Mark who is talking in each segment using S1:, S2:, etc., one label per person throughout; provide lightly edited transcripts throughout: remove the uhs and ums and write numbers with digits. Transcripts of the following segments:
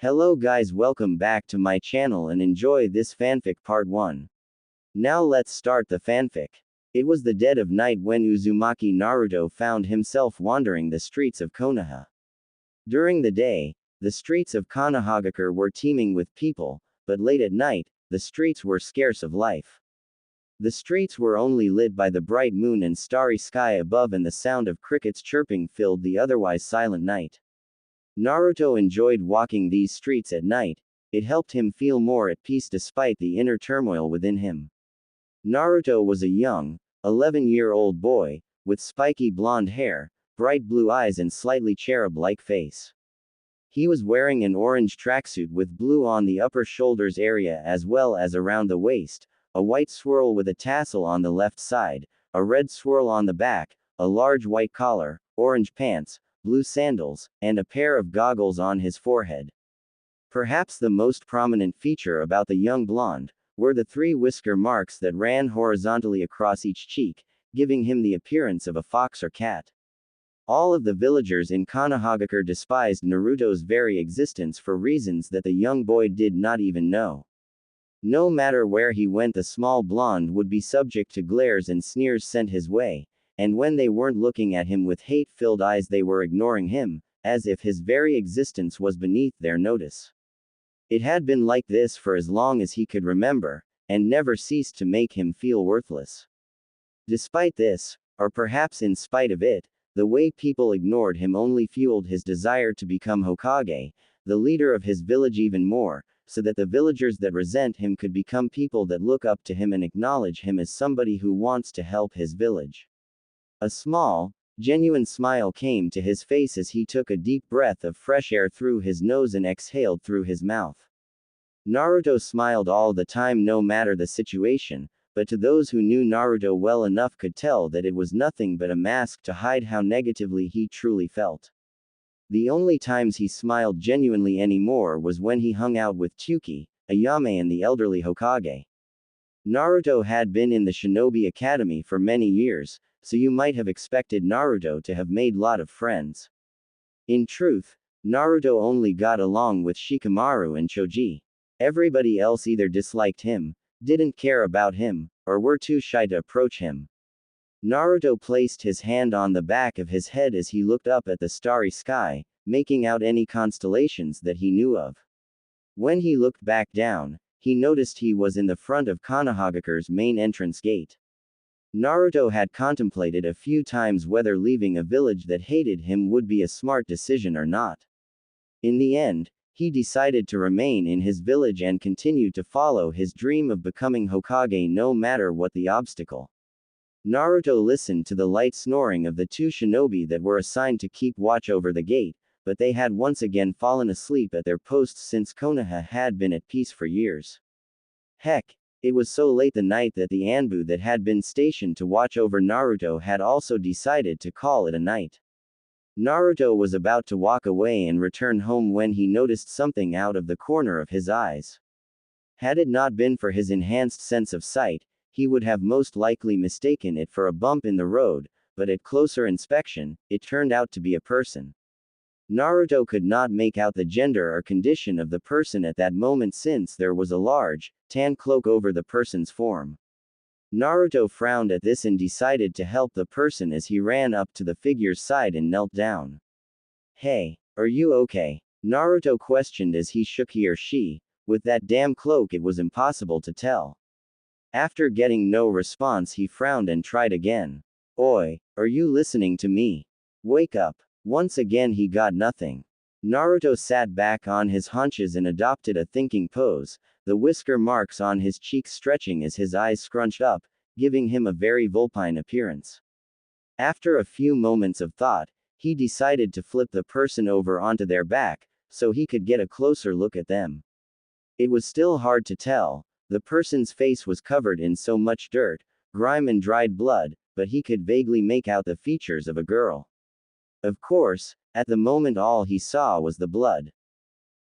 S1: Hello guys, welcome back to my channel and enjoy this fanfic part 1. Now let's start the fanfic. It was the dead of night when Uzumaki Naruto found himself wandering the streets of Konoha. During the day, the streets of Konohagakure were teeming with people, but late at night, the streets were scarce of life. The streets were only lit by the bright moon and starry sky above, and the sound of crickets chirping filled the otherwise silent night. Naruto enjoyed walking these streets at night. It helped him feel more at peace despite the inner turmoil within him. Naruto was a young, 11-year-old boy, with spiky blonde hair, bright blue eyes and slightly cherub-like face. He was wearing an orange tracksuit with blue on the upper shoulders area as well as around the waist, a white swirl with a tassel on the left side, a red swirl on the back, a large white collar, orange pants, blue sandals, and a pair of goggles on his forehead. Perhaps the most prominent feature about the young blonde were the 3 whisker marks that ran horizontally across each cheek, giving him the appearance of a fox or cat. All of the villagers in Konohagakure despised Naruto's very existence for reasons that the young boy did not even know. No matter where he went, the small blonde would be subject to glares and sneers sent his way, and when they weren't looking at him with hate-filled eyes, they were ignoring him, as if his very existence was beneath their notice. It had been like this for as long as he could remember, and never ceased to make him feel worthless. Despite this, or perhaps in spite of it, the way people ignored him only fueled his desire to become Hokage, the leader of his village, even more, so that the villagers that resent him could become people that look up to him and acknowledge him as somebody who wants to help his village. A small, genuine smile came to his face as he took a deep breath of fresh air through his nose and exhaled through his mouth. Naruto smiled all the time no matter the situation, but to those who knew Naruto well enough could tell that it was nothing but a mask to hide how negatively he truly felt. The only times he smiled genuinely anymore was when he hung out with Tsuki, Ayame and the elderly Hokage. Naruto had been in the Shinobi Academy for many years, so you might have expected Naruto to have made lot of friends. In truth, Naruto only got along with Shikamaru and Choji. Everybody else either disliked him, didn't care about him, or were too shy to approach him. Naruto placed his hand on the back of his head as he looked up at the starry sky, making out any constellations that he knew of. When he looked back down, he noticed he was in the front of Konohagakure's main entrance gate. Naruto had contemplated a few times whether leaving a village that hated him would be a smart decision or not. In the end, he decided to remain in his village and continue to follow his dream of becoming Hokage no matter what the obstacle. Naruto listened to the light snoring of the 2 shinobi that were assigned to keep watch over the gate, but they had once again fallen asleep at their posts since Konoha had been at peace for years. Heck, it was so late the night that the Anbu that had been stationed to watch over Naruto had also decided to call it a night. Naruto was about to walk away and return home when he noticed something out of the corner of his eyes. Had it not been for his enhanced sense of sight, he would have most likely mistaken it for a bump in the road, but at closer inspection, it turned out to be a person. Naruto could not make out the gender or condition of the person at that moment since there was a large, tan cloak over the person's form. Naruto frowned at this and decided to help the person as he ran up to the figure's side and knelt down. "Hey, are you okay?" Naruto questioned as he shook he or she. With that damn cloak it was impossible to tell. After getting no response, he frowned and tried again. "Oi, are you listening to me? Wake up." Once again he got nothing. Naruto sat back on his haunches and adopted a thinking pose, the whisker marks on his cheeks stretching as his eyes scrunched up, giving him a very vulpine appearance. After a few moments of thought, he decided to flip the person over onto their back, so he could get a closer look at them. It was still hard to tell. The person's face was covered in so much dirt, grime and dried blood, but he could vaguely make out the features of a girl. Of course, at the moment all he saw was the blood.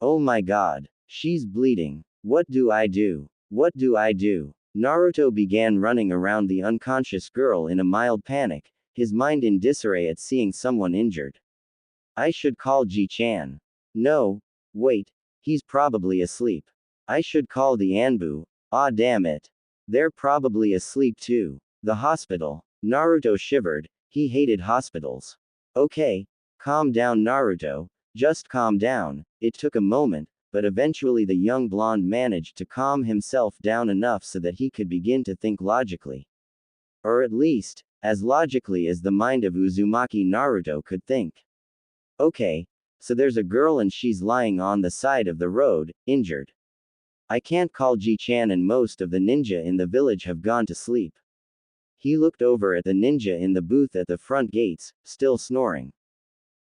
S1: "Oh my god. She's bleeding. What do I do? What do I do?" Naruto began running around the unconscious girl in a mild panic, his mind in disarray at seeing someone injured. "I should call Ji-chan. No, wait. He's probably asleep. I should call the Anbu. Ah, damn it. They're probably asleep too. The hospital. Naruto shivered. He hated hospitals. Okay. Calm down, Naruto. Just calm down. It took a moment, but eventually the young blonde managed to calm himself down enough so that he could begin to think logically. Or at least, as logically as the mind of Uzumaki Naruto could think. Okay. So there's a girl and she's lying on the side of the road, injured. I can't call Ji-chan and most of the ninja in the village have gone to sleep. He looked over at the ninja in the booth at the front gates, still snoring.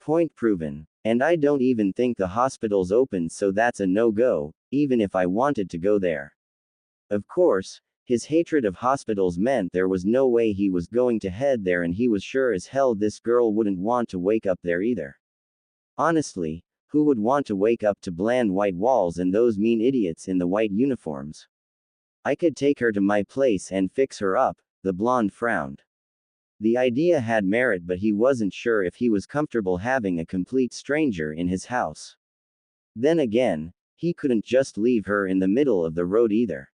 S1: Point proven. And I don't even think the hospital's open, so that's a no-go, even if I wanted to go there. Of course, his hatred of hospitals meant there was no way he was going to head there, and he was sure as hell this girl wouldn't want to wake up there either. Honestly, who would want to wake up to bland white walls and those mean idiots in the white uniforms? I could take her to my place and fix her up, the blonde frowned. The idea had merit, but he wasn't sure if he was comfortable having a complete stranger in his house. Then again, he couldn't just leave her in the middle of the road either.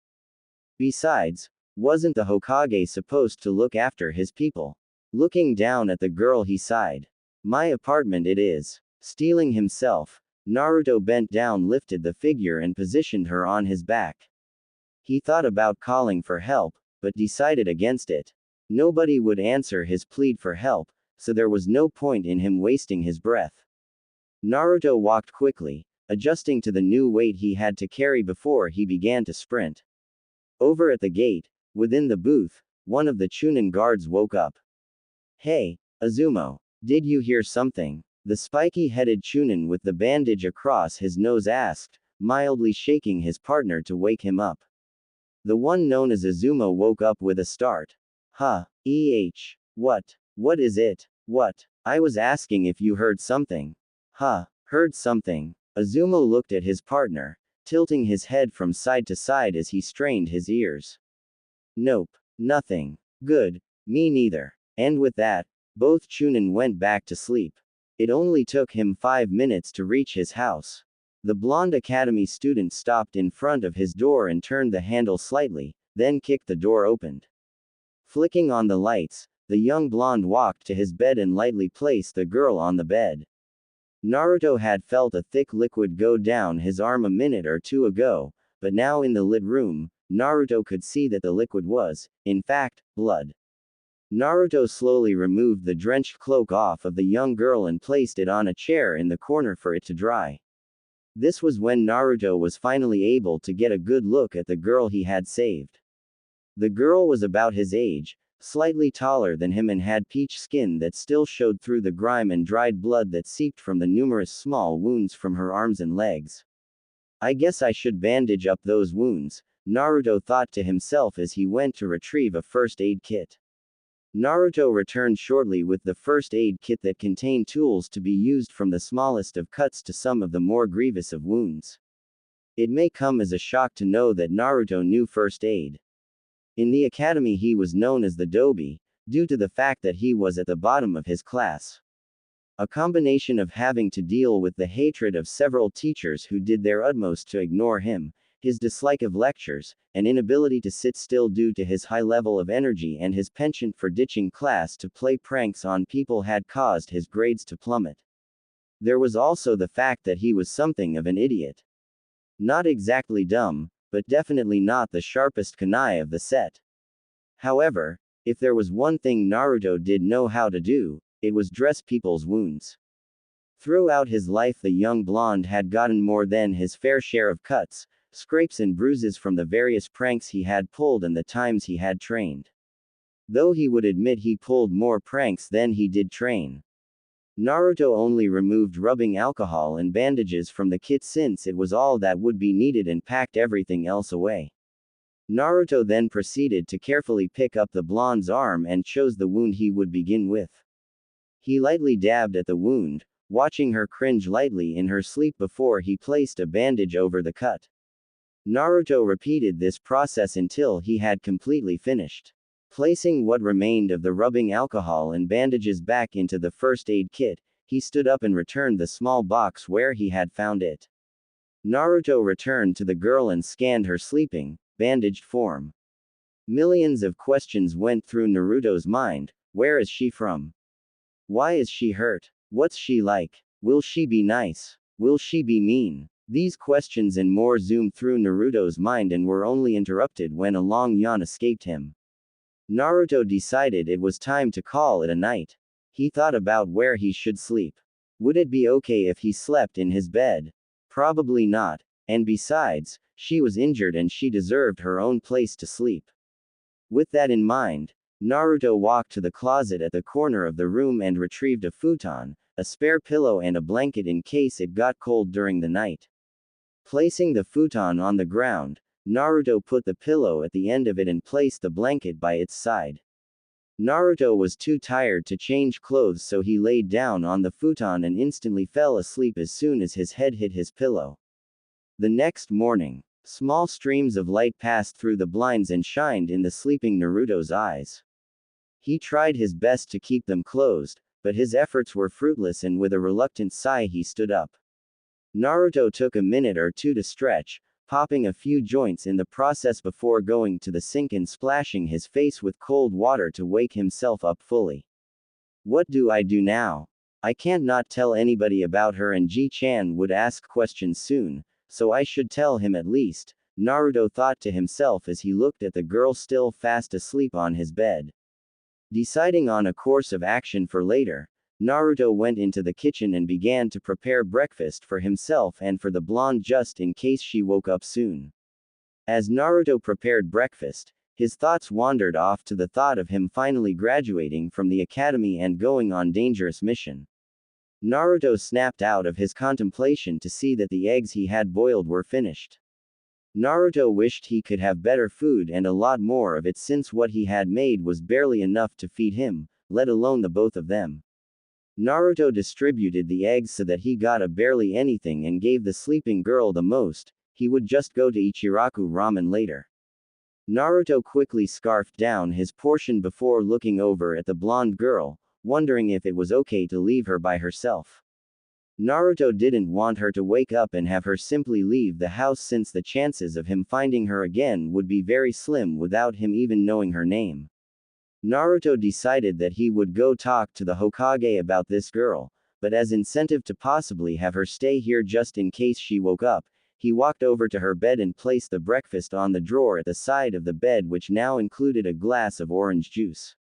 S1: Besides, wasn't the Hokage supposed to look after his people? Looking down at the girl, he sighed. My apartment it is. Stealing himself, Naruto bent down, lifted the figure and positioned her on his back. He thought about calling for help, but decided against it. Nobody would answer his plead for help, so there was no point in him wasting his breath. Naruto walked quickly, adjusting to the new weight he had to carry before he began to sprint. Over at the gate, within the booth, one of the Chunin guards woke up. Hey, Azumo, did you hear something? The spiky-headed Chunin with the bandage across his nose asked, mildly shaking his partner to wake him up. The one known as Azumo woke up with a start. Huh, what? What is it? What? I was asking if you heard something. Huh, heard something. Azumo looked at his partner, tilting his head from side to side as he strained his ears. Nope, nothing. Good, me neither. And with that, both Chunin went back to sleep. It only took him 5 minutes to reach his house. The blonde academy student stopped in front of his door and turned the handle slightly, then kicked the door open. Flicking on the lights, the young blonde walked to his bed and lightly placed the girl on the bed. Naruto had felt a thick liquid go down his arm a minute or two ago, but now in the lit room, Naruto could see that the liquid was, in fact, blood. Naruto slowly removed the drenched cloak off of the young girl and placed it on a chair in the corner for it to dry. This was when Naruto was finally able to get a good look at the girl he had saved. The girl was about his age, slightly taller than him, and had peach skin that still showed through the grime and dried blood that seeped from the numerous small wounds from her arms and legs. I guess I should bandage up those wounds, Naruto thought to himself as he went to retrieve a first aid kit. Naruto returned shortly with the first aid kit that contained tools to be used from the smallest of cuts to some of the more grievous of wounds. It may come as a shock to know that Naruto knew first aid. In the academy he was known as the Dobi, due to the fact that he was at the bottom of his class. A combination of having to deal with the hatred of several teachers who did their utmost to ignore him, his dislike of lectures, an inability to sit still due to his high level of energy, and his penchant for ditching class to play pranks on people had caused his grades to plummet. There was also the fact that he was something of an idiot. Not exactly dumb, but definitely not the sharpest kunai of the set. However, if there was one thing Naruto did know how to do, it was dress people's wounds. Throughout his life the young blonde had gotten more than his fair share of cuts, scrapes and bruises from the various pranks he had pulled and the times he had trained. Though he would admit he pulled more pranks than he did train. Naruto only removed rubbing alcohol and bandages from the kit since it was all that would be needed and packed everything else away. Naruto then proceeded to carefully pick up the blonde's arm and chose the wound he would begin with. He lightly dabbed at the wound, watching her cringe lightly in her sleep before he placed a bandage over the cut. Naruto repeated this process until he had completely finished. Placing what remained of the rubbing alcohol and bandages back into the first aid kit, he stood up and returned the small box where he had found it. Naruto returned to the girl and scanned her sleeping, bandaged form. Millions of questions went through Naruto's mind. Where is she from? Why is she hurt? What's she like? Will she be nice? Will she be mean? These questions and more zoomed through Naruto's mind and were only interrupted when a long yawn escaped him. Naruto decided it was time to call it a night. He thought about where he should sleep. Would it be okay if he slept in his bed? Probably not. And besides, she was injured and she deserved her own place to sleep. With that in mind, Naruto walked to the closet at the corner of the room and retrieved a futon, a spare pillow and a blanket in case it got cold during the night. Placing the futon on the ground, Naruto put the pillow at the end of it and placed the blanket by its side. Naruto was too tired to change clothes, so he laid down on the futon and instantly fell asleep as soon as his head hit his pillow. The next morning, small streams of light passed through the blinds and shined in the sleeping Naruto's eyes. He tried his best to keep them closed, but his efforts were fruitless and with a reluctant sigh he stood up. Naruto took a minute or two to stretch, popping a few joints in the process before going to the sink and splashing his face with cold water to wake himself up fully. What do I do now? I can't not tell anybody about her and Ji-chan would ask questions soon, so I should tell him at least, Naruto thought to himself as he looked at the girl still fast asleep on his bed. Deciding on a course of action for later, Naruto went into the kitchen and began to prepare breakfast for himself and for the blonde just in case she woke up soon. As Naruto prepared breakfast, his thoughts wandered off to the thought of him finally graduating from the academy and going on dangerous mission. Naruto snapped out of his contemplation to see that the eggs he had boiled were finished. Naruto wished he could have better food and a lot more of it since what he had made was barely enough to feed him, let alone the both of them. Naruto distributed the eggs so that he got a barely anything and gave the sleeping girl the most. He would just go to Ichiraku ramen later. Naruto quickly scarfed down his portion before looking over at the blonde girl, wondering if it was okay to leave her by herself. Naruto didn't want her to wake up and have her simply leave the house since the chances of him finding her again would be very slim without him even knowing her name. Naruto decided that he would go talk to the Hokage about this girl, but as incentive to possibly have her stay here just in case she woke up, he walked over to her bed and placed the breakfast on the drawer at the side of the bed, which now included a glass of orange juice.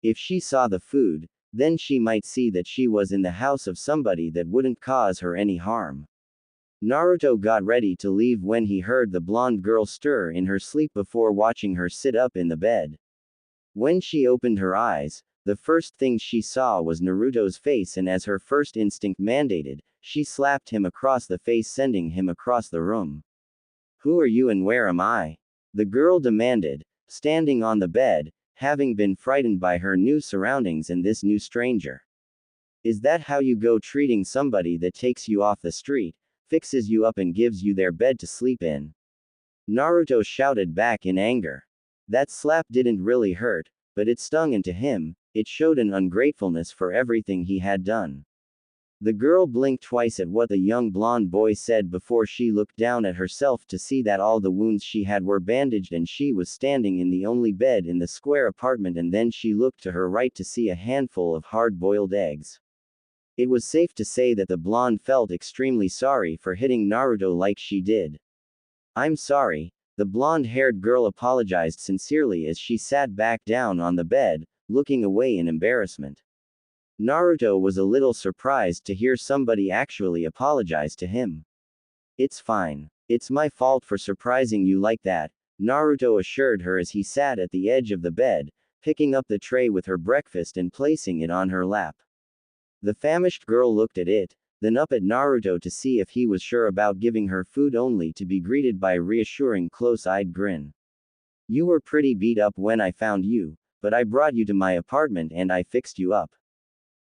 S1: If she saw the food, then she might see that she was in the house of somebody that wouldn't cause her any harm. Naruto got ready to leave when he heard the blonde girl stir in her sleep before watching her sit up in the bed. When she opened her eyes, the first thing she saw was Naruto's face, and as her first instinct mandated, she slapped him across the face, sending him across the room. Who are you and where am I? The girl demanded, standing on the bed, having been frightened by her new surroundings and this new stranger. Is that how you go treating somebody that takes you off the street, fixes you up and gives you their bed to sleep in? Naruto shouted back in anger. That slap didn't really hurt, but it stung, and to him, it showed an ungratefulness for everything he had done. The girl blinked twice at what the young blonde boy said before she looked down at herself to see that all the wounds she had were bandaged and she was standing in the only bed in the square apartment, and then she looked to her right to see a handful of hard-boiled eggs. It was safe to say that the blonde felt extremely sorry for hitting Naruto like she did. I'm sorry. The blonde-haired girl apologized sincerely as she sat back down on the bed, looking away in embarrassment. Naruto was a little surprised to hear somebody actually apologize to him. It's fine. It's my fault for surprising you like that, Naruto assured her as he sat at the edge of the bed, picking up the tray with her breakfast and placing it on her lap. The famished girl looked at it, then up at Naruto to see if he was sure about giving her food, only to be greeted by a reassuring close-eyed grin. You were pretty beat up when I found you, but I brought you to my apartment and I fixed you up.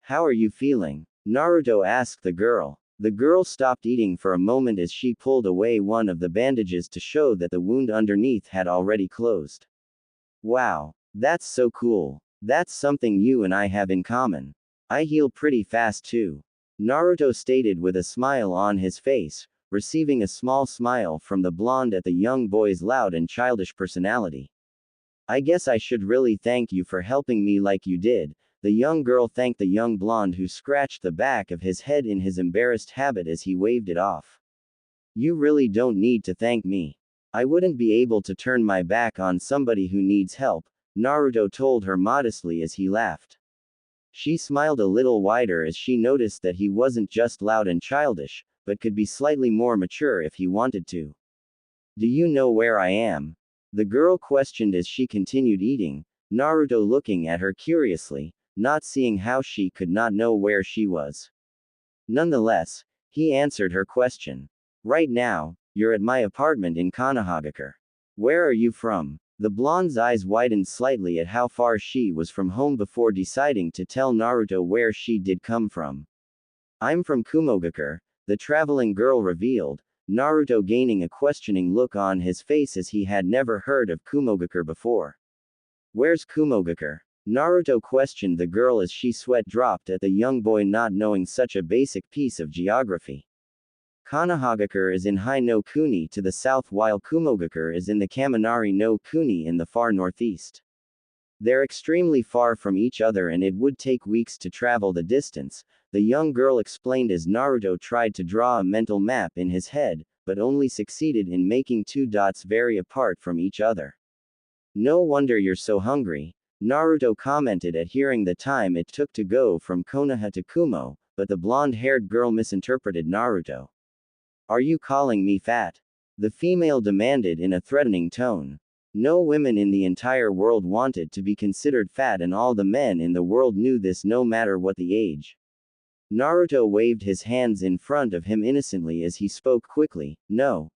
S1: How are you feeling? Naruto asked the girl. The girl stopped eating for a moment as she pulled away one of the bandages to show that the wound underneath had already closed. Wow, that's so cool. That's something you and I have in common. I heal pretty fast too, Naruto stated with a smile on his face, receiving a small smile from the blonde at the young boy's loud and childish personality. I guess I should really thank you for helping me like you did. The young girl thanked the young blonde who scratched the back of his head in his embarrassed habit as he waved it off. You really don't need to thank me. I wouldn't be able to turn my back on somebody who needs help, Naruto told her modestly as he laughed. She smiled a little wider as she noticed that he wasn't just loud and childish, but could be slightly more mature if he wanted to. Do you know where I am? The girl questioned as she continued eating, Naruto looking at her curiously, not seeing how she could not know where she was. Nonetheless, he answered her question. Right now, you're at my apartment in Kanahagakure. Where are you from? The blonde's eyes widened slightly at how far she was from home before deciding to tell Naruto where she did come from. I'm from Kumogakure, the traveling girl revealed, Naruto gaining a questioning look on his face as he had never heard of Kumogakure before. Where's Kumogakure? Naruto questioned the girl as she sweat dropped at the young boy not knowing such a basic piece of geography. Kanahagakure is in Hai no Kuni to the south while Kumogakure is in the Kaminari no Kuni in the far northeast. They're extremely far from each other and it would take weeks to travel the distance, the young girl explained as Naruto tried to draw a mental map in his head, but only succeeded in making two dots very apart from each other. No wonder you're so hungry, Naruto commented at hearing the time it took to go from Konoha to Kumo, but the blonde-haired girl misinterpreted Naruto. Are you calling me fat? The female demanded in a threatening tone. No women in the entire world wanted to be considered fat and all the men in the world knew this no matter what the age. Naruto waved his hands in front of him innocently as he spoke quickly, no.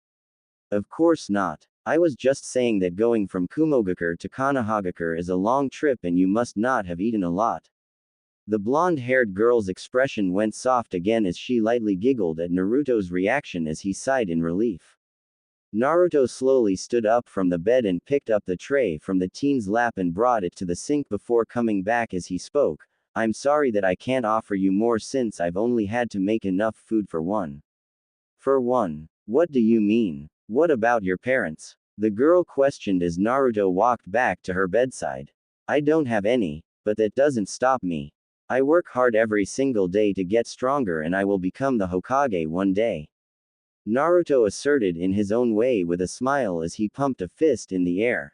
S1: Of course not. I was just saying that going from Kumogakure to Kanahagakure is a long trip and you must not have eaten a lot. The blonde-haired girl's expression went soft again as she lightly giggled at Naruto's reaction as he sighed in relief. Naruto slowly stood up from the bed and picked up the tray from the teen's lap and brought it to the sink before coming back as he spoke. I'm sorry that I can't offer you more since I've only had to make enough food for one. For one? What do you mean? What about your parents? The girl questioned as Naruto walked back to her bedside. I don't have any, but that doesn't stop me. I work hard every single day to get stronger and I will become the Hokage one day. Naruto asserted in his own way with a smile as he pumped a fist in the air.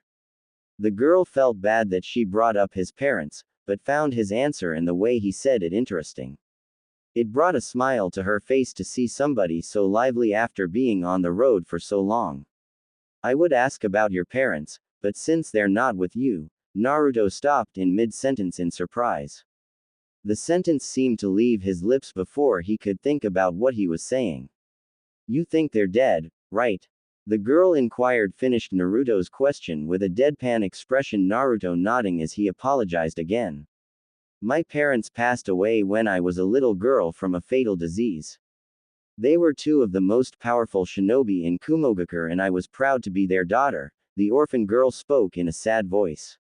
S1: The girl felt bad that she brought up his parents, but found his answer and the way he said it interesting. It brought a smile to her face to see somebody so lively after being on the road for so long. I would ask about your parents, but since they're not with you, Naruto stopped in mid-sentence in surprise. The sentence seemed to leave his lips before he could think about what he was saying. You think they're dead, right? The girl inquired finished Naruto's question with a deadpan expression Naruto nodding as he apologized again. My parents passed away when I was a little girl from a fatal disease. They were two of the most powerful shinobi in Kumogakure and I was proud to be their daughter, the orphan girl spoke in a sad voice.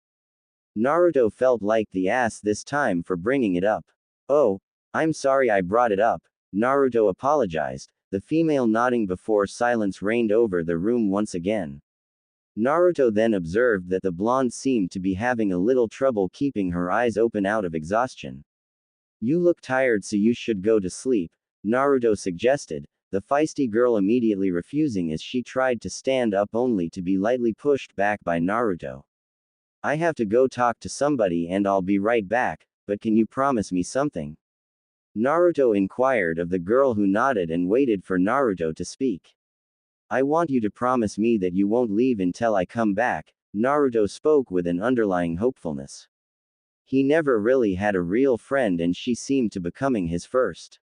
S1: Naruto felt like the ass this time for bringing it up. Oh, I'm sorry I brought it up, Naruto apologized, the female nodding before silence reigned over the room once again. Naruto then observed that the blonde seemed to be having a little trouble keeping her eyes open out of exhaustion. You look tired so you should go to sleep, Naruto suggested, the feisty girl immediately refusing as she tried to stand up only to be lightly pushed back by Naruto. I have to go talk to somebody and I'll be right back, but can you promise me something? Naruto inquired of the girl who nodded and waited for Naruto to speak. I want you to promise me that you won't leave until I come back, Naruto spoke with an underlying hopefulness. He never really had a real friend and she seemed to becoming his first.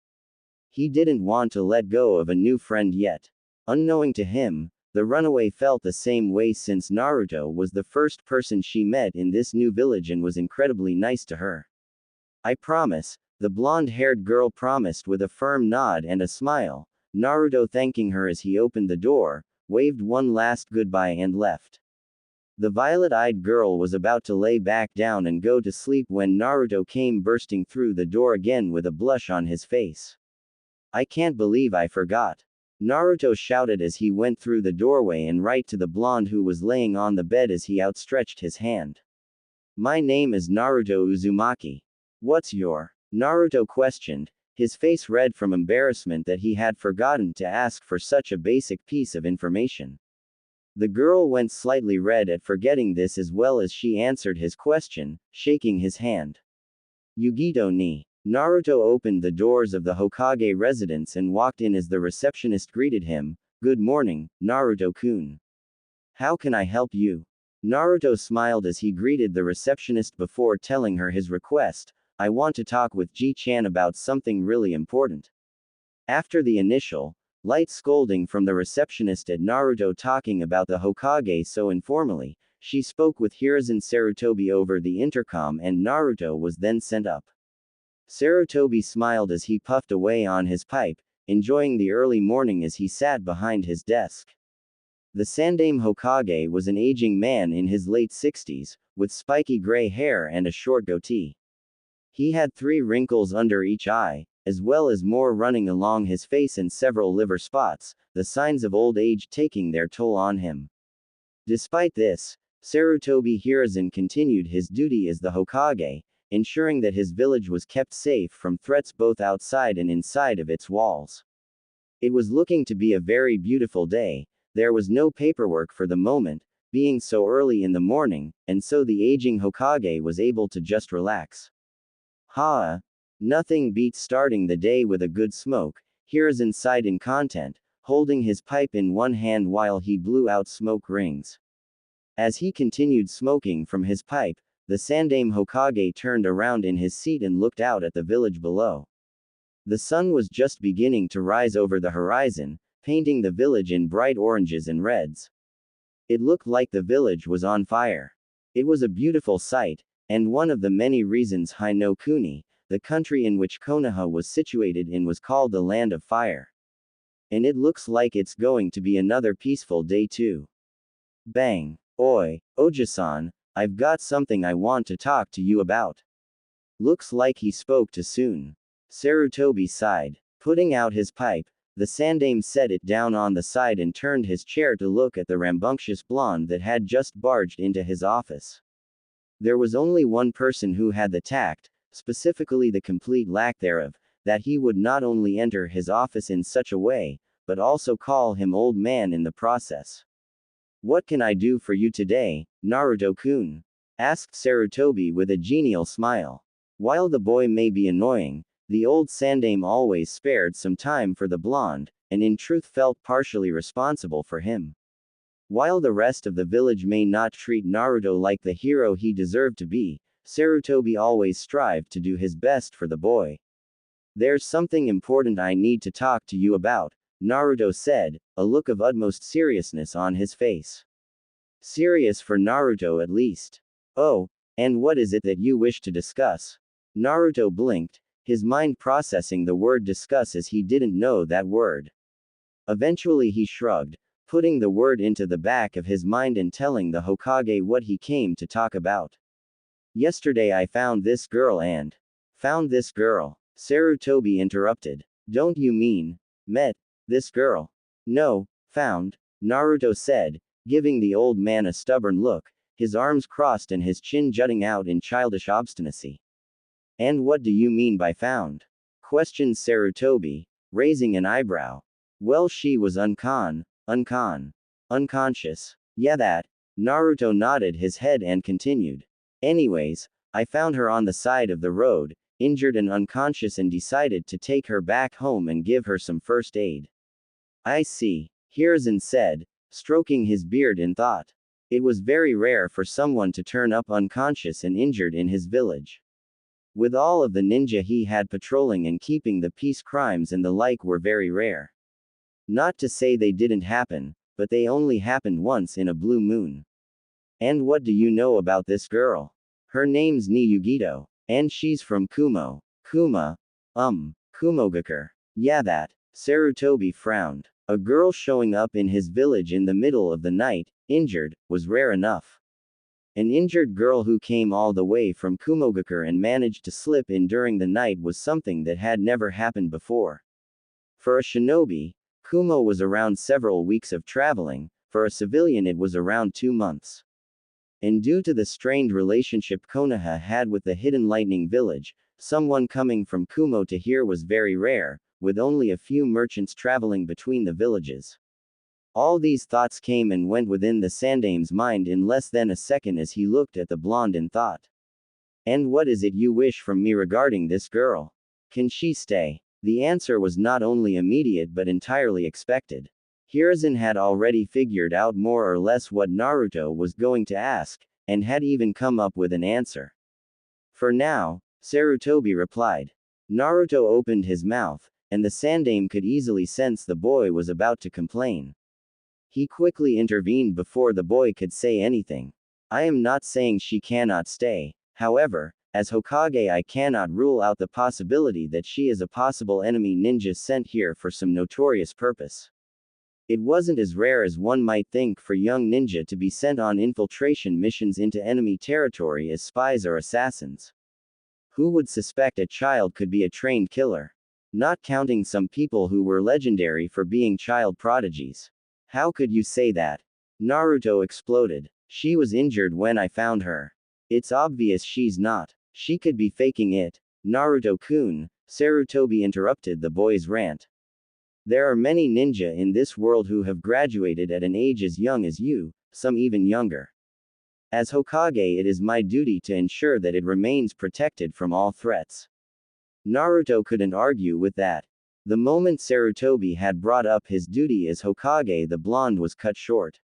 S1: He didn't want to let go of a new friend yet. Unknowing to him, the runaway felt the same way since Naruto was the first person she met in this new village and was incredibly nice to her. I promise, the blonde-haired girl promised with a firm nod and a smile, Naruto thanking her as he opened the door, waved one last goodbye and left. The violet-eyed girl was about to lay back down and go to sleep when Naruto came bursting through the door again with a blush on his face. I can't believe I forgot. Naruto shouted as he went through the doorway and right to the blonde who was laying on the bed as he outstretched his hand. My name is Naruto Uzumaki. What's your? Naruto questioned, his face red from embarrassment that he had forgotten to ask for such a basic piece of information. The girl went slightly red at forgetting this as well as she answered his question, shaking his hand. Yugito ni. Naruto opened the doors of the Hokage residence and walked in as the receptionist greeted him. Good morning, Naruto-kun. How can I help you? Naruto smiled as he greeted the receptionist before telling her his request. I want to talk with Ji-chan about something really important. After the initial, light scolding from the receptionist at Naruto talking about the Hokage so informally, she spoke with Hiruzen Sarutobi over the intercom and Naruto was then sent up. Sarutobi smiled as he puffed away on his pipe, enjoying the early morning as he sat behind his desk. The Sandaime Hokage was an aging man in his late 60s, with spiky gray hair and a short goatee. He had 3 wrinkles under each eye, as well as more running along his face and several liver spots, the signs of old age taking their toll on him. Despite this, Sarutobi Hiruzen continued his duty as the Hokage, ensuring that his village was kept safe from threats both outside and inside of its walls. It was looking to be a very beautiful day. There was no paperwork for the moment, being so early in the morning, and so the aging Hokage was able to just relax. Nothing beats starting the day with a good smoke. Hiruzen sighed in content, holding his pipe in one hand while he blew out smoke rings. As he continued smoking from his pipe, the Sandaime Hokage turned around in his seat and looked out at the village below. The sun was just beginning to rise over the horizon, painting the village in bright oranges and reds. It looked like the village was on fire. It was a beautiful sight, and one of the many reasons Hai no Kuni, the country in which Konoha was situated in, was called the Land of Fire. And it looks like it's going to be another peaceful day too. Bang. Oi, Oji-san, I've got something I want to talk to you about. Looks like he spoke too soon. Sarutobi sighed. Putting out his pipe, the Sandaime set it down on the side and turned his chair to look at the rambunctious blonde that had just barged into his office. There was only one person who had the tact, specifically the complete lack thereof, that he would not only enter his office in such a way, but also call him old man in the process. What can I do for you today, Naruto-kun? Asked Sarutobi with a genial smile. While the boy may be annoying, the old Sandaime always spared some time for the blonde, and in truth felt partially responsible for him. While the rest of the village may not treat Naruto like the hero he deserved to be, Sarutobi always strived to do his best for the boy. There's something important I need to talk to you about, Naruto said, a look of utmost seriousness on his face. Serious for Naruto at least. Oh, and what is it that you wish to discuss? Naruto blinked, his mind processing the word discuss as he didn't know that word. Eventually he shrugged, putting the word into the back of his mind and telling the Hokage what he came to talk about. Yesterday I found this girl and... Found this girl? Sarutobi interrupted. Don't you mean... met... this girl? No, found, Naruto said, giving the old man a stubborn look, his arms crossed and his chin jutting out in childish obstinacy. And what do you mean by found? Questioned Sarutobi, raising an eyebrow. Well, she was unconscious. Yeah, that. Naruto nodded his head and continued. Anyways, I found her on the side of the road, injured and unconscious, and decided to take her back home and give her some first aid. I see, Hiruzen said, stroking his beard in thought. It was very rare for someone to turn up unconscious and injured in his village. With all of the ninja he had patrolling and keeping the peace, crimes and the like were very rare. Not to say they didn't happen, but they only happened once in a blue moon. And what do you know about this girl? Her name's Yugito, and she's from Kumogakure. Kumogakure. Yeah, that. Sarutobi frowned. A girl showing up in his village in the middle of the night, injured, was rare enough. An injured girl who came all the way from Kumogakure and managed to slip in during the night was something that had never happened before. For a shinobi, Kumo was around several weeks of traveling, for a civilian it was around 2 months. And due to the strained relationship Konoha had with the Hidden Lightning Village, someone coming from Kumo to here was very rare, with only a few merchants traveling between the villages. All these thoughts came and went within the Sandame's mind in less than a second as he looked at the blonde and thought. And what is it you wish from me regarding this girl? Can she stay? The answer was not only immediate but entirely expected. Hiruzen had already figured out more or less what Naruto was going to ask, and had even come up with an answer. For now, Sarutobi replied. Naruto opened his mouth, and the Sandame could easily sense the boy was about to complain. He quickly intervened before the boy could say anything. I am not saying she cannot stay, however, as Hokage I cannot rule out the possibility that she is a possible enemy ninja sent here for some notorious purpose. It wasn't as rare as one might think for young ninja to be sent on infiltration missions into enemy territory as spies or assassins. Who would suspect a child could be a trained killer? Not counting some people who were legendary for being child prodigies. How could you say that? Naruto exploded. She was injured when I found her. It's obvious she's not. She could be faking it. Naruto-kun, Sarutobi interrupted the boy's rant. There are many ninja in this world who have graduated at an age as young as you, some even younger. As Hokage it is my duty to ensure that it remains protected from all threats. Naruto couldn't argue with that. The moment Sarutobi had brought up his duty as Hokage, the blonde was cut short.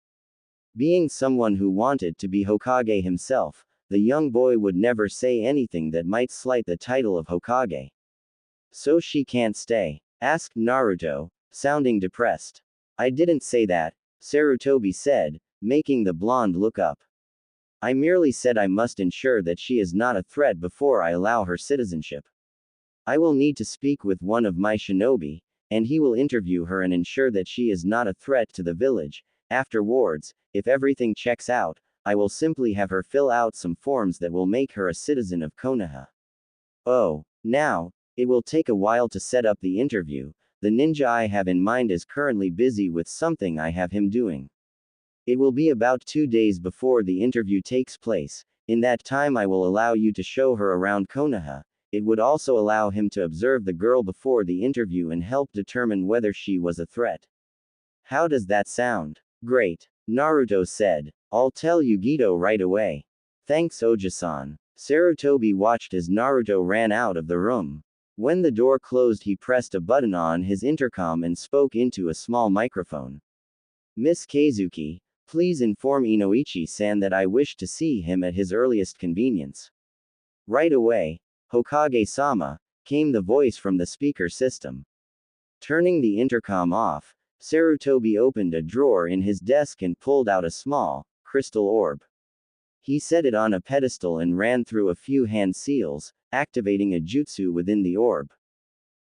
S1: Being someone who wanted to be Hokage himself, the young boy would never say anything that might slight the title of Hokage. So she can't stay? Asked Naruto, sounding depressed. I didn't say that, Sarutobi said, making the blonde look up. I merely said I must ensure that she is not a threat before I allow her citizenship. I will need to speak with one of my shinobi, and he will interview her and ensure that she is not a threat to the village. Afterwards, if everything checks out, I will simply have her fill out some forms that will make her a citizen of Konoha. Oh, now, it will take a while to set up the interview. The ninja I have in mind is currently busy with something I have him doing. It will be about 2 days before the interview takes place. In that time I will allow you to show her around Konoha. It would also allow him to observe the girl before the interview and help determine whether she was a threat. How does that sound? Great, Naruto said. I'll tell Yugito right away. Thanks Oja-san. Sarutobi watched as Naruto ran out of the room. When the door closed he pressed a button on his intercom and spoke into a small microphone. Miss Keizuki, please inform Inoichi-san that I wish to see him at his earliest convenience. Right away, Hokage-sama, came the voice from the speaker system. Turning the intercom off, Sarutobi opened a drawer in his desk and pulled out a small, crystal orb. He set it on a pedestal and ran through a few hand seals, activating a jutsu within the orb.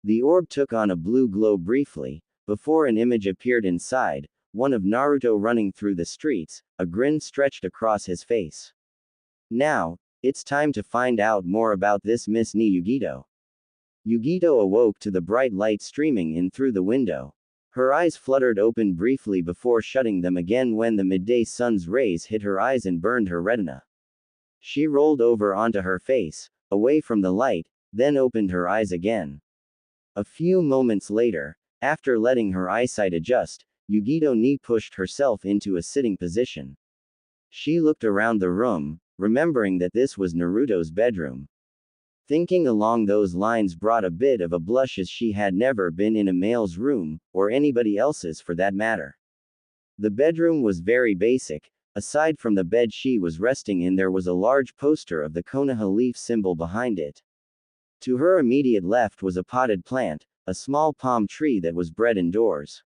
S1: The orb took on a blue glow briefly, before an image appeared inside, one of Naruto running through the streets, a grin stretched across his face. Now, it's time to find out more about this Miss Ni Yugito. Yugito awoke to the bright light streaming in through the window. Her eyes fluttered open briefly before shutting them again when the midday sun's rays hit her eyes and burned her retina. She rolled over onto her face, away from the light, then opened her eyes again. A few moments later, after letting her eyesight adjust, Yugito Ni pushed herself into a sitting position. She looked around the room, remembering that this was Naruto's bedroom. Thinking along those lines brought a bit of a blush as she had never been in a male's room, or anybody else's for that matter. The bedroom was very basic. Aside from the bed she was resting in, there was a large poster of the Konoha leaf symbol behind it. To her immediate left was a potted plant, a small palm tree that was bred indoors.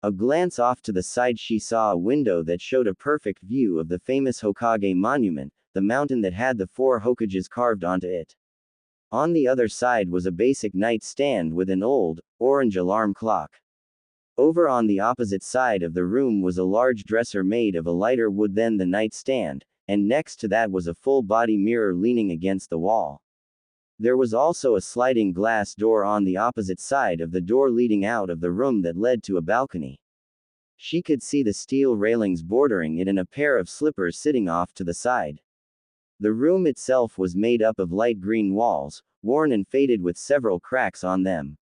S1: A glance off to the side she saw a window that showed a perfect view of the famous Hokage monument, the mountain that had the 4 Hokages carved onto it. On the other side was a basic nightstand with an old, orange alarm clock. Over on the opposite side of the room was a large dresser made of a lighter wood than the nightstand, and next to that was a full-body mirror leaning against the wall. There was also a sliding glass door on the opposite side of the door leading out of the room that led to a balcony. She could see the steel railings bordering it and a pair of slippers sitting off to the side. The room itself was made up of light green walls, worn and faded with several cracks on them.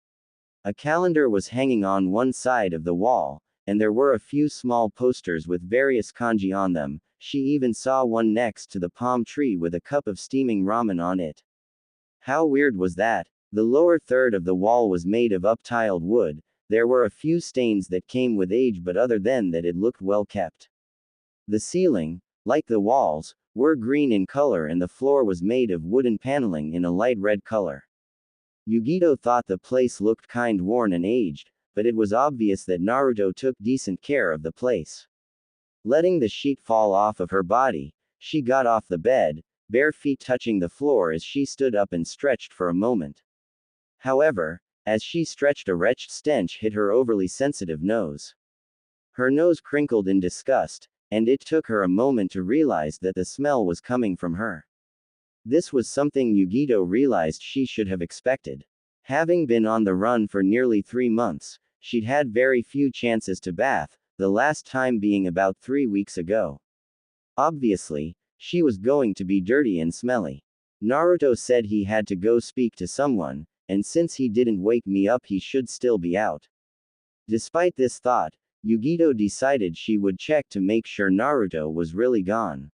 S1: A calendar was hanging on one side of the wall, and there were a few small posters with various kanji on them. She even saw one next to the palm tree with a cup of steaming ramen on it. How weird was that? The lower third of the wall was made of up-tiled wood. There were a few stains that came with age, but other than that it looked well kept. The ceiling, like the walls, were green in color and the floor was made of wooden paneling in a light red color. Yugito thought the place looked kind worn and aged, but it was obvious that Naruto took decent care of the place. Letting the sheet fall off of her body, she got off the bed, bare feet touching the floor as she stood up and stretched for a moment. However, as she stretched, a wretched stench hit her overly sensitive nose. Her nose crinkled in disgust, and it took her a moment to realize that the smell was coming from her. This was something Yugito realized she should have expected. Having been on the run for nearly 3 months, she'd had very few chances to bath, the last time being about 3 weeks ago. Obviously, she was going to be dirty and smelly. Naruto said he had to go speak to someone, and since he didn't wake me up, he should still be out. Despite this thought, Yugito decided she would check to make sure Naruto was really gone.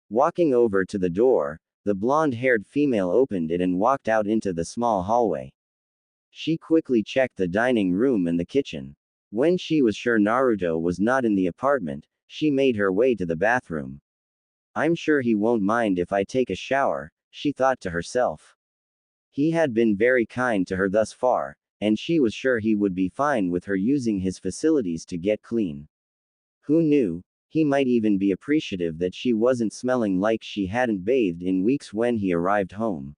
S1: Walking over to the door, the blonde-haired female opened it and walked out into the small hallway. She quickly checked the dining room and the kitchen. When she was sure Naruto was not in the apartment, she made her way to the bathroom. I'm sure he won't mind if I take a shower, she thought to herself. He had been very kind to her thus far, and she was sure he would be fine with her using his facilities to get clean. Who knew, he might even be appreciative that she wasn't smelling like she hadn't bathed in weeks when he arrived home.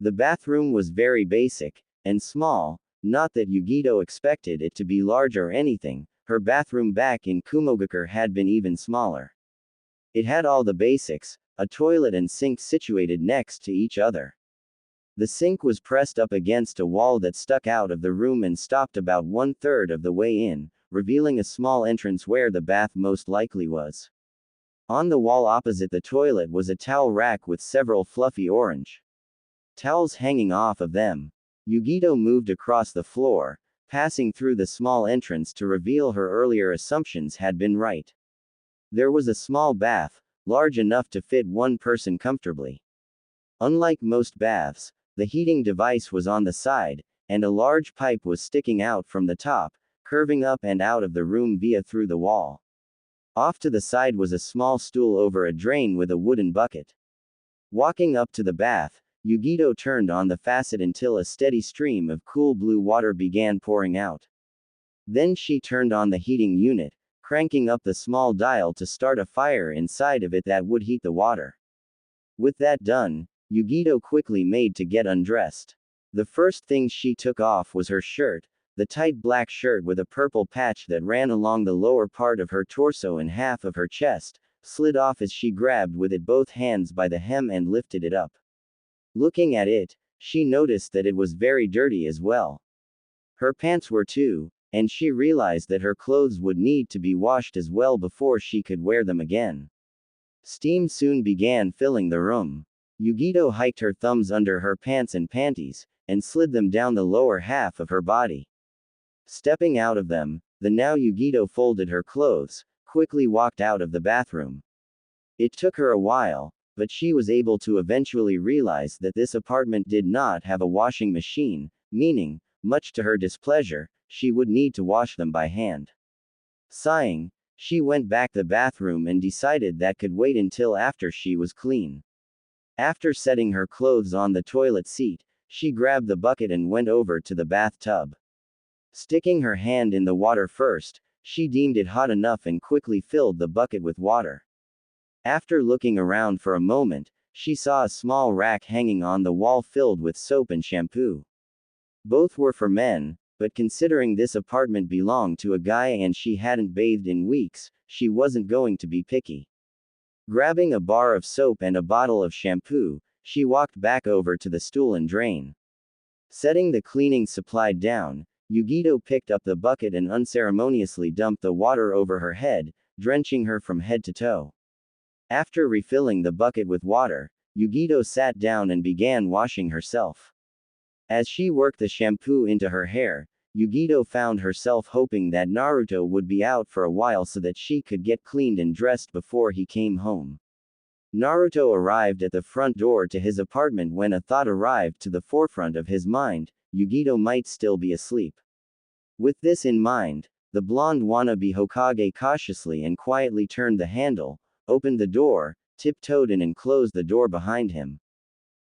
S1: The bathroom was very basic and small, not that Yugito expected it to be large or anything. Her bathroom back in Kumogakure had been even smaller. It had all the basics, a toilet and sink situated next to each other. The sink was pressed up against a wall that stuck out of the room and stopped about 1/3 of the way in, revealing a small entrance where the bath most likely was. On the wall opposite the toilet was a towel rack with several fluffy orange towels hanging off of them. Yugito moved across the floor, passing through the small entrance to reveal her earlier assumptions had been right. There was a small bath, large enough to fit one person comfortably. Unlike most baths, the heating device was on the side, and a large pipe was sticking out from the top, curving up and out of the room via through the wall. Off to the side was a small stool over a drain with a wooden bucket. Walking up to the bath, Yugito turned on the faucet until a steady stream of cool blue water began pouring out. Then she turned on the heating unit, cranking up the small dial to start a fire inside of it that would heat the water. With that done, Yugito quickly made to get undressed. The first thing she took off was her shirt, the tight black shirt with a purple patch that ran along the lower part of her torso and half of her chest, slid off as she grabbed with it both hands by the hem and lifted it up. Looking at it, she noticed that it was very dirty as well. Her pants were too, and she realized that her clothes would need to be washed as well before she could wear them again. Steam soon began filling the room. Yugito hiked her thumbs under her pants and panties, and slid them down the lower half of her body. Stepping out of them, the now Yugito folded her clothes, quickly walked out of the bathroom. It took her a while, but she was able to eventually realize that this apartment did not have a washing machine, meaning, much to her displeasure, she would need to wash them by hand. Sighing, she went back to the bathroom and decided that could wait until after she was clean. After setting her clothes on the toilet seat, she grabbed the bucket and went over to the bathtub. Sticking her hand in the water first, she deemed it hot enough and quickly filled the bucket with water. After looking around for a moment, she saw a small rack hanging on the wall filled with soap and shampoo. Both were for men, but considering this apartment belonged to a guy and she hadn't bathed in weeks, she wasn't going to be picky. Grabbing a bar of soap and a bottle of shampoo, she walked back over to the stool and drain. Setting the cleaning supply down, Yugito picked up the bucket and unceremoniously dumped the water over her head, drenching her from head to toe. After refilling the bucket with water, Yugito sat down and began washing herself. As she worked the shampoo into her hair, Yugito found herself hoping that Naruto would be out for a while so that she could get cleaned and dressed before he came home. Naruto arrived at the front door to his apartment when a thought arrived to the forefront of his mind: Yugito might still be asleep. With this in mind, the blonde wannabe Hokage cautiously and quietly turned the handle, opened the door, tiptoed in and closed the door behind him.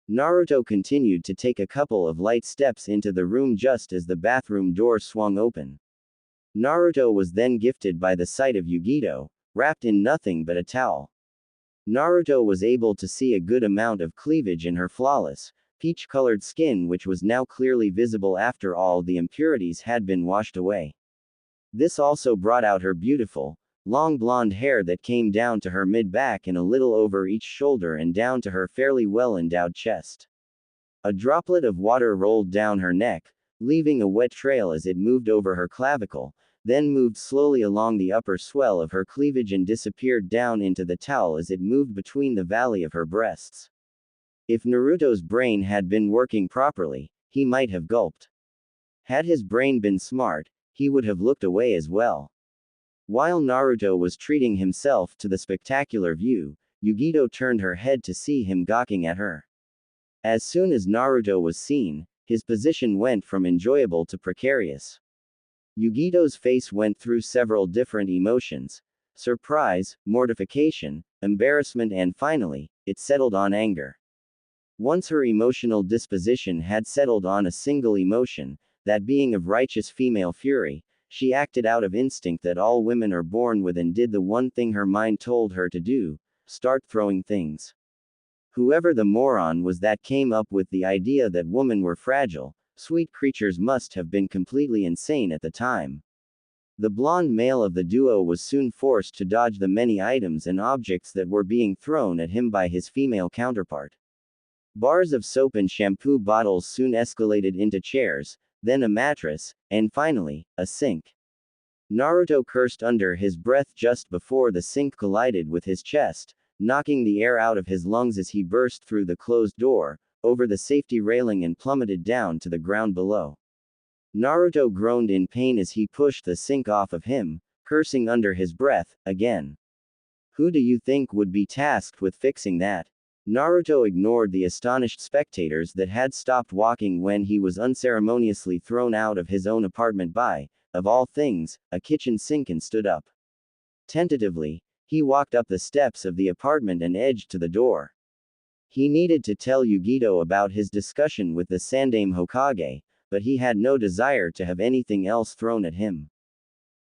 S1: Naruto continued to take a couple of light steps into the room just as the bathroom door swung open. Naruto was then gifted by the sight of Yugito, wrapped in nothing but a towel. Naruto was able to see a good amount of cleavage in her flawless, peach-colored skin, which was now clearly visible after all the impurities had been washed away. This also brought out her beautiful, long blonde hair that came down to her mid-back and a little over each shoulder and down to her fairly well-endowed chest. A droplet of water rolled down her neck, leaving a wet trail as it moved over her clavicle, then moved slowly along the upper swell of her cleavage and disappeared down into the towel as it moved between the valley of her breasts. If Naruto's brain had been working properly, he might have gulped. Had his brain been smart, he would have looked away as well. While Naruto was treating himself to the spectacular view, Yugito turned her head to see him gawking at her. As soon as Naruto was seen, his position went from enjoyable to precarious. Yugito's face went through several different emotions: surprise, mortification, embarrassment, and finally, it settled on anger. Once her emotional disposition had settled on a single emotion, that being of righteous female fury, she acted out of instinct that all women are born with and did the one thing her mind told her to do: start throwing things. Whoever the moron was that came up with the idea that women were fragile, sweet creatures must have been completely insane at the time. The blonde male of the duo was soon forced to dodge the many items and objects that were being thrown at him by his female counterpart. Bars of soap and shampoo bottles soon escalated into chairs, then a mattress, and finally, a sink. Naruto cursed under his breath just before the sink collided with his chest, knocking the air out of his lungs as he burst through the closed door, over the safety railing and plummeted down to the ground below. Naruto groaned in pain as he pushed the sink off of him, cursing under his breath, again. Who do you think would be tasked with fixing that? Naruto ignored the astonished spectators that had stopped walking when he was unceremoniously thrown out of his own apartment by, of all things, a kitchen sink and stood up. Tentatively, he walked up the steps of the apartment and edged to the door. He needed to tell Yugito about his discussion with the Sandaime Hokage, but he had no desire to have anything else thrown at him.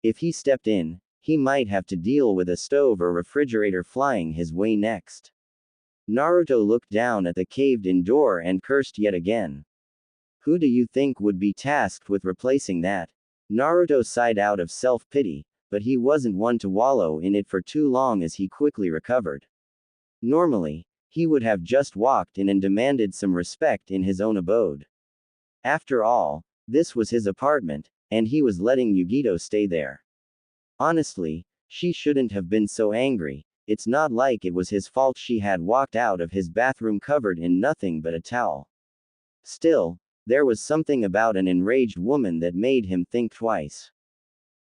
S1: If he stepped in, he might have to deal with a stove or refrigerator flying his way next. Naruto looked down at the caved-in door and cursed yet again. Who do you think would be tasked with replacing that? Naruto sighed out of self-pity, but he wasn't one to wallow in it for too long as he quickly recovered. Normally, he would have just walked in and demanded some respect in his own abode. After all, this was his apartment, and he was letting Yugito stay there. Honestly, she shouldn't have been so angry. It's not like it was his fault she had walked out of his bathroom covered in nothing but a towel. Still, there was something about an enraged woman that made him think twice.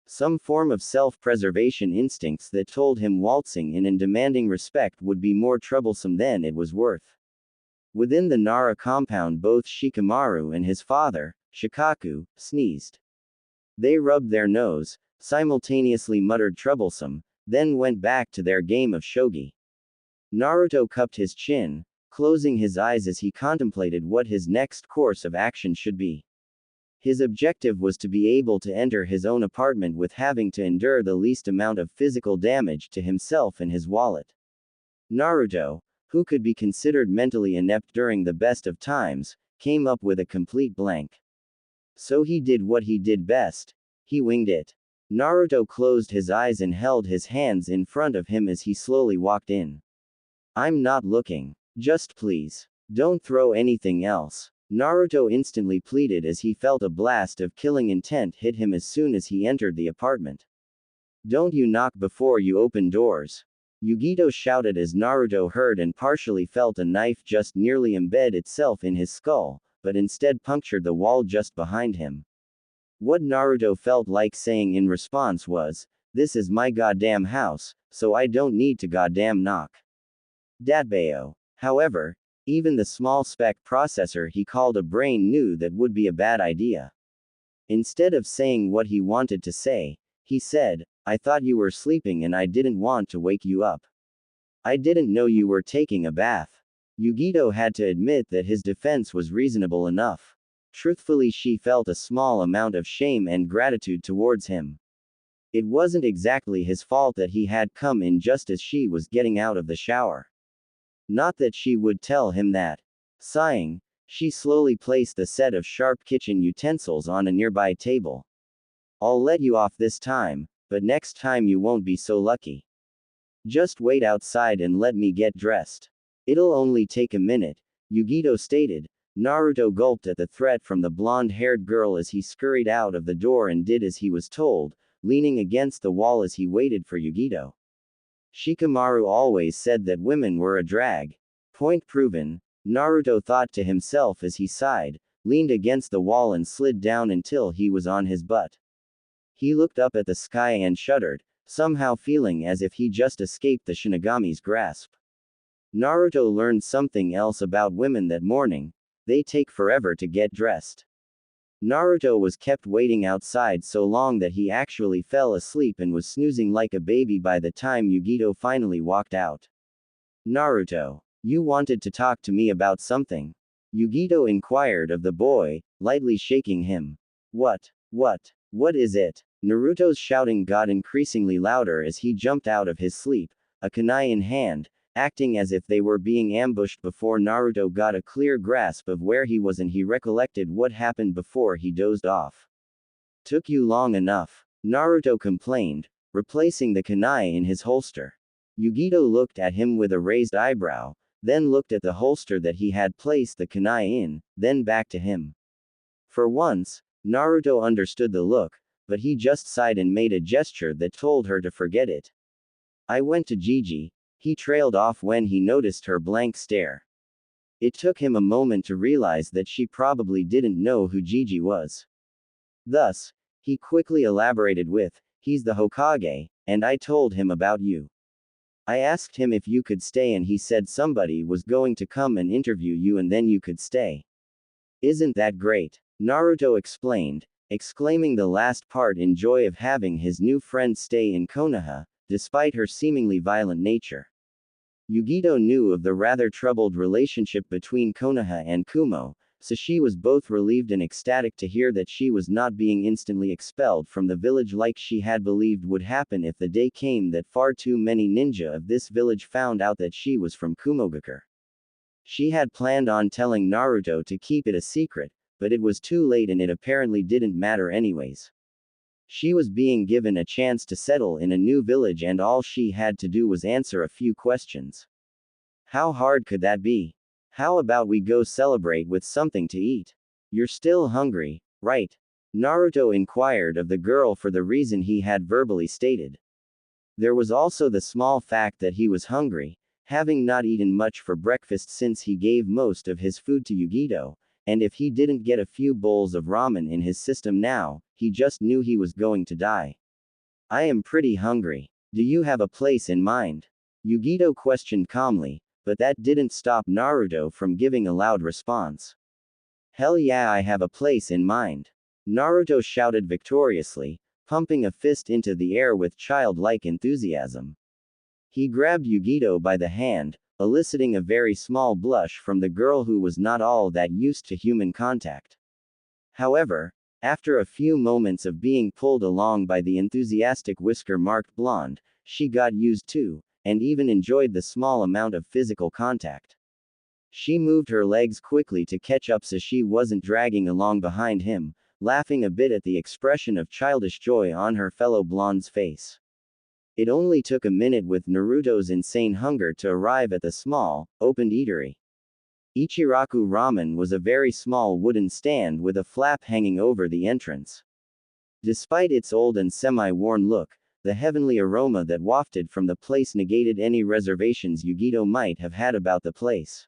S1: Some form of self-preservation instincts that told him waltzing in and demanding respect would be more troublesome than it was worth. Within the Nara compound, both Shikamaru and his father, Shikaku, sneezed. They rubbed their nose, simultaneously muttered troublesome, then went back to their game of shogi. Naruto cupped his chin, closing his eyes as he contemplated what his next course of action should be. His objective was to be able to enter his own apartment with having to endure the least amount of physical damage to himself and his wallet. Naruto, who could be considered mentally inept during the best of times, came up with a complete blank. So he did what he did best: he winged it. Naruto closed his eyes and held his hands in front of him as he slowly walked in. I'm not looking. Just please. Don't throw anything else. Naruto instantly pleaded as he felt a blast of killing intent hit him as soon as he entered the apartment. Don't you knock before you open doors. Yugito shouted as Naruto heard and partially felt a knife just nearly embed itself in his skull, but instead punctured the wall just behind him. What Naruto felt like saying in response was, "This is my goddamn house, so I don't need to goddamn knock." Datbayo. However, even the small spec processor he called a brain knew that would be a bad idea. Instead of saying what he wanted to say, he said, "I thought you were sleeping and I didn't want to wake you up. I didn't know you were taking a bath." Yugito had to admit that his defense was reasonable enough. Truthfully, she felt a small amount of shame and gratitude towards him. It wasn't exactly his fault that he had come in just as she was getting out of the shower. Not that she would tell him that. Sighing, she slowly placed the set of sharp kitchen utensils on a nearby table. "I'll let you off this time, but next time you won't be so lucky. Just wait outside and let me get dressed. It'll only take a minute," Yugito stated. Naruto gulped at the threat from the blonde-haired girl as he scurried out of the door and did as he was told, leaning against the wall as he waited for Yugito. Shikamaru always said that women were a drag. Point proven, Naruto thought to himself as he sighed, leaned against the wall and slid down until he was on his butt. He looked up at the sky and shuddered, somehow feeling as if he just escaped the Shinigami's grasp. Naruto learned something else about women that morning: they take forever to get dressed. Naruto was kept waiting outside so long that he actually fell asleep and was snoozing like a baby by the time Yugito finally walked out. "Naruto, you wanted to talk to me about something?" Yugito inquired of the boy, lightly shaking him. What is it?" Naruto's shouting got increasingly louder as he jumped out of his sleep, a kunai in hand, acting as if they were being ambushed before Naruto got a clear grasp of where he was and he recollected what happened before he dozed off. "Took you long enough," Naruto complained, replacing the kunai in his holster. Yugito looked at him with a raised eyebrow, then looked at the holster that he had placed the kunai in, then back to him. For once, Naruto understood the look, but he just sighed and made a gesture that told her to forget it. "I went to Gigi." He trailed off when he noticed her blank stare. It took him a moment to realize that she probably didn't know who Gigi was. Thus, he quickly elaborated with, "He's the Hokage, and I told him about you. I asked him if you could stay and he said somebody was going to come and interview you and then you could stay. Isn't that great?" Naruto explained, exclaiming the last part in joy of having his new friend stay in Konoha, despite her seemingly violent nature. Yugito knew of the rather troubled relationship between Konoha and Kumo, so she was both relieved and ecstatic to hear that she was not being instantly expelled from the village like she had believed would happen if the day came that far too many ninja of this village found out that she was from Kumogakure. She had planned on telling Naruto to keep it a secret, but it was too late and it apparently didn't matter anyways. She was being given a chance to settle in a new village and all she had to do was answer a few questions. How hard could that be? "How about we go celebrate with something to eat? You're still hungry, right?" Naruto inquired of the girl for the reason he had verbally stated. There was also the small fact that he was hungry, having not eaten much for breakfast since he gave most of his food to Yugito, and if he didn't get a few bowls of ramen in his system now, he just knew he was going to die. "I am pretty hungry. Do you have a place in mind?" Yugito questioned calmly, but that didn't stop Naruto from giving a loud response. "Hell yeah, I have a place in mind!" Naruto shouted victoriously, pumping a fist into the air with childlike enthusiasm. He grabbed Yugito by the hand, eliciting a very small blush from the girl who was not all that used to human contact. However, after a few moments of being pulled along by the enthusiastic whisker-marked blonde, she got used to, and even enjoyed the small amount of physical contact. She moved her legs quickly to catch up so she wasn't dragging along behind him, laughing a bit at the expression of childish joy on her fellow blonde's face. It only took a minute with Naruto's insane hunger to arrive at the small, opened eatery. Ichiraku Ramen was a very small wooden stand with a flap hanging over the entrance. Despite its old and semi-worn look, the heavenly aroma that wafted from the place negated any reservations Yugito might have had about the place.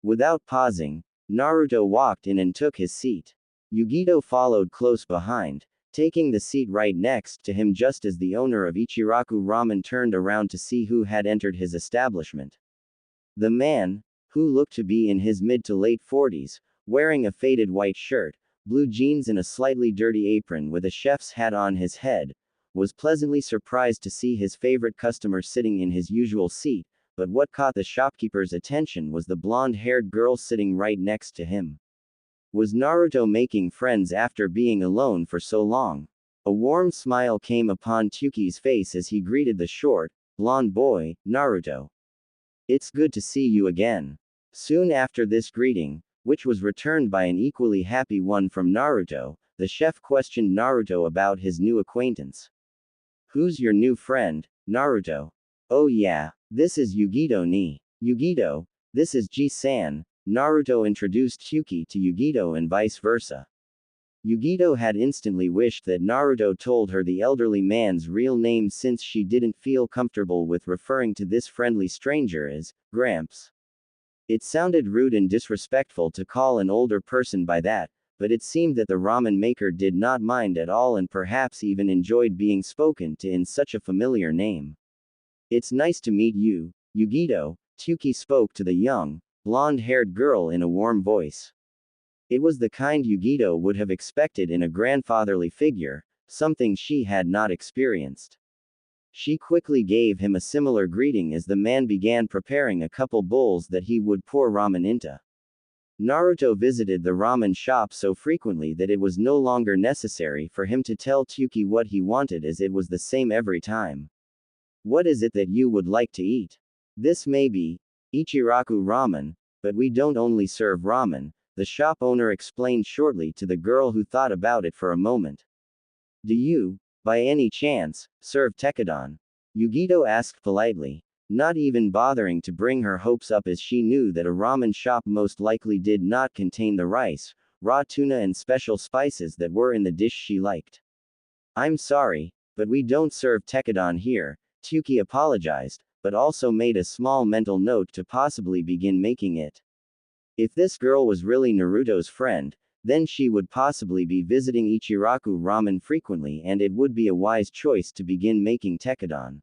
S1: Without pausing, Naruto walked in and took his seat. Yugito followed close behind, taking the seat right next to him just as the owner of Ichiraku Ramen turned around to see who had entered his establishment. The man, who looked to be in his mid to late 40s, wearing a faded white shirt, blue jeans and a slightly dirty apron with a chef's hat on his head, was pleasantly surprised to see his favorite customer sitting in his usual seat, but what caught the shopkeeper's attention was the blonde-haired girl sitting right next to him. Was Naruto making friends after being alone for so long? A warm smile came upon Tsuki's face as he greeted the short, blonde boy, Naruto. It's good to see you again. Soon after this greeting, which was returned by an equally happy one from Naruto, the chef questioned Naruto about his new acquaintance. Who's your new friend, Naruto? Oh yeah, this is Yugito ni. Yugito, this is Ji-san. Naruto introduced Tsuki to Yugito and vice versa. Yugito had instantly wished that Naruto told her the elderly man's real name since she didn't feel comfortable with referring to this friendly stranger as Gramps. It sounded rude and disrespectful to call an older person by that, but it seemed that the ramen maker did not mind at all and perhaps even enjoyed being spoken to in such a familiar name. It's nice to meet you, Yugito, Tsuki spoke to the young, blonde-haired girl in a warm voice. It was the kind Yugito would have expected in a grandfatherly figure, something she had not experienced. She quickly gave him a similar greeting as the man began preparing a couple bowls that he would pour ramen into. Naruto visited the ramen shop so frequently that it was no longer necessary for him to tell Tsuki what he wanted as it was the same every time. What is it that you would like to eat? This may be Ichiraku Ramen, but we don't only serve ramen, the shop owner explained shortly to the girl who thought about it for a moment. Do you, by any chance, serve tekkadon? Yugito asked politely, not even bothering to bring her hopes up as she knew that a ramen shop most likely did not contain the rice, raw tuna and special spices that were in the dish she liked. I'm sorry, but we don't serve tekkadon here, Tsuki apologized, but also made a small mental note to possibly begin making it. If this girl was really Naruto's friend, then she would possibly be visiting Ichiraku Ramen frequently and it would be a wise choice to begin making tekkadon.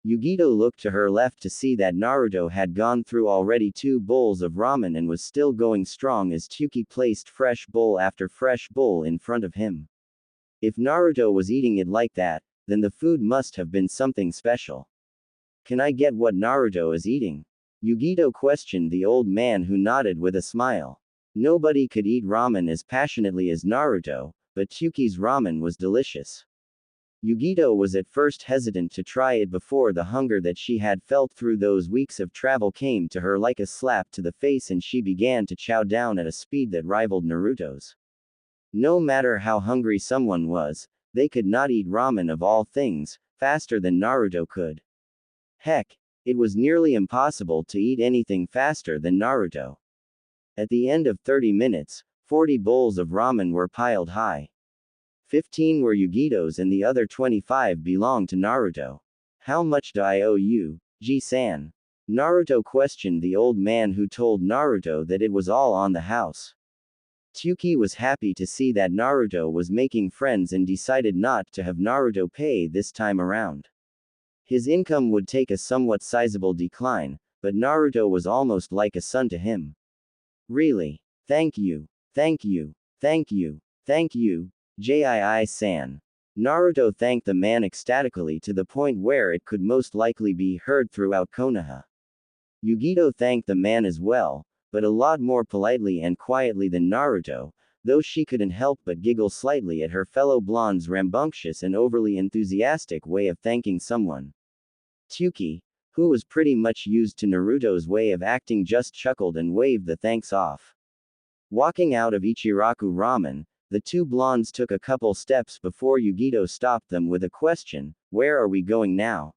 S1: Yugito looked to her left to see that Naruto had gone through already 2 bowls of ramen and was still going strong as Tsuki placed fresh bowl after fresh bowl in front of him. If Naruto was eating it like that, then the food must have been something special. Can I get what Naruto is eating? Yugito questioned the old man who nodded with a smile. Nobody could eat ramen as passionately as Naruto, but Tsuki's ramen was delicious. Yugito was at first hesitant to try it before the hunger that she had felt through those weeks of travel came to her like a slap to the face and she began to chow down at a speed that rivaled Naruto's. No matter how hungry someone was, they could not eat ramen of all things, faster than Naruto could. Heck, it was nearly impossible to eat anything faster than Naruto. At the end of 30 minutes, 40 bowls of ramen were piled high. 15 were Yugito's and the other 25 belonged to Naruto. How much do I owe you, Ji-san? Naruto questioned the old man who told Naruto that it was all on the house. Tsuki was happy to see that Naruto was making friends and decided not to have Naruto pay this time around. His income would take a somewhat sizable decline, but Naruto was almost like a son to him. Really? Thank you. Thank you. Thank you. Thank you, Jii-san. Naruto thanked the man ecstatically to the point where it could most likely be heard throughout Konoha. Yugito thanked the man as well, but a lot more politely and quietly than Naruto, though she couldn't help but giggle slightly at her fellow blonde's rambunctious and overly enthusiastic way of thanking someone. Tsuki, who was pretty much used to Naruto's way of acting, just chuckled and waved the thanks off. Walking out of Ichiraku Ramen, the 2 blondes took a couple steps before Yugito stopped them with a question, where are we going now?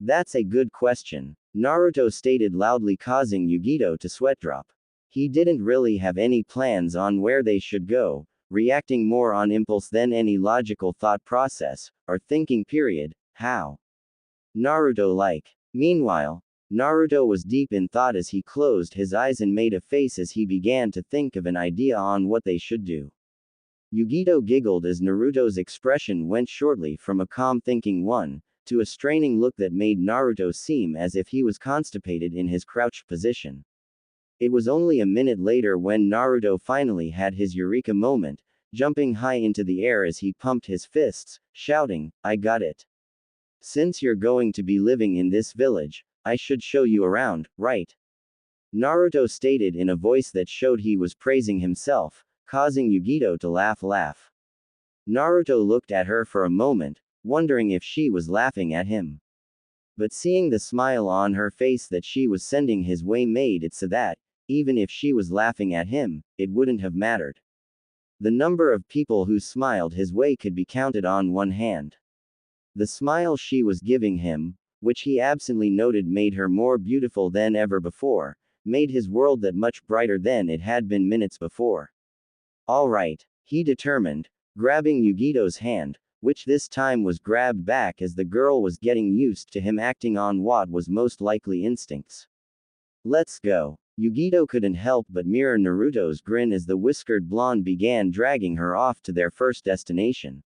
S1: That's a good question, Naruto stated loudly, causing Yugito to sweat drop. He didn't really have any plans on where they should go, reacting more on impulse than any logical thought process, or thinking period. How Naruto-like. Meanwhile, Naruto was deep in thought as he closed his eyes and made a face as he began to think of an idea on what they should do. Yugito giggled as Naruto's expression went shortly from a calm thinking one, to a straining look that made Naruto seem as if he was constipated in his crouched position. It was only a minute later when Naruto finally had his eureka moment, jumping high into the air as he pumped his fists, shouting, "I got it. Since you're going to be living in this village, I should show you around, right?" Naruto stated in a voice that showed he was praising himself, causing Yugito to laugh. Naruto looked at her for a moment, wondering if she was laughing at him. But seeing the smile on her face that she was sending his way made it so that, even if she was laughing at him, it wouldn't have mattered. The number of people who smiled his way could be counted on one hand. The smile she was giving him, which he absently noted made her more beautiful than ever before, made his world that much brighter than it had been minutes before. "All right," he determined, grabbing Yugito's hand, which this time was grabbed back as the girl was getting used to him acting on what was most likely instincts. "Let's go." Yugito couldn't help but mirror Naruto's grin as the whiskered blonde began dragging her off to their first destination.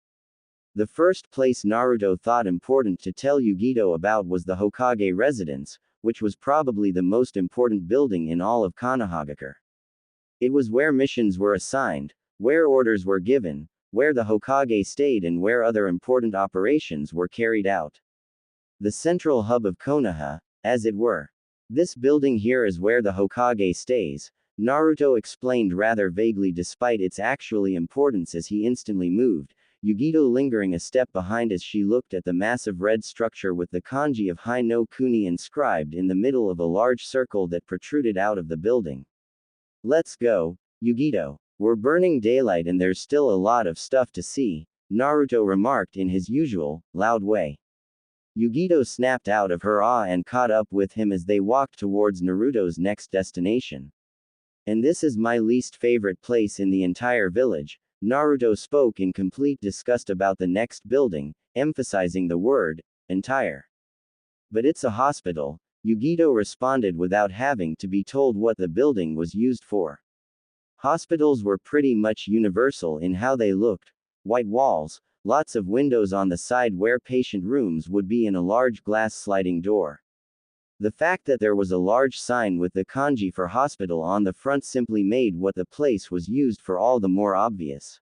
S1: The first place Naruto thought important to tell Yugito about was the Hokage residence, which was probably the most important building in all of Konohagakure. It was where missions were assigned, where orders were given, where the Hokage stayed and where other important operations were carried out. The central hub of Konoha, as it were. "This building here is where the Hokage stays," Naruto explained rather vaguely despite its actually importance as he instantly moved, Yugito lingering a step behind as she looked at the massive red structure with the kanji of Hai no Kuni inscribed in the middle of a large circle that protruded out of the building. "Let's go, Yugito. We're burning daylight and there's still a lot of stuff to see," Naruto remarked in his usual, loud way. Yugito snapped out of her awe and caught up with him as they walked towards Naruto's next destination. "And this is my least favorite place in the entire village," Naruto spoke in complete disgust about the next building, emphasizing the word, entire. "But it's a hospital," Yugito responded without having to be told what the building was used for. Hospitals were pretty much universal in how they looked. White walls, lots of windows on the side where patient rooms would be and a large glass sliding door. The fact that there was a large sign with the kanji for hospital on the front simply made what the place was used for all the more obvious.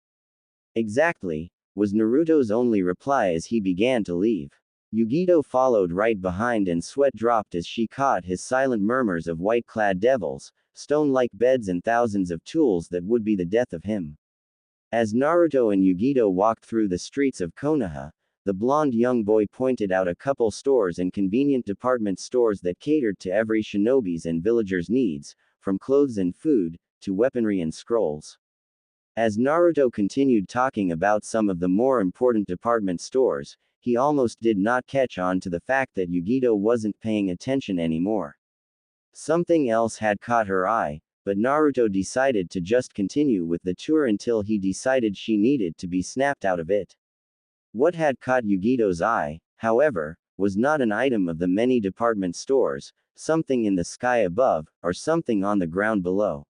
S1: "Exactly," was Naruto's only reply as he began to leave. Yugito followed right behind and sweat dropped as she caught his silent murmurs of white-clad devils, stone-like beds and thousands of tools that would be the death of him. As Naruto and Yugito walked through the streets of Konoha, the blonde young boy pointed out a couple stores and convenient department stores that catered to every shinobi's and villager's needs, from clothes and food, to weaponry and scrolls. As Naruto continued talking about some of the more important department stores, he almost did not catch on to the fact that Yugito wasn't paying attention anymore. Something else had caught her eye, but Naruto decided to just continue with the tour until he decided she needed to be snapped out of it. What had caught Yugito's eye, however, was not an item of the many department stores, something in the sky above, or something on the ground below.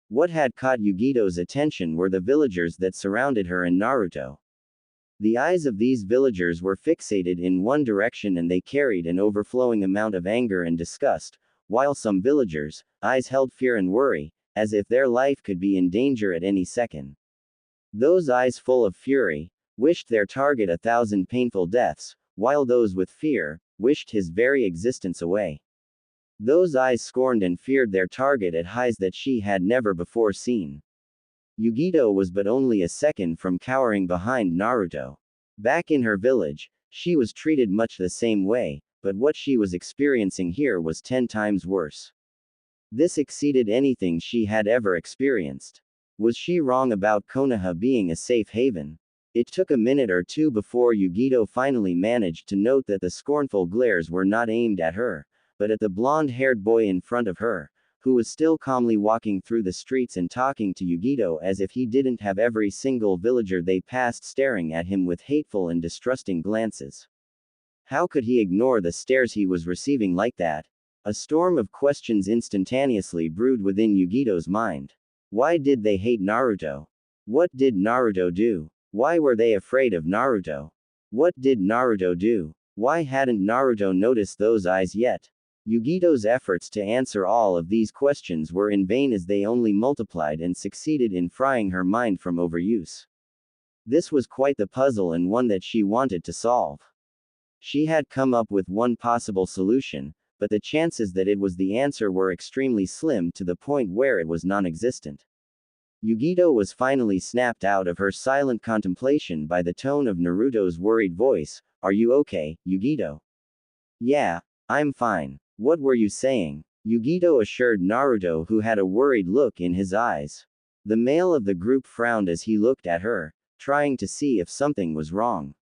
S1: What had caught Yugito's attention were the villagers that surrounded her and Naruto. The eyes of these villagers were fixated in one direction and they carried an overflowing amount of anger and disgust, while some villagers' eyes held fear and worry, as if their life could be in danger at any second. Those eyes full of fury wished their target 1,000 painful deaths, while those with fear wished his very existence away. Those eyes scorned and feared their target at highs that she had never before seen. Yugito was but only a second from cowering behind Naruto. Back in her village, she was treated much the same way, but what she was experiencing here was 10 times worse. This exceeded anything she had ever experienced. Was she wrong about Konoha being a safe haven? It took a minute or two before Yugito finally managed to note that the scornful glares were not aimed at her, but at the blonde-haired boy in front of her, who was still calmly walking through the streets and talking to Yugito as if he didn't have every single villager they passed staring at him with hateful and distrusting glances. How could he ignore the stares he was receiving like that? A storm of questions instantaneously brewed within Yugito's mind. Why did they hate Naruto? What did Naruto do? Why were they afraid of Naruto? What did Naruto do? Why hadn't Naruto noticed those eyes yet? Yugito's efforts to answer all of these questions were in vain as they only multiplied and succeeded in frying her mind from overuse. This was quite the puzzle and one that she wanted to solve. She had come up with one possible solution, but the chances that it was the answer were extremely slim to the point where it was non-existent. Yugito was finally snapped out of her silent contemplation by the tone of Naruto's worried voice. Are you okay, Yugito? Yeah, I'm fine. What were you saying? Yugito assured Naruto, who had a worried look in his eyes. The male of the group frowned as he looked at her, trying to see if something was wrong.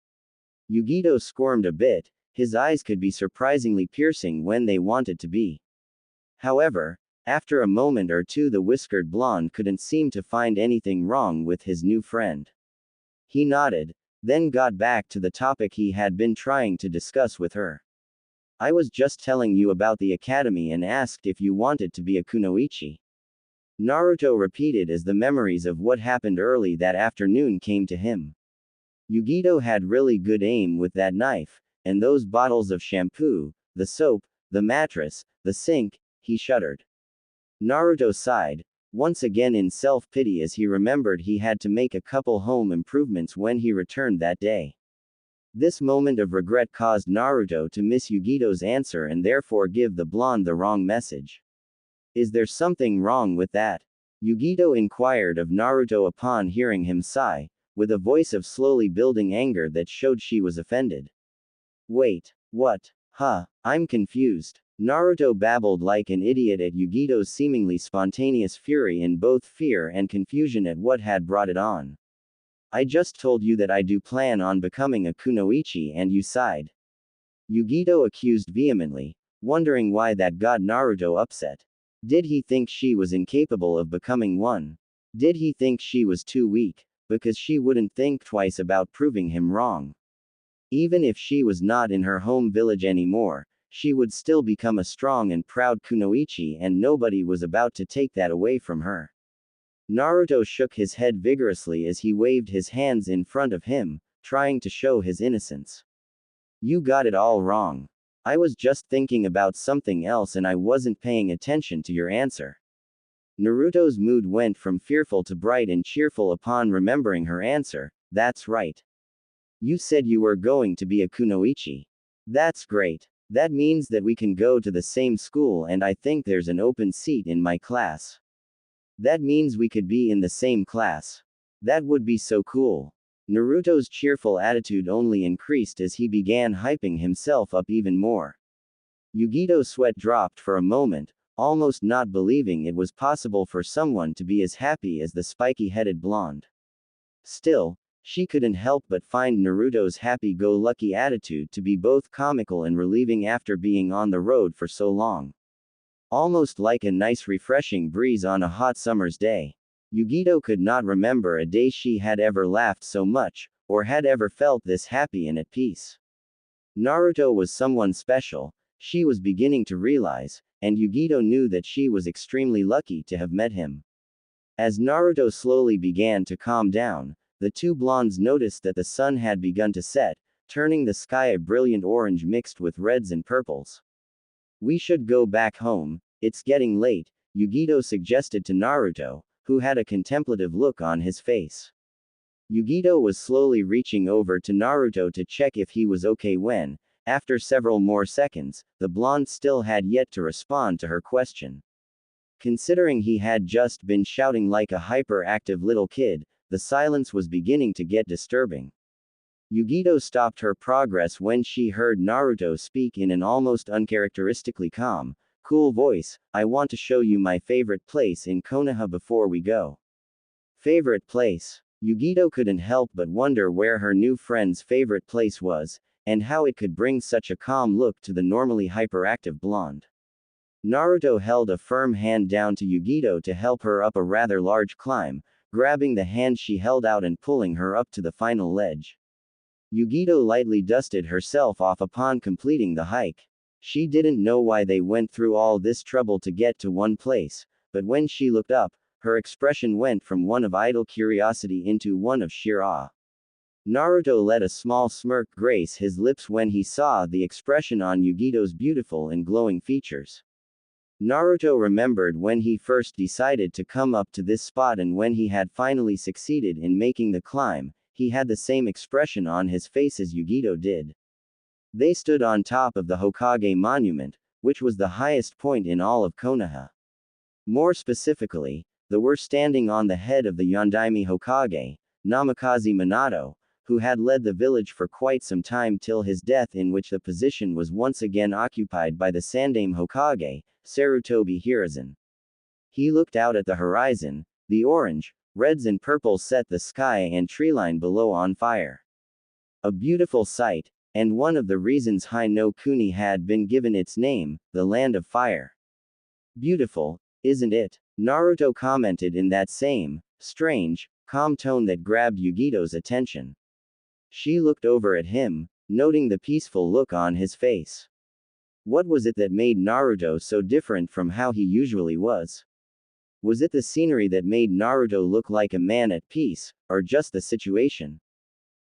S1: Yugito squirmed a bit. His eyes could be surprisingly piercing when they wanted to be. However, after a moment or two the whiskered blonde couldn't seem to find anything wrong with his new friend. He nodded, then got back to the topic he had been trying to discuss with her. I was just telling you about the academy and asked if you wanted to be a kunoichi. Naruto repeated as the memories of what happened early that afternoon came to him. Yugito had really good aim with that knife, and those bottles of shampoo, the soap, the mattress, the sink. He shuddered. Naruto sighed, once again in self-pity as he remembered he had to make a couple home improvements when he returned that day. This moment of regret caused Naruto to miss Yugito's answer and therefore give the blonde the wrong message. Is there something wrong with that? Yugito inquired of Naruto upon hearing him sigh, with a voice of slowly building anger that showed she was offended. Wait, what? Huh, I'm confused. Naruto babbled like an idiot at Yugito's seemingly spontaneous fury in both fear and confusion at what had brought it on. I just told you that I do plan on becoming a kunoichi and you sighed. Yugito accused vehemently, wondering why that got Naruto upset. Did he think she was incapable of becoming one? Did he think she was too weak, because she wouldn't think twice about proving him wrong? Even if she was not in her home village anymore, she would still become a strong and proud kunoichi and nobody was about to take that away from her. Naruto shook his head vigorously as he waved his hands in front of him, trying to show his innocence. You got it all wrong. I was just thinking about something else and I wasn't paying attention to your answer. Naruto's mood went from fearful to bright and cheerful upon remembering her answer. That's right. You said you were going to be a kunoichi. That's great. That means that we can go to the same school and I think there's an open seat in my class. That means we could be in the same class. That would be so cool. Naruto's cheerful attitude only increased as he began hyping himself up even more. Yugito's sweat dropped for a moment, almost not believing it was possible for someone to be as happy as the spiky-headed blonde. Still, she couldn't help but find Naruto's happy-go-lucky attitude to be both comical and relieving after being on the road for so long. Almost like a nice refreshing breeze on a hot summer's day. Yugito could not remember a day she had ever laughed so much, or had ever felt this happy and at peace. Naruto was someone special, she was beginning to realize, and Yugito knew that she was extremely lucky to have met him. As Naruto slowly began to calm down, the two blondes noticed that the sun had begun to set, turning the sky a brilliant orange mixed with reds and purples. We should go back home, it's getting late, Yugito suggested to Naruto, who had a contemplative look on his face. Yugito was slowly reaching over to Naruto to check if he was okay when, after several more seconds, the blonde still had yet to respond to her question. Considering he had just been shouting like a hyperactive little kid, the silence was beginning to get disturbing. Yugito stopped her progress when she heard Naruto speak in an almost uncharacteristically calm, cool voice. I want to show you my favorite place in Konoha before we go. Favorite place? Yugito couldn't help but wonder where her new friend's favorite place was, and how it could bring such a calm look to the normally hyperactive blonde. Naruto held a firm hand down to Yugito to help her up a rather large climb, grabbing the hand she held out and pulling her up to the final ledge. Yugito lightly dusted herself off upon completing the hike. She didn't know why they went through all this trouble to get to one place, but when she looked up, her expression went from one of idle curiosity into one of sheer awe. Naruto let a small smirk grace his lips when he saw the expression on Yugito's beautiful and glowing features. Naruto remembered when he first decided to come up to this spot, and when he had finally succeeded in making the climb, he had the same expression on his face as Yugito did. They stood on top of the Hokage monument, which was the highest point in all of Konoha. More specifically, they were standing on the head of the Yondaime Hokage, Namikaze Minato, who had led the village for quite some time till his death, in which the position was once again occupied by the Sandaime Hokage, Sarutobi Hiruzen. He looked out at the horizon. The orange, reds and purples set the sky and treeline below on fire. A beautiful sight, and one of the reasons Hai no Kuni had been given its name, the Land of Fire. Beautiful, isn't it? Naruto commented in that same, strange, calm tone that grabbed Yugito's attention. She looked over at him, noting the peaceful look on his face. What was it that made Naruto so different from how he usually was? Was it the scenery that made Naruto look like a man at peace, or just the situation?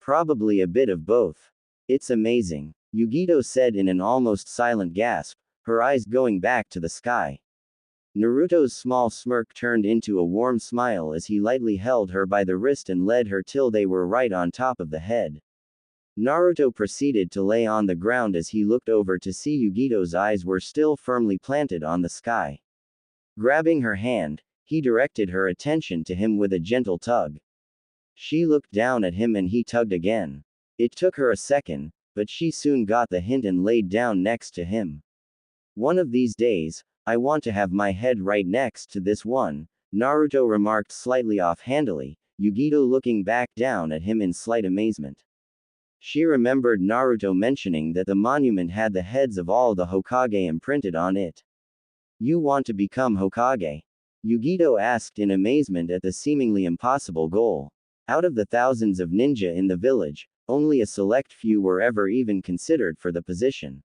S1: Probably a bit of both. It's amazing, Yugito said in an almost silent gasp, her eyes going back to the sky. Naruto's small smirk turned into a warm smile as he lightly held her by the wrist and led her till they were right on top of the head. Naruto proceeded to lay on the ground as he looked over to see Yugito's eyes were still firmly planted on the sky. Grabbing her hand, he directed her attention to him with a gentle tug. She looked down at him and he tugged again. It took her a second, but she soon got the hint and laid down next to him. One of these days, I want to have my head right next to this one, Naruto remarked slightly offhandedly, Yugito looking back down at him in slight amazement. She remembered Naruto mentioning that the monument had the heads of all the Hokage imprinted on it. You want to become Hokage? Yugito asked in amazement at the seemingly impossible goal. Out of the thousands of ninja in the village, only a select few were ever even considered for the position.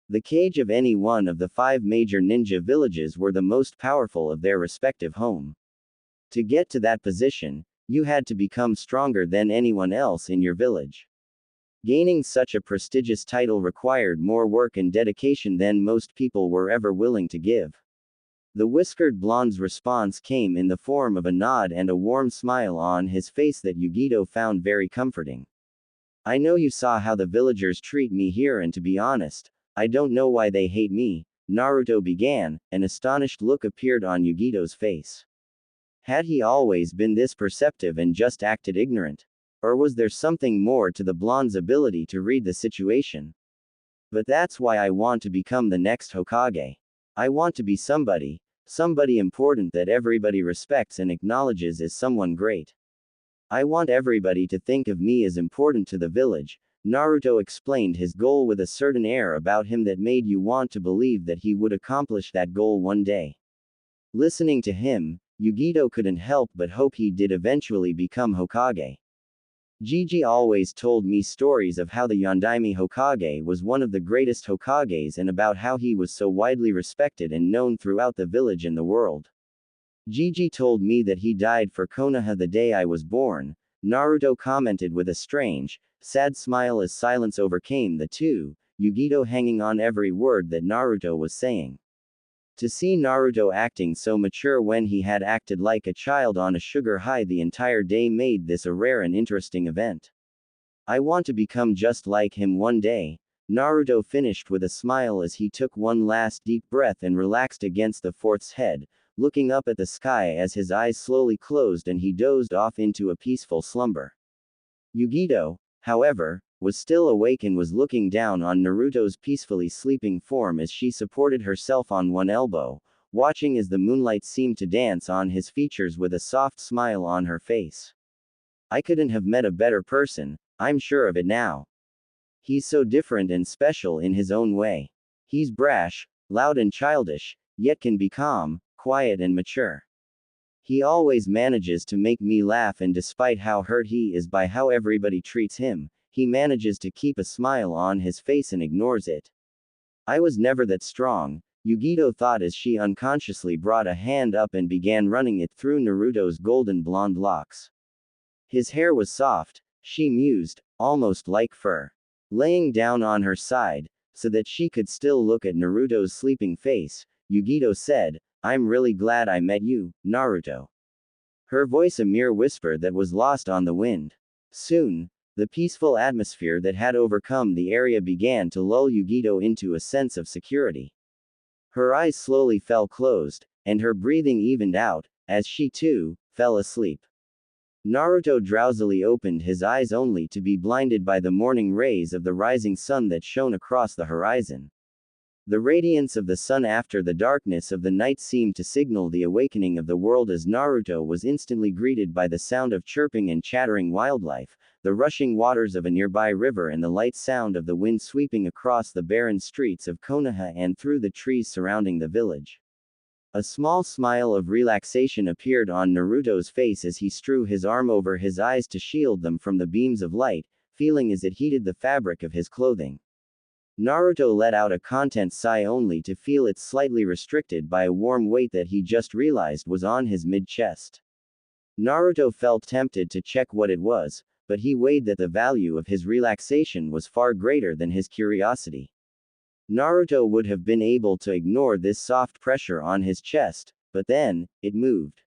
S1: The Kage of any one of the 5 major ninja villages were the most powerful of their respective home. To get to that position, you had to become stronger than anyone else in your village. Gaining such a prestigious title required more work and dedication than most people were ever willing to give. The whiskered blonde's response came in the form of a nod and a warm smile on his face that Yugito found very comforting. I know you saw how the villagers treat me here, and to be honest, I don't know why they hate me, Naruto began. An astonished look appeared on Yugito's face. Had he always been this perceptive and just acted ignorant? Or was there something more to the blonde's ability to read the situation? But that's why I want to become the next Hokage. I want to be somebody important that everybody respects and acknowledges as someone great. I want everybody to think of me as important to the village. Naruto explained his goal with a certain air about him that made you want to believe that he would accomplish that goal one day. Listening to him, Yugito couldn't help but hope he did eventually become Hokage. Gigi always told me stories of how the Yondaime Hokage was one of the greatest Hokages and about how he was so widely respected and known throughout the village and the world. Gigi told me that he died for Konoha the day I was born, Naruto commented with a strange, sad smile as silence overcame the two, Yugito hanging on every word that Naruto was saying. To see Naruto acting so mature when he had acted like a child on a sugar high the entire day made this a rare and interesting event. I want to become just like him one day, Naruto finished with a smile as he took one last deep breath and relaxed against the fourth's head, looking up at the sky as his eyes slowly closed and he dozed off into a peaceful slumber. Yugito, however, was still awake and was looking down on Naruto's peacefully sleeping form as she supported herself on one elbow, watching as the moonlight seemed to dance on his features with a soft smile on her face. I couldn't have met a better person, I'm sure of it now. He's so different and special in his own way. He's brash, loud and childish, yet can be calm, quiet and mature. He always manages to make me laugh, and despite how hurt he is by how everybody treats him, he manages to keep a smile on his face and ignores it. I was never that strong, Yugito thought as she unconsciously brought a hand up and began running it through Naruto's golden blonde locks. His hair was soft, she mused, almost like fur. Laying down on her side, so that she could still look at Naruto's sleeping face, Yugito said, "I'm really glad I met you, Naruto." Her voice a mere whisper that was lost on the wind. Soon, the peaceful atmosphere that had overcome the area began to lull Yugito into a sense of security. Her eyes slowly fell closed, and her breathing evened out, as she too fell asleep. Naruto drowsily opened his eyes only to be blinded by the morning rays of the rising sun that shone across the horizon. The radiance of the sun after the darkness of the night seemed to signal the awakening of the world, as Naruto was instantly greeted by the sound of chirping and chattering wildlife, the rushing waters of a nearby river, and the light sound of the wind sweeping across the barren streets of Konoha and through the trees surrounding the village. A small smile of relaxation appeared on Naruto's face as he drew his arm over his eyes to shield them from the beams of light, feeling as it heated the fabric of his clothing. Naruto let out a content sigh only to feel it slightly restricted by a warm weight that he just realized was on his mid-chest. Naruto felt tempted to check what it was, but he weighed that the value of his relaxation was far greater than his curiosity. Naruto would have been able to ignore this soft pressure on his chest, but then, it moved.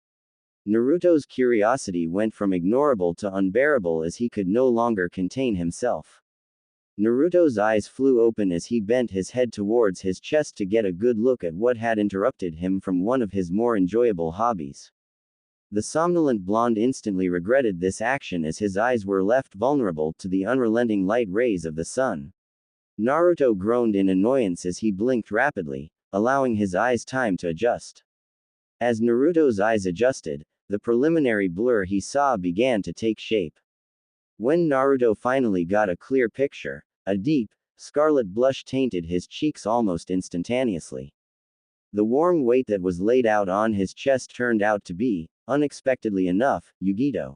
S1: Naruto's curiosity went from ignorable to unbearable as he could no longer contain himself. Naruto's eyes flew open as he bent his head towards his chest to get a good look at what had interrupted him from one of his more enjoyable hobbies. The somnolent blonde instantly regretted this action as his eyes were left vulnerable to the unrelenting light rays of the sun. Naruto groaned in annoyance as he blinked rapidly, allowing his eyes time to adjust. As Naruto's eyes adjusted, the preliminary blur he saw began to take shape. When Naruto finally got a clear picture, a deep, scarlet blush tainted his cheeks almost instantaneously. The warm weight that was laid out on his chest turned out to be, unexpectedly enough, Yugito.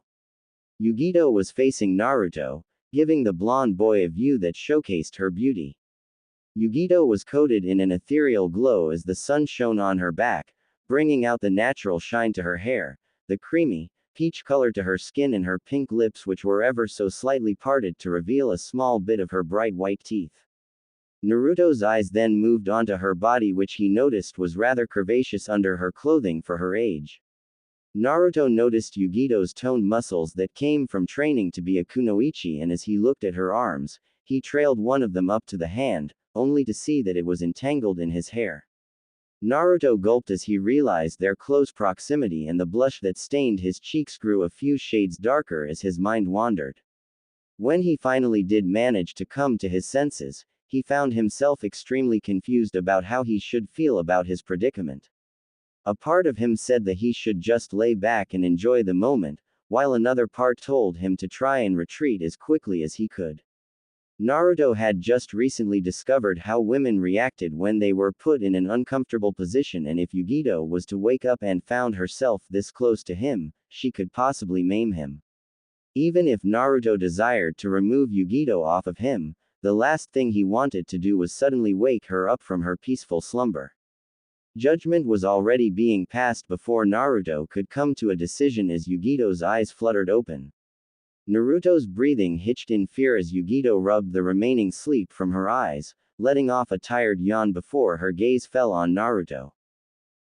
S1: Yugito was facing Naruto, giving the blonde boy a view that showcased her beauty. Yugito was coated in an ethereal glow as the sun shone on her back, bringing out the natural shine to her hair, the creamy, peach color to her skin, and her pink lips, which were ever so slightly parted to reveal a small bit of her bright white teeth. Naruto's eyes then moved onto her body, which he noticed was rather curvaceous under her clothing for her age. Naruto noticed Yugito's toned muscles that came from training to be a kunoichi, and as he looked at her arms, he trailed one of them up to the hand, only to see that it was entangled in his hair. Naruto gulped as he realized their close proximity, and the blush that stained his cheeks grew a few shades darker as his mind wandered. When he finally did manage to come to his senses, he found himself extremely confused about how he should feel about his predicament. A part of him said that he should just lay back and enjoy the moment, while another part told him to try and retreat as quickly as he could. Naruto had just recently discovered how women reacted when they were put in an uncomfortable position, and if Yugito was to wake up and found herself this close to him, she could possibly maim him. Even if Naruto desired to remove Yugito off of him, the last thing he wanted to do was suddenly wake her up from her peaceful slumber. Judgment was already being passed before Naruto could come to a decision as Yugito's eyes fluttered open. Naruto's breathing hitched in fear as Yugito rubbed the remaining sleep from her eyes, letting off a tired yawn before her gaze fell on Naruto.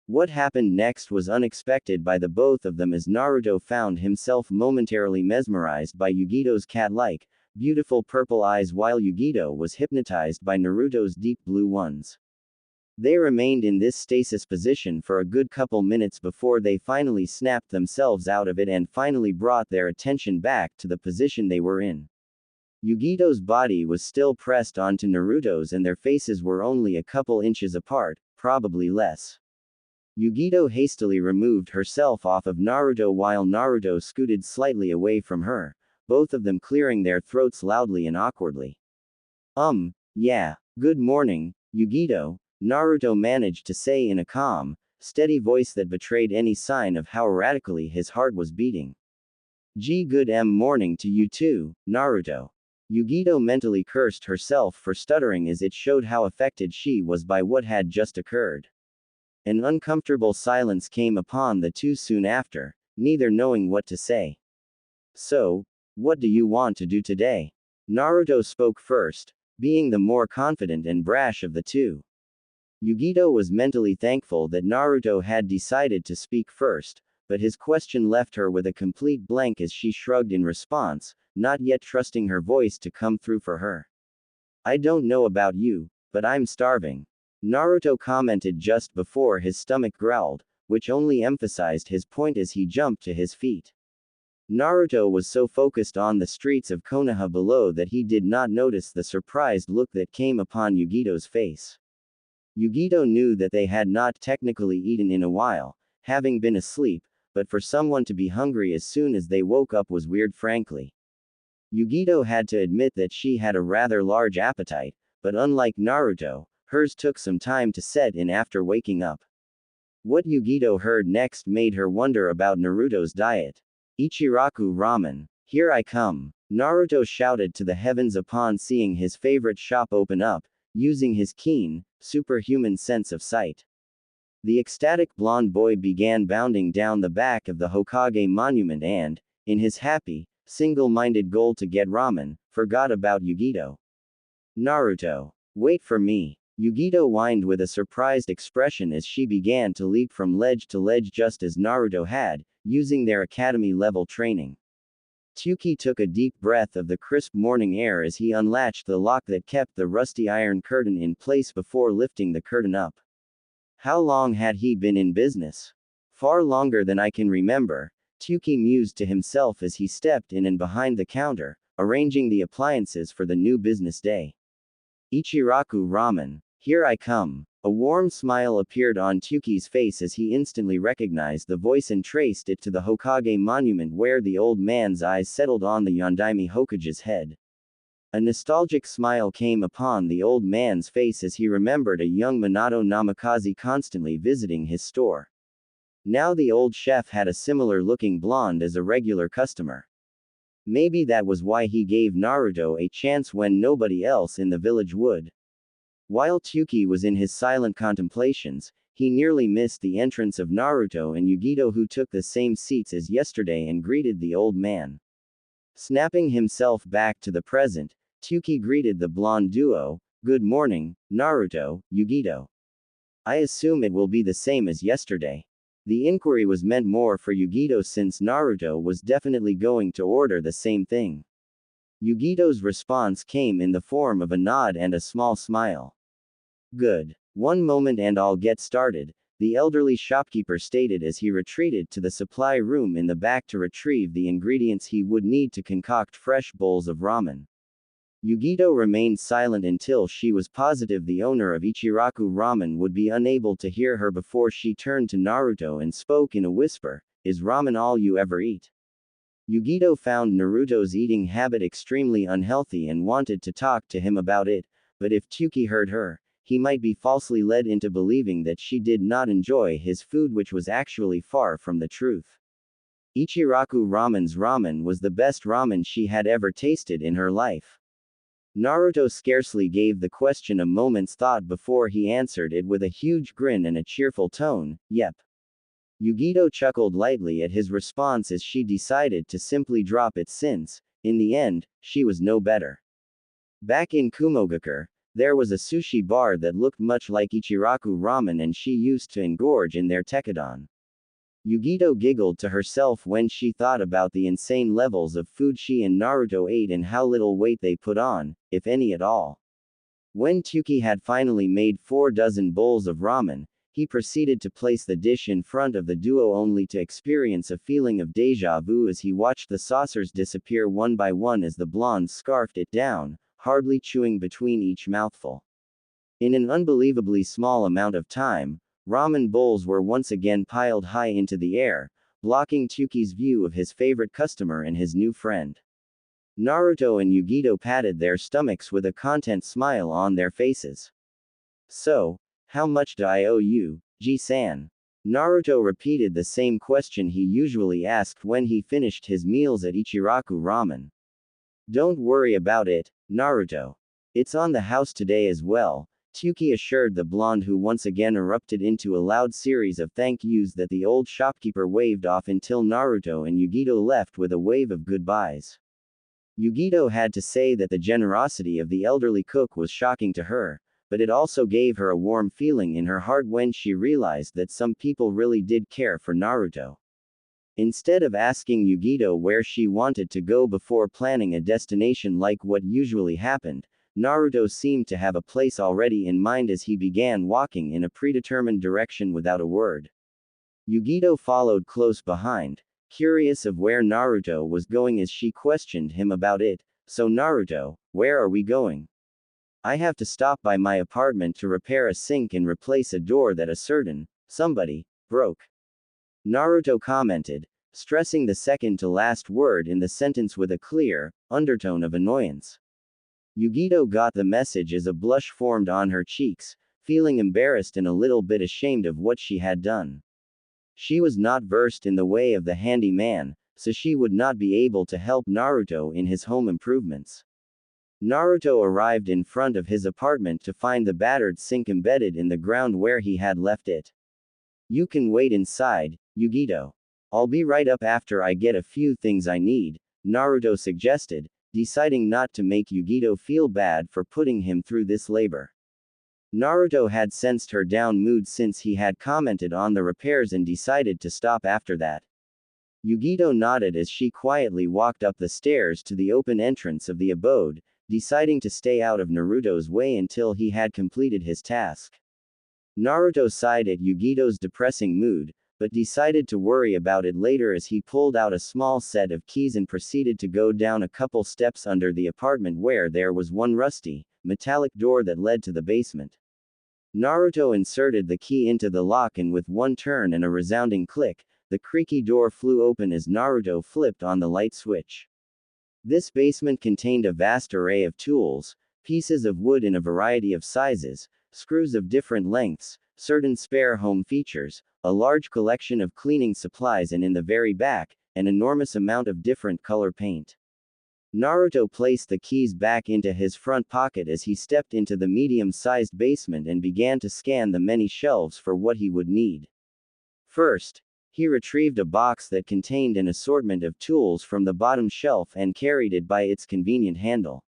S1: What happened next was unexpected by the both of them, as Naruto found himself momentarily mesmerized by Yugito's cat-like, beautiful purple eyes while Yugito was hypnotized by Naruto's deep blue ones. They remained in this stasis position for a good couple minutes before they finally snapped themselves out of it and finally brought their attention back to the position they were in. Yugito's body was still pressed onto Naruto's and their faces were only a couple inches apart, probably less. Yugito hastily removed herself off of Naruto while Naruto scooted slightly away from her, both of them clearing their throats loudly and awkwardly. Yeah. Good morning, Yugito," Naruto managed to say in a calm, steady voice that betrayed any sign of how erratically his heart was beating. Good morning to you too, Naruto. Yugito mentally cursed herself for stuttering as it showed how affected she was by what had just occurred. An uncomfortable silence came upon the two soon after, neither knowing what to say. So, what do you want to do today? Naruto spoke first, being the more confident and brash of the two. Yugito was mentally thankful that Naruto had decided to speak first, but his question left her with a complete blank as she shrugged in response, not yet trusting her voice to come through for her. I don't know about you, but I'm starving. Naruto commented just before his stomach growled, which only emphasized his point as he jumped to his feet. Naruto was so focused on the streets of Konoha below that he did not notice the surprised look that came upon Yugito's face. Yugito knew that they had not technically eaten in a while, having been asleep, but for someone to be hungry as soon as they woke up was weird frankly. Yugito had to admit that she had a rather large appetite, but unlike Naruto, hers took some time to set in after waking up. What Yugito heard next made her wonder about Naruto's diet. Ichiraku ramen. Here I come. Naruto shouted to the heavens upon seeing his favorite shop open up, using his keen, superhuman sense of sight. The ecstatic blonde boy began bounding down the back of the Hokage monument and, in his happy, single-minded goal to get ramen, forgot about Yugito. Naruto. Wait for me. Yugito whined with a surprised expression as she began to leap from ledge to ledge just as Naruto had, using their academy-level training. Tsuki took a deep breath of the crisp morning air as he unlatched the lock that kept the rusty iron curtain in place before lifting the curtain up. How long had he been in business? Far longer than I can remember, Tsuki mused to himself as he stepped in and behind the counter, arranging the appliances for the new business day. Ichiraku ramen. Here I come. A warm smile appeared on Tsuki's face as he instantly recognized the voice and traced it to the Hokage monument where the old man's eyes settled on the Yondaime Hokage's head. A nostalgic smile came upon the old man's face as he remembered a young Minato Namikaze constantly visiting his store. Now the old chef had a similar-looking blonde as a regular customer. Maybe that was why he gave Naruto a chance when nobody else in the village would. While Tsuki was in his silent contemplations, he nearly missed the entrance of Naruto and Yugito, who took the same seats as yesterday and greeted the old man. Snapping himself back to the present, Tsuki greeted the blonde duo, "Good morning, Naruto, Yugito. I assume it will be the same as yesterday." The inquiry was meant more for Yugito since Naruto was definitely going to order the same thing. Yugito's response came in the form of a nod and a small smile. Good. One moment and I'll get started, the elderly shopkeeper stated as he retreated to the supply room in the back to retrieve the ingredients he would need to concoct fresh bowls of ramen. Yugito remained silent until she was positive the owner of Ichiraku ramen would be unable to hear her before she turned to Naruto and spoke in a whisper, "Is ramen all you ever eat?" Yugito found Naruto's eating habit extremely unhealthy and wanted to talk to him about it, but if Tsuki heard her, he might be falsely led into believing that she did not enjoy his food, which was actually far from the truth. Ichiraku ramen's ramen was the best ramen she had ever tasted in her life. Naruto scarcely gave the question a moment's thought before he answered it with a huge grin and a cheerful tone, "Yep." Yugito chuckled lightly at his response as she decided to simply drop it since, in the end, she was no better. Back in Kumogakure, there was a sushi bar that looked much like Ichiraku ramen and she used to engorge in their tekadon. Yugito giggled to herself when she thought about the insane levels of food she and Naruto ate and how little weight they put on, if any at all. When Tsuki had finally made 4 dozen bowls of ramen, he proceeded to place the dish in front of the duo only to experience a feeling of deja vu as he watched the saucers disappear one by one as the blonde scarfed it down, hardly chewing between each mouthful. In an unbelievably small amount of time, ramen bowls were once again piled high into the air, blocking Tsuki's view of his favorite customer and his new friend. Naruto and Yugito patted their stomachs with a content smile on their faces. "So, How much do I owe you, Ji-san? Naruto repeated the same question he usually asked when he finished his meals at Ichiraku Ramen. Don't worry about it, Naruto. It's on the house today as well, Tsuki assured the blonde, who once again erupted into a loud series of thank yous that the old shopkeeper waved off until Naruto and Yugito left with a wave of goodbyes. Yugito had to say that the generosity of the elderly cook was shocking to her, but it also gave her a warm feeling in her heart when she realized that some people really did care for Naruto. Instead of asking Yugito where she wanted to go before planning a destination like what usually happened, Naruto seemed to have a place already in mind as he began walking in a predetermined direction without a word. Yugito followed close behind, curious of where Naruto was going as she questioned him about it. So Naruto, where are we going? I have to stop by my apartment to repair a sink and replace a door that a certain somebody broke. Naruto commented, stressing the second to last word in the sentence with a clear undertone of annoyance. Yugito got the message as a blush formed on her cheeks, feeling embarrassed and a little bit ashamed of what she had done. She was not versed in the way of the handy man, so she would not be able to help Naruto in his home improvements. Naruto arrived in front of his apartment to find the battered sink embedded in the ground where he had left it. You can wait inside, Yugito. I'll be right up after I get a few things I need, Naruto suggested, deciding not to make Yugito feel bad for putting him through this labor. Naruto had sensed her down mood since he had commented on the repairs and decided to stop after that. Yugito nodded as she quietly walked up the stairs to the open entrance of the abode, deciding to stay out of Naruto's way until he had completed his task. Naruto sighed at Yugito's depressing mood, but decided to worry about it later as he pulled out a small set of keys and proceeded to go down a couple steps under the apartment where there was one rusty, metallic door that led to the basement. Naruto inserted the key into the lock and with one turn and a resounding click, the creaky door flew open as Naruto flipped on the light switch. This basement contained a vast array of tools, pieces of wood in a variety of sizes, screws of different lengths, certain spare home features, a large collection of cleaning supplies and in the very back, an enormous amount of different color paint. Naruto placed the keys back into his front pocket as he stepped into the medium-sized basement and began to scan the many shelves for what he would need. First, he retrieved a box that contained an assortment of tools from the bottom shelf and carried it by its convenient handle.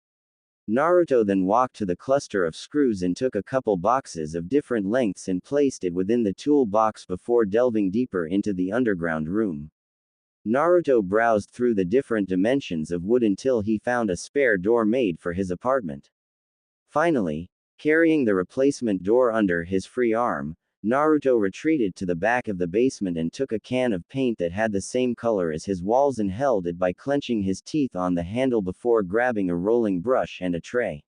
S1: Naruto then walked to the cluster of screws and took a couple boxes of different lengths and placed it within the tool box before delving deeper into the underground room. Naruto browsed through the different dimensions of wood until he found a spare door made for his apartment. Finally, carrying the replacement door under his free arm, Naruto retreated to the back of the basement and took a can of paint that had the same color as his walls and held it by clenching his teeth on the handle before grabbing a rolling brush and a tray.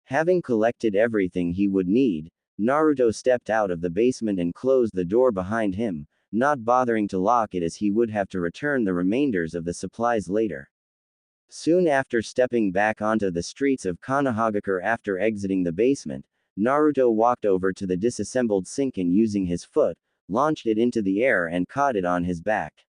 S1: Having collected everything he would need, Naruto stepped out of the basement and closed the door behind him, not bothering to lock it as he would have to return the remainders of the supplies later. Soon after stepping back onto the streets of Konohagakure after exiting the basement, Naruto walked over to the disassembled sink and using his foot, launched it into the air and caught it on his back.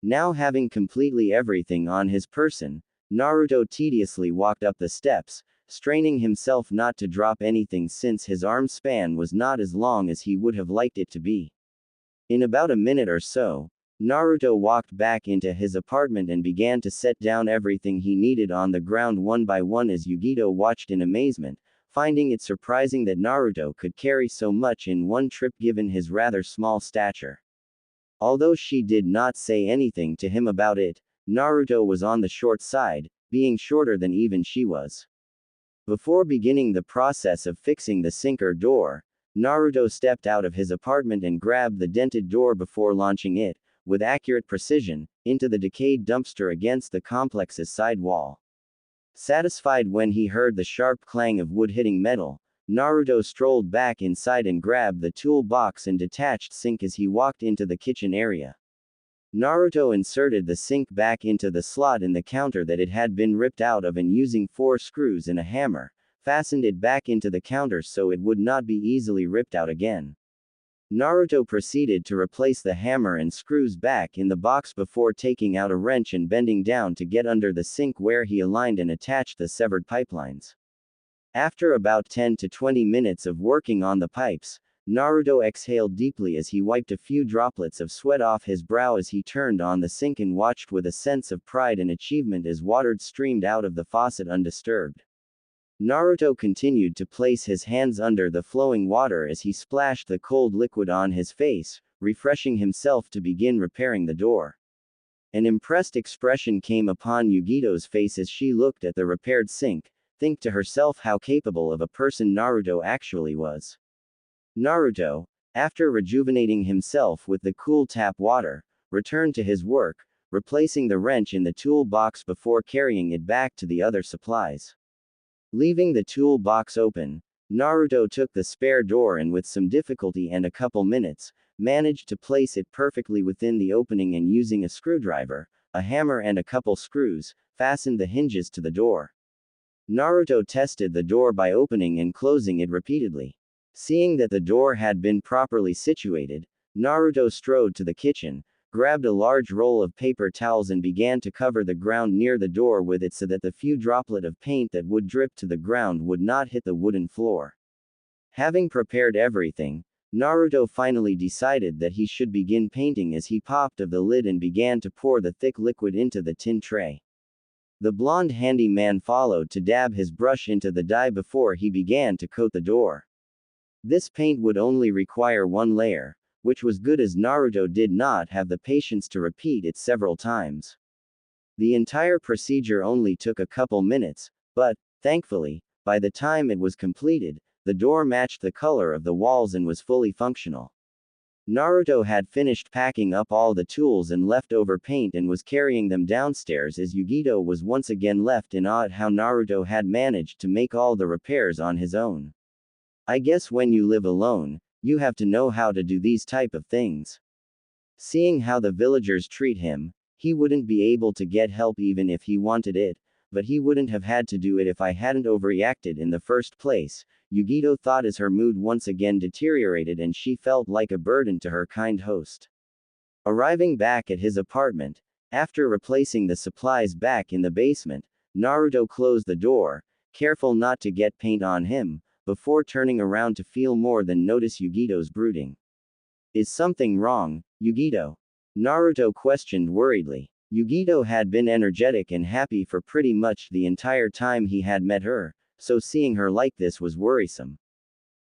S1: Now having completely everything on his person, Naruto tediously walked up the steps, straining himself not to drop anything since his arm span was not as long as he would have liked it to be. In about a minute or so, Naruto walked back into his apartment and began to set down everything he needed on the ground one by one as Yugito watched in amazement, finding it surprising that Naruto could carry so much in one trip given his rather small stature. Although she did not say anything to him about it, Naruto was on the short side, being shorter than even she was. Before beginning the process of fixing the sink or door, Naruto stepped out of his apartment and grabbed the dented door before launching it, with accurate precision, into the decayed dumpster against the complex's side wall. Satisfied when he heard the sharp clang of wood hitting metal, Naruto strolled back inside and grabbed the tool box and detached sink as he walked into the kitchen area. Naruto inserted the sink back into the slot in the counter that it had been ripped out of and using 4 screws and a hammer, fastened it back into the counter so it would not be easily ripped out again. Naruto proceeded to replace the hammer and screws back in the box before taking out a wrench and bending down to get under the sink where he aligned and attached the severed pipelines. After about 10 to 20 minutes of working on the pipes, Naruto exhaled deeply as he wiped a few droplets of sweat off his brow as he turned on the sink and watched with a sense of pride and achievement as water streamed out of the faucet undisturbed. Naruto continued to place his hands under the flowing water as he splashed the cold liquid on his face, refreshing himself to begin repairing the door. An impressed expression came upon Yugito's face as she looked at the repaired sink, thinking to herself how capable of a person Naruto actually was. Naruto, after rejuvenating himself with the cool tap water, returned to his work, replacing the wrench in the tool box before carrying it back to the other supplies. Leaving the tool box open, Naruto took the spare door and with some difficulty and a couple minutes, managed to place it perfectly within the opening and using a screwdriver, a hammer and a couple screws, fastened the hinges to the door. Naruto tested the door by opening and closing it repeatedly. Seeing that the door had been properly situated, Naruto strode to the kitchen, grabbed a large roll of paper towels and began to cover the ground near the door with it so that the few droplet of paint that would drip to the ground would not hit the wooden floor. Having prepared everything, Naruto finally decided that he should begin painting as he popped of the lid and began to pour the thick liquid into the tin tray. The blonde handyman followed to dab his brush into the dye before he began to coat the door. This paint would only require one layer, which was good as Naruto did not have the patience to repeat it several times. The entire procedure only took a couple minutes, but, thankfully, by the time it was completed, the door matched the color of the walls and was fully functional. Naruto had finished packing up all the tools and leftover paint and was carrying them downstairs as Yugito was once again left in awe at how Naruto had managed to make all the repairs on his own. I guess when you live alone, you have to know how to do these type of things. Seeing how the villagers treat him, he wouldn't be able to get help even if he wanted it, but he wouldn't have had to do it if I hadn't overreacted in the first place, Yugito thought as her mood once again deteriorated and she felt like a burden to her kind host. Arriving back at his apartment, after replacing the supplies back in the basement, Naruto closed the door, careful not to get paint on him, before turning around to feel more than notice Yugito's brooding. Is something wrong, Yugito? Naruto questioned worriedly. Yugito had been energetic and happy for pretty much the entire time he had met her, so seeing her like this was worrisome.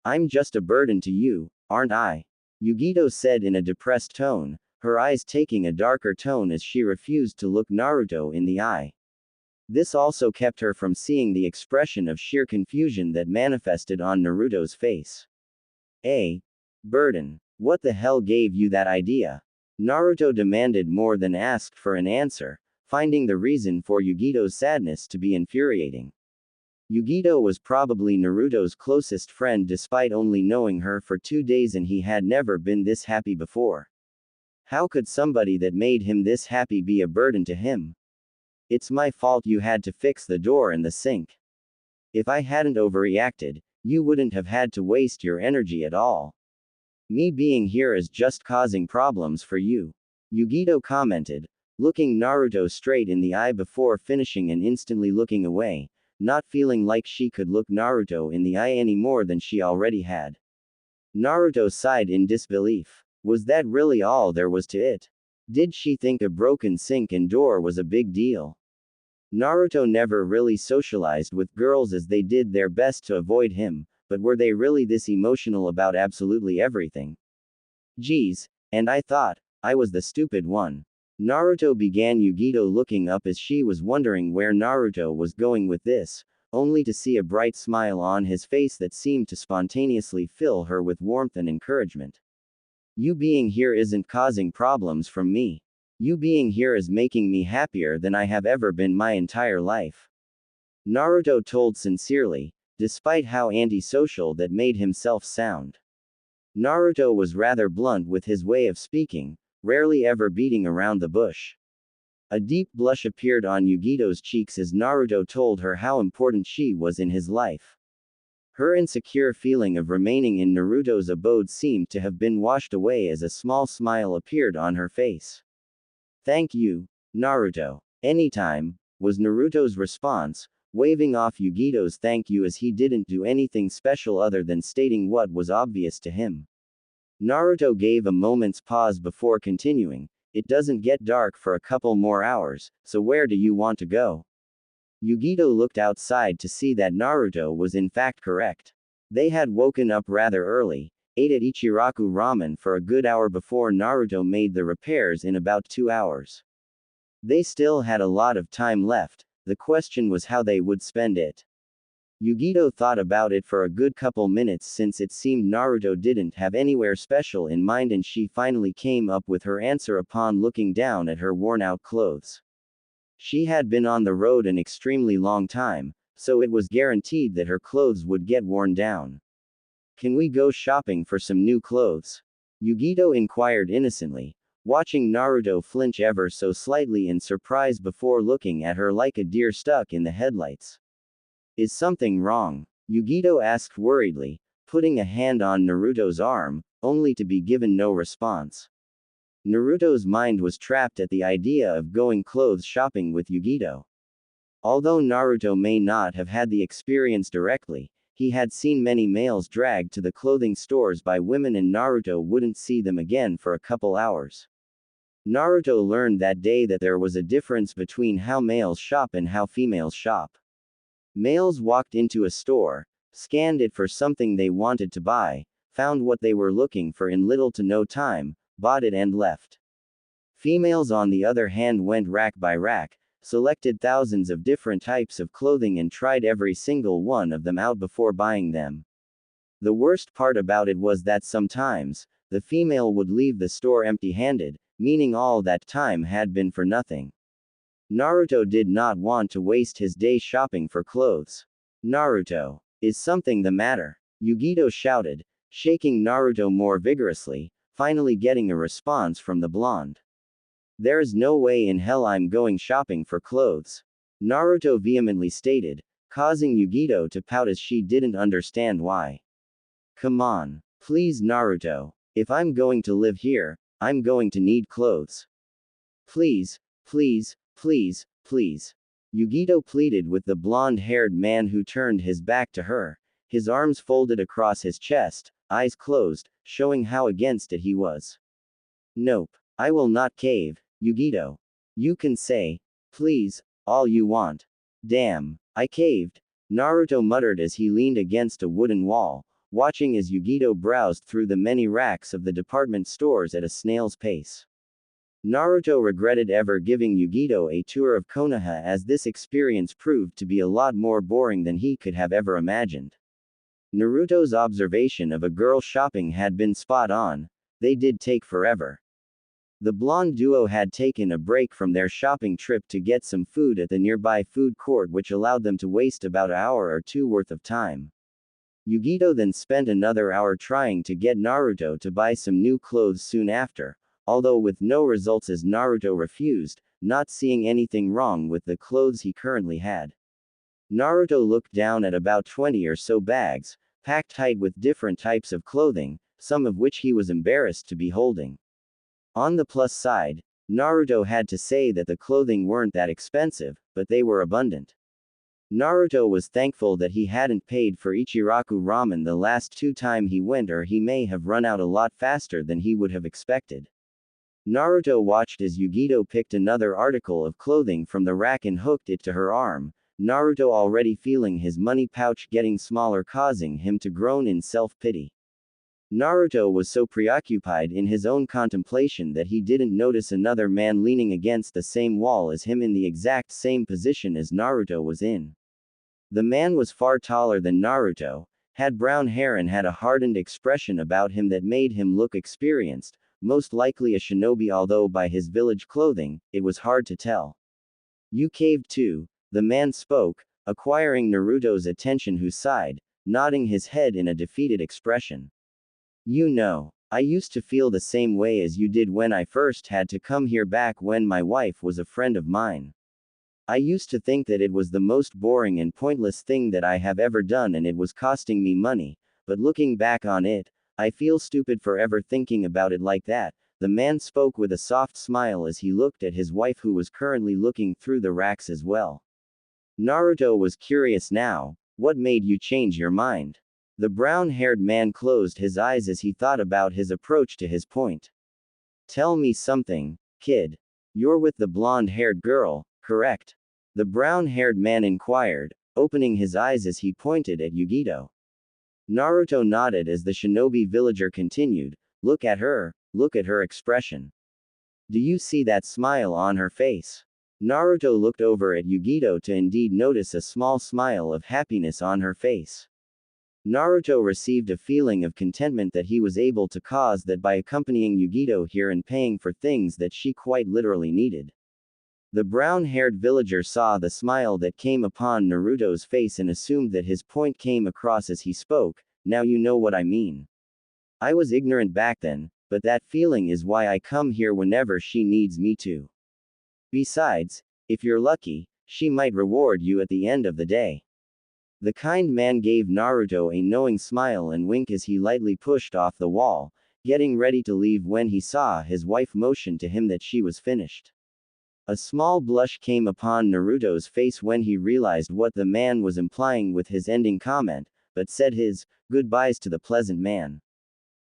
S1: I'm just a burden to you, aren't I? Yugito said in a depressed tone, her eyes taking a darker tone as she refused to look Naruto in the eye. This also kept her from seeing the expression of sheer confusion that manifested on Naruto's face. Burden. What the hell gave you that idea? Naruto demanded more than asked for an answer, finding the reason for Yugito's sadness to be infuriating. Yugito was probably Naruto's closest friend despite only knowing her for 2 days and he had never been this happy before. How could somebody that made him this happy be a burden to him? It's my fault you had to fix the door and the sink. If I hadn't overreacted, you wouldn't have had to waste your energy at all. Me being here is just causing problems for you. Yugito commented, looking Naruto straight in the eye before finishing and instantly looking away, not feeling like she could look Naruto in the eye any more than she already had. Naruto sighed in disbelief. Was that really all there was to it? Did she think a broken sink and door was a big deal? Naruto never really socialized with girls as they did their best to avoid him, but were they really this emotional about absolutely everything? Geez, and I thought I was the stupid one. Naruto began Yugito looking up as she was wondering where Naruto was going with this, only to see a bright smile on his face that seemed to spontaneously fill her with warmth and encouragement. You being here isn't causing problems from me. You being here is making me happier than I have ever been my entire life. Naruto told sincerely, despite how antisocial that made himself sound. Naruto was rather blunt with his way of speaking, rarely ever beating around the bush. A deep blush appeared on Yugito's cheeks as Naruto told her how important she was in his life. Her insecure feeling of remaining in Naruto's abode seemed to have been washed away as a small smile appeared on her face. "Thank you, Naruto. Anytime," was Naruto's response, waving off Yugito's thank you as he didn't do anything special other than stating what was obvious to him. Naruto gave a moment's pause before continuing, "It doesn't get dark for a couple more hours, so where do you want to go?" Yugito looked outside to see that Naruto was in fact correct. They had woken up rather early, ate at Ichiraku Ramen for a good hour before Naruto made the repairs in about 2 hours. They still had a lot of time left, the question was how they would spend it. Yugito thought about it for a good couple minutes since it seemed Naruto didn't have anywhere special in mind, and she finally came up with her answer upon looking down at her worn-out clothes. She had been on the road an extremely long time, so it was guaranteed that her clothes would get worn down. "Can we go shopping for some new clothes?" Yugito inquired innocently, watching Naruto flinch ever so slightly in surprise before looking at her like a deer stuck in the headlights. "Is something wrong?" Yugito asked worriedly, putting a hand on Naruto's arm, only to be given no response. Naruto's mind was trapped at the idea of going clothes shopping with Yugito. Although Naruto may not have had the experience directly, he had seen many males dragged to the clothing stores by women, and Naruto wouldn't see them again for a couple hours. Naruto learned that day that there was a difference between how males shop and how females shop. Males walked into a store, scanned it for something they wanted to buy, found what they were looking for in little to no time, bought it and left. Females on the other hand went rack by rack, selected thousands of different types of clothing and tried every single one of them out before buying them. The worst part about it was that sometimes, the female would leave the store empty-handed, meaning all that time had been for nothing. Naruto did not want to waste his day shopping for clothes. "Naruto, is something the matter?" Yugito shouted, shaking Naruto more vigorously, finally getting a response from the blonde. "There's no way in hell I'm going shopping for clothes," Naruto vehemently stated, causing Yugito to pout as she didn't understand why. "Come on. Please Naruto. If I'm going to live here, I'm going to need clothes. Please, please, please, please." Yugito pleaded with the blonde-haired man, who turned his back to her, his arms folded across his chest, eyes closed, showing how against it he was. "Nope. I will not cave, Yugito. You can say, please, all you want." "Damn, I caved," Naruto muttered as he leaned against a wooden wall, watching as Yugito browsed through the many racks of the department stores at a snail's pace. Naruto regretted ever giving Yugito a tour of Konoha, as this experience proved to be a lot more boring than he could have ever imagined. Naruto's observation of a girl shopping had been spot on. They did take forever. The blonde duo had taken a break from their shopping trip to get some food at the nearby food court, which allowed them to waste about an hour or two worth of time. Yugito then spent another hour trying to get Naruto to buy some new clothes soon after, although with no results as Naruto refused, not seeing anything wrong with the clothes he currently had. Naruto looked down at about 20 or so bags, packed tight with different types of clothing, some of which he was embarrassed to be holding. On the plus side, Naruto had to say that the clothing weren't that expensive, but they were abundant. Naruto was thankful that he hadn't paid for Ichiraku Ramen the last 2 times he went, or he may have run out a lot faster than he would have expected. Naruto watched as Yugito picked another article of clothing from the rack and hooked it to her arm, Naruto already feeling his money pouch getting smaller, causing him to groan in self-pity. Naruto was so preoccupied in his own contemplation that he didn't notice another man leaning against the same wall as him in the exact same position as Naruto was in. The man was far taller than Naruto, had brown hair and had a hardened expression about him that made him look experienced, most likely a shinobi, although by his village clothing, it was hard to tell. "You caved too," the man spoke, acquiring Naruto's attention, who sighed, nodding his head in a defeated expression. "You know, I used to feel the same way as you did when I first had to come here back when my wife was a friend of mine. I used to think that it was the most boring and pointless thing that I have ever done and it was costing me money, but looking back on it, I feel stupid for ever thinking about it like that. The man spoke with a soft smile as he looked at his wife who was currently looking through the racks as well. Naruto was curious now. What made you change your mind? The brown-haired man closed his eyes as he thought about his approach to his point. Tell me something, kid. You're with the blonde-haired girl, correct? The brown-haired man inquired, opening his eyes as he pointed at Yugito. Naruto nodded as the shinobi villager continued, look at her expression. Do you see that smile on her face? Naruto looked over at Yugito to indeed notice a small smile of happiness on her face. Naruto received a feeling of contentment that he was able to cause that by accompanying Yugito here and paying for things that she quite literally needed. The brown-haired villager saw the smile that came upon Naruto's face and assumed that his point came across as he spoke, now you know what I mean. I was ignorant back then, but that feeling is why I come here whenever she needs me to. Besides, if you're lucky, she might reward you at the end of the day. The kind man gave Naruto a knowing smile and wink as he lightly pushed off the wall, getting ready to leave when he saw his wife motion to him that she was finished. A small blush came upon Naruto's face when he realized what the man was implying with his ending comment, but said his goodbyes to the pleasant man.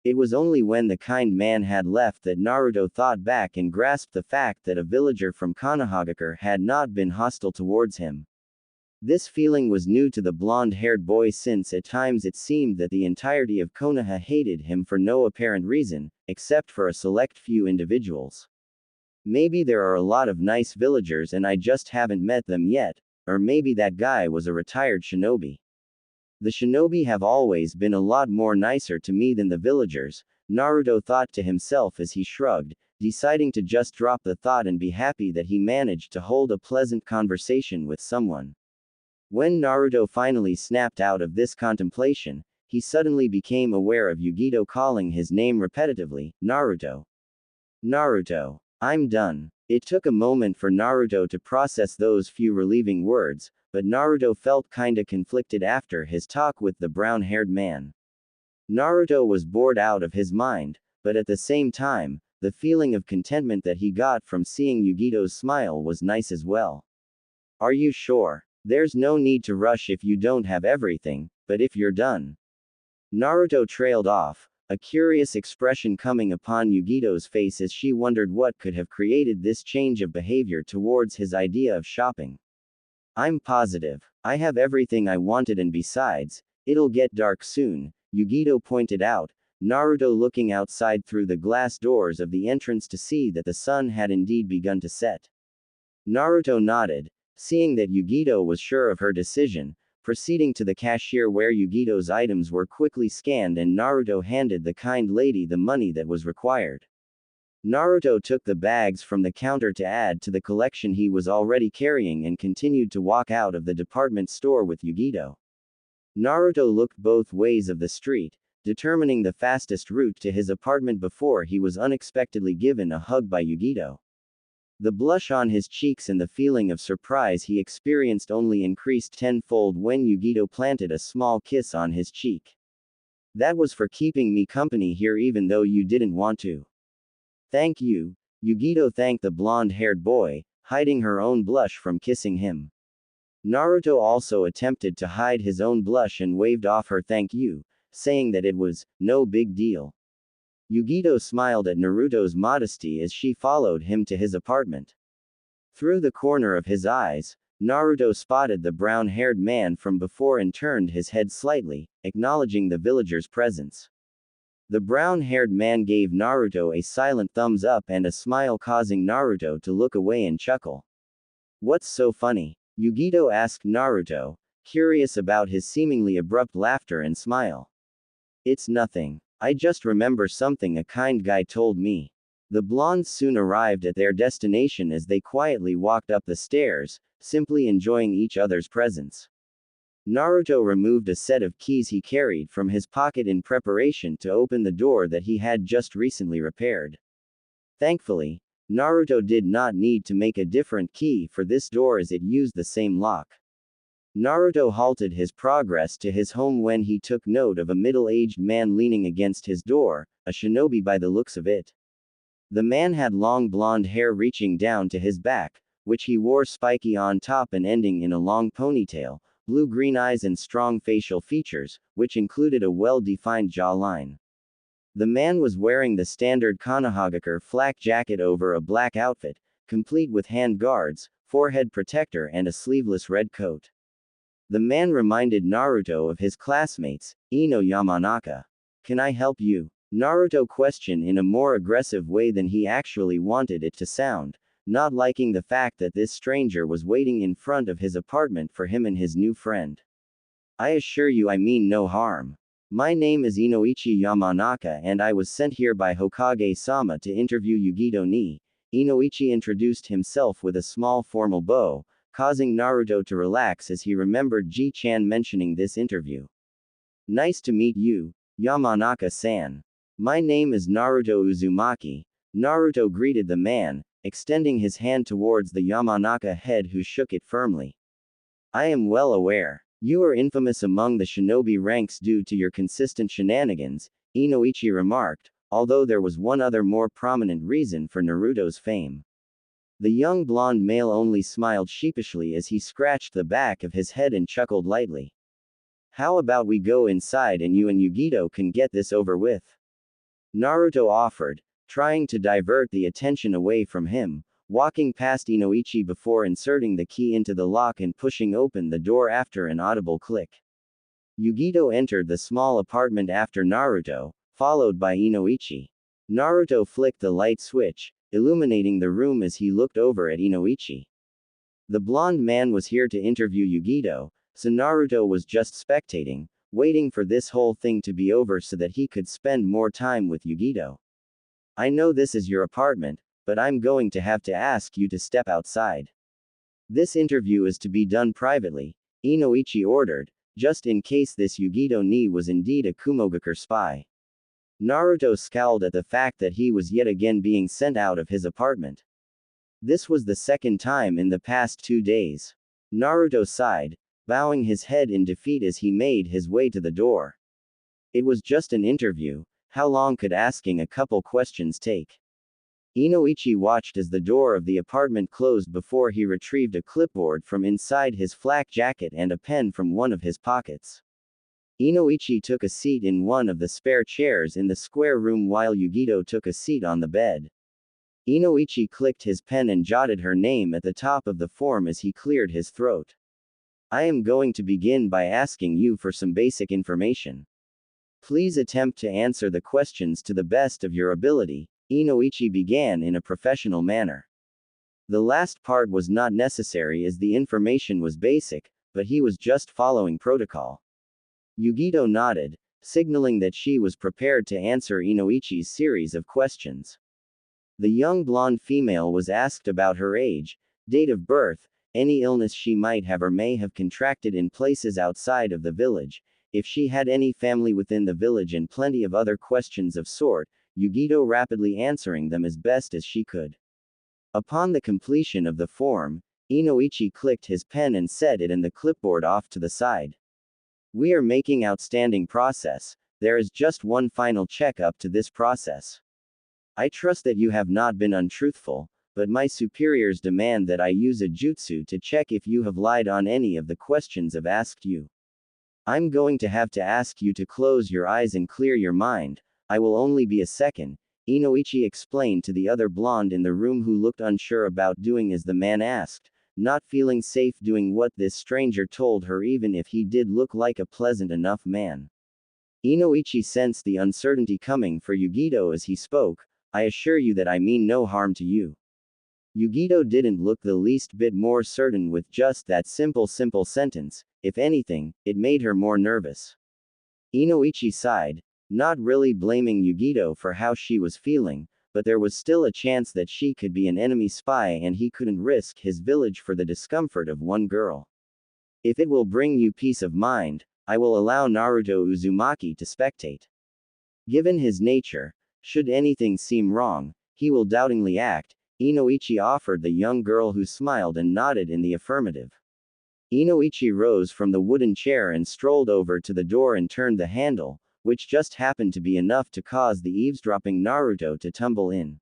S1: It was only when the kind man had left that Naruto thought back and grasped the fact that a villager from Konohagakure had not been hostile towards him. This feeling was new to the blonde-haired boy since at times it seemed that the entirety of Konoha hated him for no apparent reason, except for a select few individuals. Maybe there are a lot of nice villagers and I just haven't met them yet, or maybe that guy was a retired shinobi. The shinobi have always been a lot more nicer to me than the villagers, Naruto thought to himself as he shrugged, deciding to just drop the thought and be happy that he managed to hold a pleasant conversation with someone. When Naruto finally snapped out of this contemplation, he suddenly became aware of Yugito calling his name repetitively, Naruto. Naruto. I'm done. It took a moment for Naruto to process those few relieving words, but Naruto felt kinda conflicted after his talk with the brown-haired man. Naruto was bored out of his mind, but at the same time, the feeling of contentment that he got from seeing Yugito's smile was nice as well. Are you sure? There's no need to rush if you don't have everything, but if you're done. Naruto trailed off, a curious expression coming upon Yugito's face as she wondered what could have created this change of behavior towards his idea of shopping. I'm positive. I have everything I wanted and besides, it'll get dark soon, Yugito pointed out, Naruto looking outside through the glass doors of the entrance to see that the sun had indeed begun to set. Naruto nodded, seeing that Yugito was sure of her decision, proceeding to the cashier where Yugito's items were quickly scanned and Naruto handed the kind lady the money that was required. Naruto took the bags from the counter to add to the collection he was already carrying and continued to walk out of the department store with Yugito. Naruto looked both ways of the street, determining the fastest route to his apartment before he was unexpectedly given a hug by Yugito. The blush on his cheeks and the feeling of surprise he experienced only increased tenfold when Yugito planted a small kiss on his cheek. That was for keeping me company here even though you didn't want to. Thank you, Yugito thanked the blonde-haired boy, hiding her own blush from kissing him. Naruto also attempted to hide his own blush and waved off her thank you, saying that it was no big deal. Yugito smiled at Naruto's modesty as she followed him to his apartment. Through the corner of his eyes, Naruto spotted the brown-haired man from before and turned his head slightly, acknowledging the villager's presence. The brown-haired man gave Naruto a silent thumbs up and a smile causing Naruto to look away and chuckle. What's so funny? Yugito asked Naruto, curious about his seemingly abrupt laughter and smile. It's nothing. I just remember something a kind guy told me. The blondes soon arrived at their destination as they quietly walked up the stairs, simply enjoying each other's presence. Naruto removed a set of keys he carried from his pocket in preparation to open the door that he had just recently repaired. Thankfully, Naruto did not need to make a different key for this door as it used the same lock. Naruto halted his progress to his home when he took note of a middle-aged man leaning against his door, a shinobi by the looks of it. The man had long blonde hair reaching down to his back, which he wore spiky on top and ending in a long ponytail, blue-green eyes and strong facial features, which included a well-defined jawline. The man was wearing the standard Konohagakure flak jacket over a black outfit, complete with hand guards, forehead protector and a sleeveless red coat. The man reminded Naruto of his classmates, Ino Yamanaka. "Can I help you?" Naruto questioned in a more aggressive way than he actually wanted it to sound, not liking the fact that this stranger was waiting in front of his apartment for him and his new friend. "I assure you I mean no harm. My name is Inoichi Yamanaka and I was sent here by Hokage-sama to interview Yugito ni." Inoichi introduced himself with a small formal bow, causing Naruto to relax as he remembered Ji-chan mentioning this interview. "Nice to meet you, Yamanaka-san. My name is Naruto Uzumaki." Naruto greeted the man, extending his hand towards the Yamanaka head who shook it firmly. "I am well aware. You are infamous among the shinobi ranks due to your consistent shenanigans," Inoichi remarked, although there was one other more prominent reason for Naruto's fame. The young blonde male only smiled sheepishly as he scratched the back of his head and chuckled lightly. "How about we go inside and you and Yugito can get this over with?" Naruto offered, trying to divert the attention away from him, walking past Inoichi before inserting the key into the lock and pushing open the door after an audible click. Yugito entered the small apartment after Naruto, followed by Inoichi. Naruto flicked the light switch, illuminating the room as he looked over at Inoichi. The blonde man was here to interview Yugito, so Naruto was just spectating, waiting for this whole thing to be over so that he could spend more time with Yugito. "I know this is your apartment, but I'm going to have to ask you to step outside. This interview is to be done privately," Inoichi ordered, just in case this Yugito ni was indeed a Kumogakure spy. Naruto scowled at the fact that he was yet again being sent out of his apartment. This was the second time in the past 2 days. Naruto sighed, bowing his head in defeat as he made his way to the door. It was just an interview. How long could asking a couple questions take? Inoichi watched as the door of the apartment closed before he retrieved a clipboard from inside his flak jacket and a pen from one of his pockets. Inoichi took a seat in one of the spare chairs in the square room while Yugito took a seat on the bed. Inoichi clicked his pen and jotted her name at the top of the form as he cleared his throat. "I am going to begin by asking you for some basic information. Please attempt to answer the questions to the best of your ability," Inoichi began in a professional manner. The last part was not necessary as the information was basic, but he was just following protocol. Yugito nodded, signaling that she was prepared to answer Inoichi's series of questions. The young blonde female was asked about her age, date of birth, any illness she might have or may have contracted in places outside of the village, if she had any family within the village and plenty of other questions of sort, Yugito rapidly answering them as best as she could. Upon the completion of the form, Inoichi clicked his pen and set it and the clipboard off to the side. "We are making outstanding process. There is just one final check-up to this process. I trust that you have not been untruthful, but my superiors demand that I use a jutsu to check if you have lied on any of the questions I've asked you. I'm going to have to ask you to close your eyes and clear your mind. I will only be a second," Inoichi explained to the other blonde in the room who looked unsure about doing as the man asked, not feeling safe doing what this stranger told her even if he did look like a pleasant enough man. Inoichi sensed the uncertainty coming for Yugito as he spoke. "I assure you that I mean no harm to you." Yugito didn't look the least bit more certain with just that simple sentence. If anything, it made her more nervous. Inoichi sighed, not really blaming Yugito for how she was feeling, but there was still a chance that she could be an enemy spy and he couldn't risk his village for the discomfort of one girl. "If it will bring you peace of mind, I will allow Naruto Uzumaki to spectate. Given his nature, should anything seem wrong, he will doubtingly act," Inoichi offered the young girl, who smiled and nodded in the affirmative. Inoichi rose from the wooden chair and strolled over to the door and turned the handle, which just happened to be enough to cause the eavesdropping Naruto to tumble in.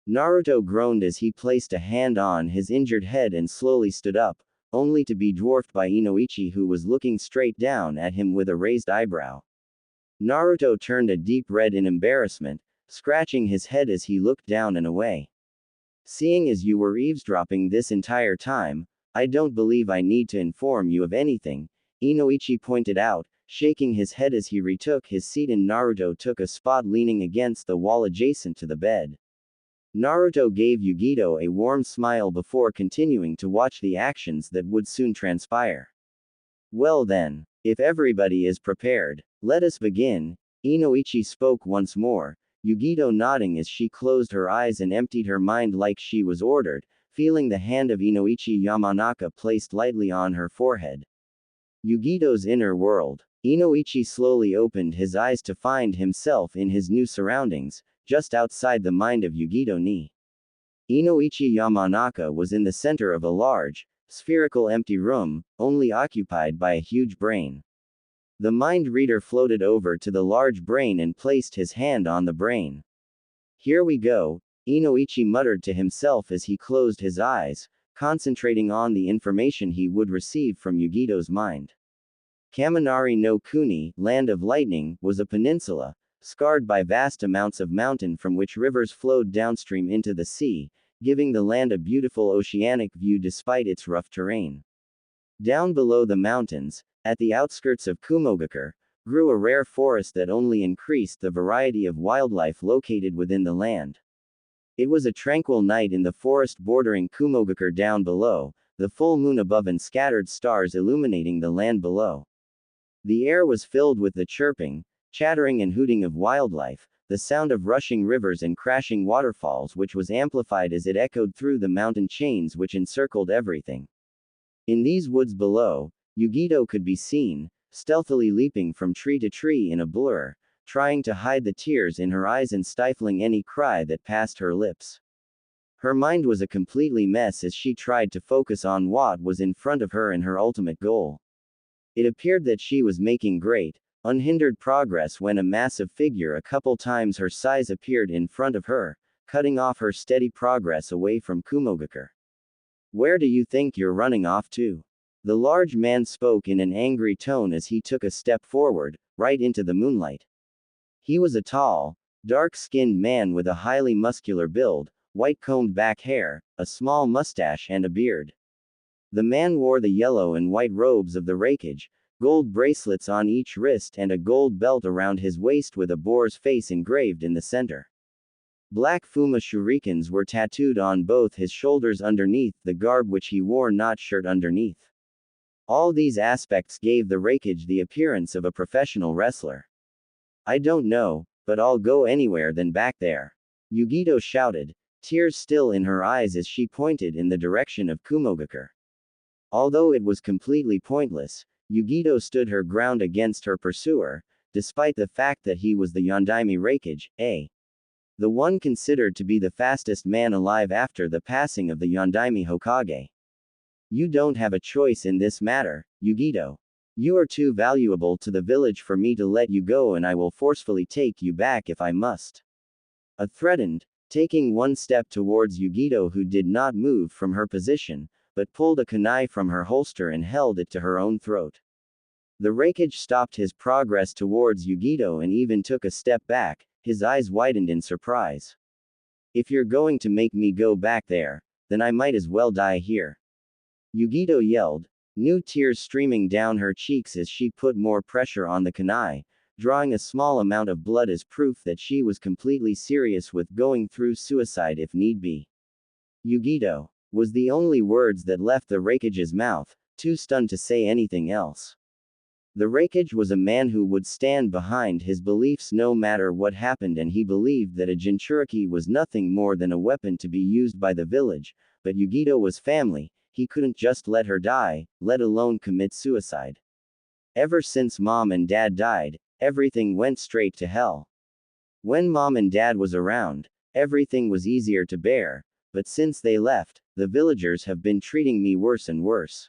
S1: Naruto groaned as he placed a hand on his injured head and slowly stood up, only to be dwarfed by Inoichi, who was looking straight down at him with a raised eyebrow. Naruto turned a deep red in embarrassment, scratching his head as he looked down and away. Seeing as you were eavesdropping this entire time, I don't believe I need to inform you of anything, Inoichi pointed out, shaking his head as he retook his seat, and Naruto took a spot leaning against the wall adjacent to the bed. Naruto gave Yugito a warm smile before continuing to watch the actions that would soon transpire. Well then, if everybody is prepared, let us begin, Inoichi spoke once more, Yugito nodding as she closed her eyes and emptied her mind like she was ordered, feeling the hand of Inoichi Yamanaka placed lightly on her forehead. Yugito's inner world. Inoichi slowly opened his eyes to find himself in his new surroundings, just outside the mind of Yugito ni. Inoichi Yamanaka was in the center of a large, spherical empty room, only occupied by a huge brain. The mind reader floated over to the large brain and placed his hand on the brain. Here we go, Inoichi muttered to himself as he closed his eyes, concentrating on the information he would receive from Yugito's mind. Kaminari no Kuni, Land of Lightning, was a peninsula, scarred by vast amounts of mountain from which rivers flowed downstream into the sea, giving the land a beautiful oceanic view despite its rough terrain. Down below the mountains, at the outskirts of Kumogakure, grew a rare forest that only increased the variety of wildlife located within the land. It was a tranquil night in the forest bordering Kumogakure. Down below, the full moon above and scattered stars illuminating the land below. The air was filled with the chirping, chattering and hooting of wildlife, the sound of rushing rivers and crashing waterfalls, which was amplified as it echoed through the mountain chains which encircled everything. In these woods below, Yugito could be seen, stealthily leaping from tree to tree in a blur, trying to hide the tears in her eyes and stifling any cry that passed her lips. Her mind was a completely mess as she tried to focus on what was in front of her and her ultimate goal. It appeared that she was making great, unhindered progress when a massive figure a couple times her size appeared in front of her, cutting off her steady progress away from Kumogakure. Where do you think you're running off to? The large man spoke in an angry tone as he took a step forward, right into the moonlight. He was a tall, dark-skinned man with a highly muscular build, white combed back hair, a small mustache and a beard. The man wore the yellow and white robes of the Raikage, gold bracelets on each wrist and a gold belt around his waist with a boar's face engraved in the center. Black Fuma shurikens were tattooed on both his shoulders underneath the garb which he wore, not shirt underneath. All these aspects gave the Raikage the appearance of a professional wrestler. I don't know, but I'll go anywhere than back there, Yugito shouted, tears still in her eyes as she pointed in the direction of Kumogakure. Although it was completely pointless, Yugito stood her ground against her pursuer, despite the fact that he was the Yondaime Raikage, the one considered to be the fastest man alive after the passing of the Yondaime Hokage. You don't have a choice in this matter, Yugito. You are too valuable to the village for me to let you go, and I will forcefully take you back if I must. Threatened, taking one step towards Yugito, who did not move from her position, but pulled a kunai from her holster and held it to her own throat. The Raikage stopped his progress towards Yugito and even took a step back, his eyes widened in surprise. If you're going to make me go back there, then I might as well die here, Yugito yelled, new tears streaming down her cheeks as she put more pressure on the kunai, drawing a small amount of blood as proof that she was completely serious with going through suicide if need be. Yugito was the only words that left the Raikage's mouth, too stunned to say anything else. The Raikage was a man who would stand behind his beliefs no matter what happened, and he believed that a Jinchuriki was nothing more than a weapon to be used by the village, but Yugito was family, he couldn't just let her die, let alone commit suicide. Ever since Mom and Dad died, everything went straight to hell. When Mom and Dad was around, everything was easier to bear, but since they left, the villagers have been treating me worse and worse.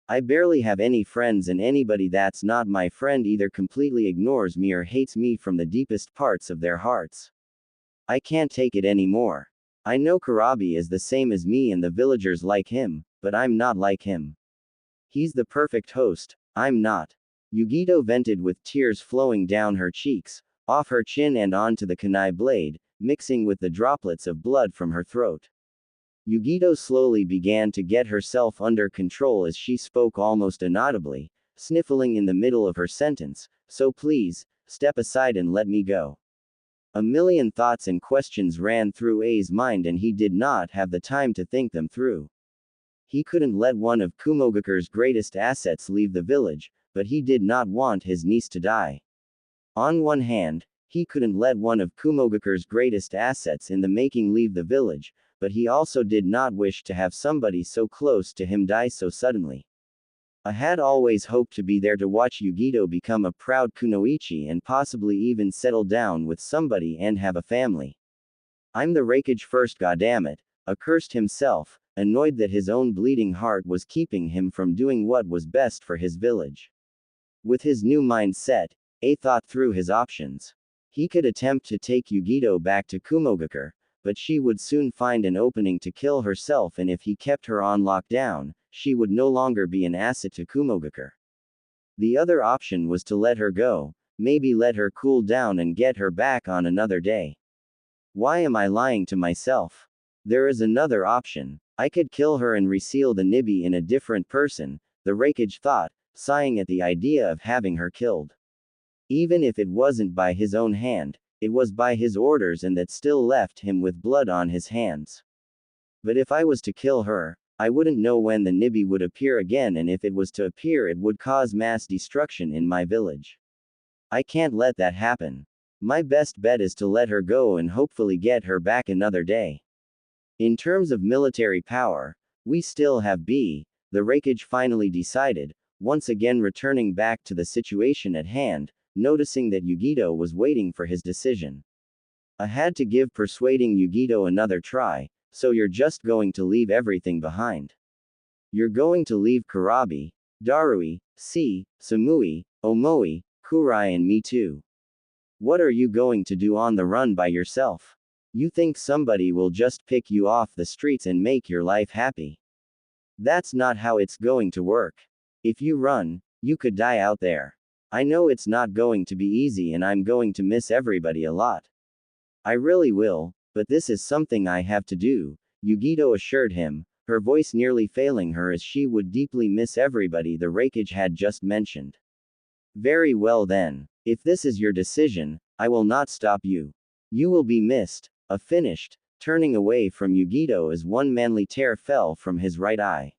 S1: I barely have any friends, and anybody that's not my friend either completely ignores me or hates me from the deepest parts of their hearts. I can't take it anymore. I know Kurabi is the same as me and the villagers like him, but I'm not like him. He's the perfect host, I'm not. Yugito vented with tears flowing down her cheeks, off her chin and onto the kunai blade, mixing with the droplets of blood from her throat. Yugito slowly began to get herself under control as she spoke almost inaudibly, sniffling in the middle of her sentence, "So please, step aside and let me go." A million thoughts and questions ran through A's mind and he did not have the time to think them through. He couldn't let one of Kumogakure's greatest assets leave the village, but he did not want his niece to die. On one hand, he couldn't let one of Kumogakure's greatest assets in the making leave the village, but he also did not wish to have somebody so close to him die so suddenly. I had always hoped to be there to watch Yugito become a proud kunoichi and possibly even settle down with somebody and have a family. I'm the Raikage first, goddammit, accursed himself, annoyed that his own bleeding heart was keeping him from doing what was best for his village. With his new mindset, A thought through his options. He could attempt to take Yugito back to Kumogakure, but she would soon find an opening to kill herself, and if he kept her on lockdown, she would no longer be an asset to Kumogakure. The other option was to let her go, maybe let her cool down and get her back on another day. Why am I lying to myself? There is another option. I could kill her and reseal the Nibi in a different person, the Raikage thought, sighing at the idea of having her killed. Even if it wasn't by his own hand, it was by his orders, and that still left him with blood on his hands. But if I was to kill her, I wouldn't know when the Nibi would appear again, and if it was to appear it would cause mass destruction in my village. I can't let that happen. My best bet is to let her go and hopefully get her back another day. In terms of military power, we still have B, the Raikage finally decided, once again returning back to the situation at hand, noticing that Yugito was waiting for his decision. I had to give persuading Yugito another try. So you're just going to leave everything behind? You're going to leave Kurabi, Darui, Samui, Omoi, Kurai and me too. What are you going to do on the run by yourself? You think somebody will just pick you off the streets and make your life happy? That's not how it's going to work. If you run, you could die out there. I know it's not going to be easy and I'm going to miss everybody a lot. I really will, but this is something I have to do, Yugito assured him, her voice nearly failing her as she would deeply miss everybody the Raikage had just mentioned. Very well then. If this is your decision, I will not stop you. You will be missed. Finished, turning away from Yugito as one manly tear fell from his right eye.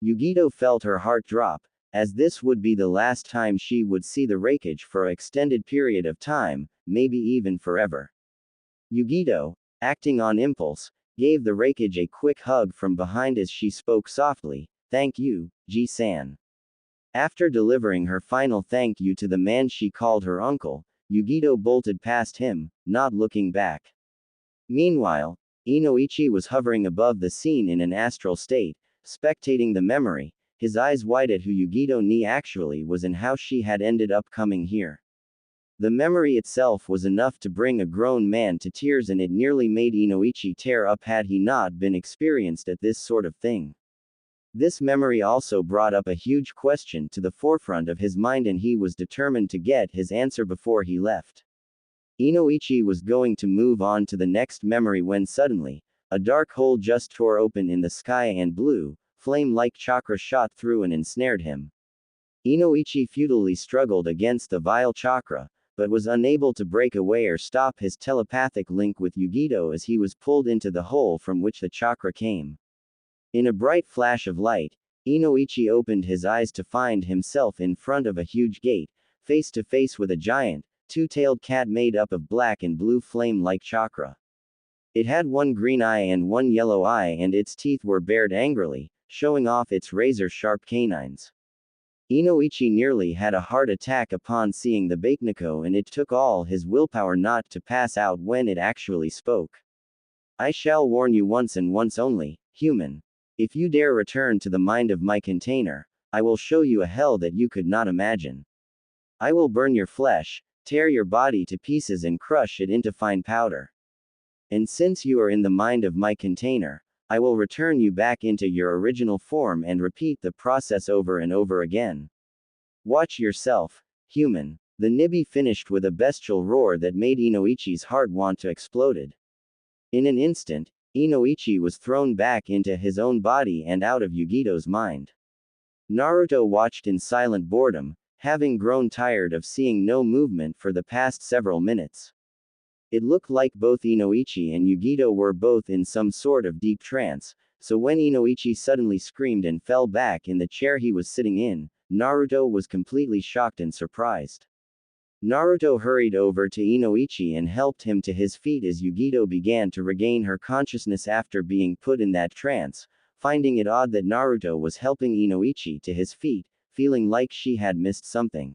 S1: Yugito felt her heart drop, as this would be the last time she would see the Raikage for an extended period of time, maybe even forever. Yugito, acting on impulse, gave the Raikage a quick hug from behind as she spoke softly, "Thank you, Ji-san." After delivering her final thank you to the man she called her uncle, Yugito bolted past him, not looking back. Meanwhile, Inoichi was hovering above the scene in an astral state, spectating the memory, his eyes wide at who Yugito ni actually was and how she had ended up coming here. The memory itself was enough to bring a grown man to tears, and it nearly made Inoichi tear up had he not been experienced at this sort of thing. This memory also brought up a huge question to the forefront of his mind, and he was determined to get his answer before he left. Inoichi was going to move on to the next memory when suddenly, a dark hole just tore open in the sky and blue, flame-like chakra shot through and ensnared him. Inoichi futilely struggled against the vile chakra, but was unable to break away or stop his telepathic link with Yugito as he was pulled into the hole from which the chakra came. In a bright flash of light, Inoichi opened his eyes to find himself in front of a huge gate, face to face with a giant, two-tailed cat made up of black and blue flame-like chakra. It had one green eye and one yellow eye, and its teeth were bared angrily, showing off its razor-sharp canines. Inoichi nearly had a heart attack upon seeing the Bakeneko, and it took all his willpower not to pass out when it actually spoke. I shall warn you once and once only, human. If you dare return to the mind of my container, I will show you a hell that you could not imagine. I will burn your flesh, tear your body to pieces and crush it into fine powder. And since you are in the mind of my container, I will return you back into your original form and repeat the process over and over again. Watch yourself, human. The Nibi finished with a bestial roar that made Inoichi's heart want to explode. In an instant, Inoichi was thrown back into his own body and out of Yugito's mind. Naruto watched in silent boredom, having grown tired of seeing no movement for the past several minutes. It looked like both Inoichi and Yugito were both in some sort of deep trance, so when Inoichi suddenly screamed and fell back in the chair he was sitting in, Naruto was completely shocked and surprised. Naruto hurried over to Inoichi and helped him to his feet as Yugito began to regain her consciousness after being put in that trance, finding it odd that Naruto was helping Inoichi to his feet, feeling like she had missed something.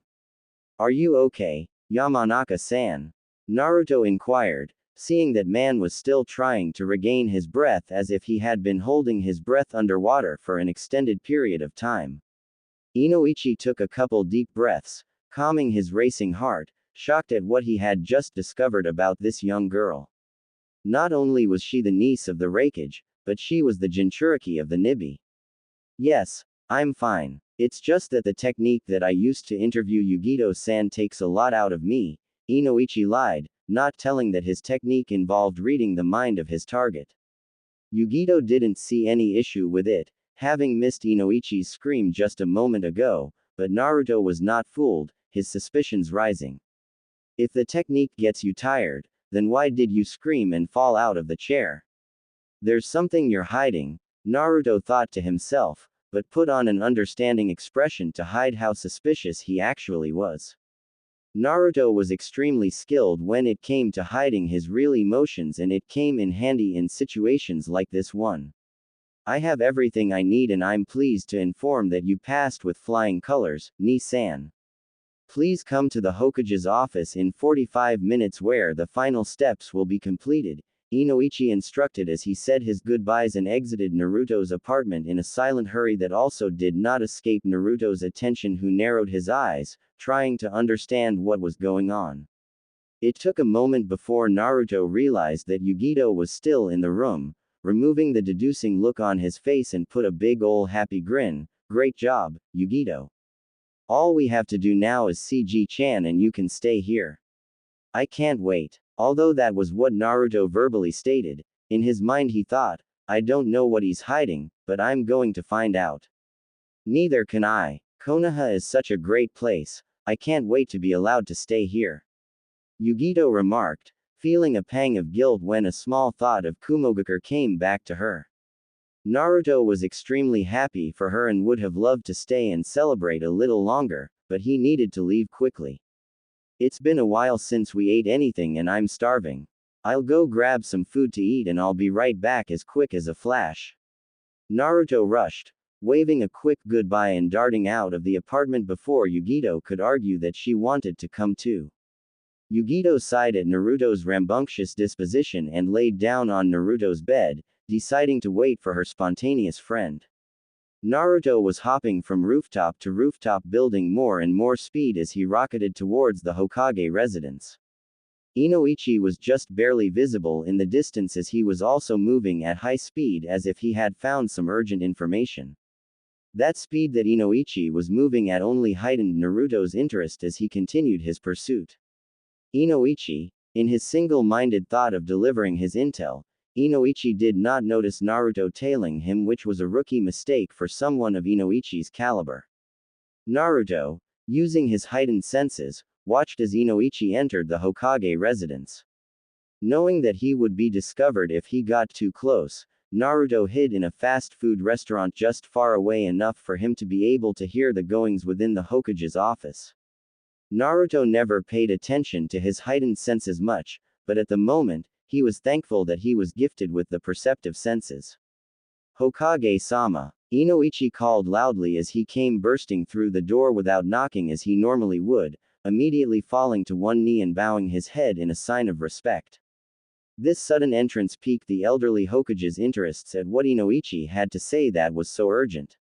S1: Are you okay, Yamanaka-san? Naruto inquired, seeing that man was still trying to regain his breath as if he had been holding his breath underwater for an extended period of time. Inoichi took a couple deep breaths, calming his racing heart, shocked at what he had just discovered about this young girl. Not only was she the niece of the Raikage, but she was the Jinchuriki of the Nibi. Yes, I'm fine. It's just that the technique that I used to interview Yugito-san takes a lot out of me, Inoichi lied, not telling that his technique involved reading the mind of his target. Yugito didn't see any issue with it, having missed Inoichi's scream just a moment ago, but Naruto was not fooled, his suspicions rising. If the technique gets you tired, then why did you scream and fall out of the chair? There's something you're hiding, Naruto thought to himself, but put on an understanding expression to hide how suspicious he actually was. Naruto was extremely skilled when it came to hiding his real emotions, and it came in handy in situations like this one. I have everything I need and I'm pleased to inform that you passed with flying colors, Ni-san. Please come to the Hokage's office in 45 minutes where the final steps will be completed, Inoichi instructed as he said his goodbyes and exited Naruto's apartment in a silent hurry that also did not escape Naruto's attention, who narrowed his eyes, trying to understand what was going on. It took a moment before Naruto realized that Yugito was still in the room, removing the deducing look on his face and put a big ol' happy grin. Great job, Yugito. All we have to do now is see Ji-chan and you can stay here. I can't wait. Although that was what Naruto verbally stated, in his mind he thought, I don't know what he's hiding, but I'm going to find out. Neither can I. Konoha is such a great place, I can't wait to be allowed to stay here. Yugito remarked, feeling a pang of guilt when a small thought of Kumogakure came back to her. Naruto was extremely happy for her and would have loved to stay and celebrate a little longer, but he needed to leave quickly. It's been a while since we ate anything and I'm starving. I'll go grab some food to eat and I'll be right back as quick as a flash. Naruto rushed, waving a quick goodbye and darting out of the apartment before Yugito could argue that she wanted to come too. Yugito sighed at Naruto's rambunctious disposition and laid down on Naruto's bed, deciding to wait for her spontaneous friend. Naruto was hopping from rooftop to rooftop, building more and more speed as he rocketed towards the Hokage residence. Inoichi was just barely visible in the distance as he was also moving at high speed as if he had found some urgent information. That speed that Inoichi was moving at only heightened Naruto's interest as he continued his pursuit. Inoichi, in his single-minded thought of delivering his intel, Inoichi did not notice Naruto tailing him, which was a rookie mistake for someone of Inoichi's caliber. Naruto, using his heightened senses, watched as Inoichi entered the Hokage residence. Knowing that he would be discovered if he got too close, Naruto hid in a fast food restaurant just far away enough for him to be able to hear the goings within the Hokage's office. Naruto never paid attention to his heightened senses much, but at the moment, he was thankful that he was gifted with the perceptive senses. Hokage-sama, Inoichi called loudly as he came bursting through the door without knocking as he normally would, immediately falling to one knee and bowing his head in a sign of respect. This sudden entrance piqued the elderly Hokage's interests at what Inoichi had to say that was so urgent.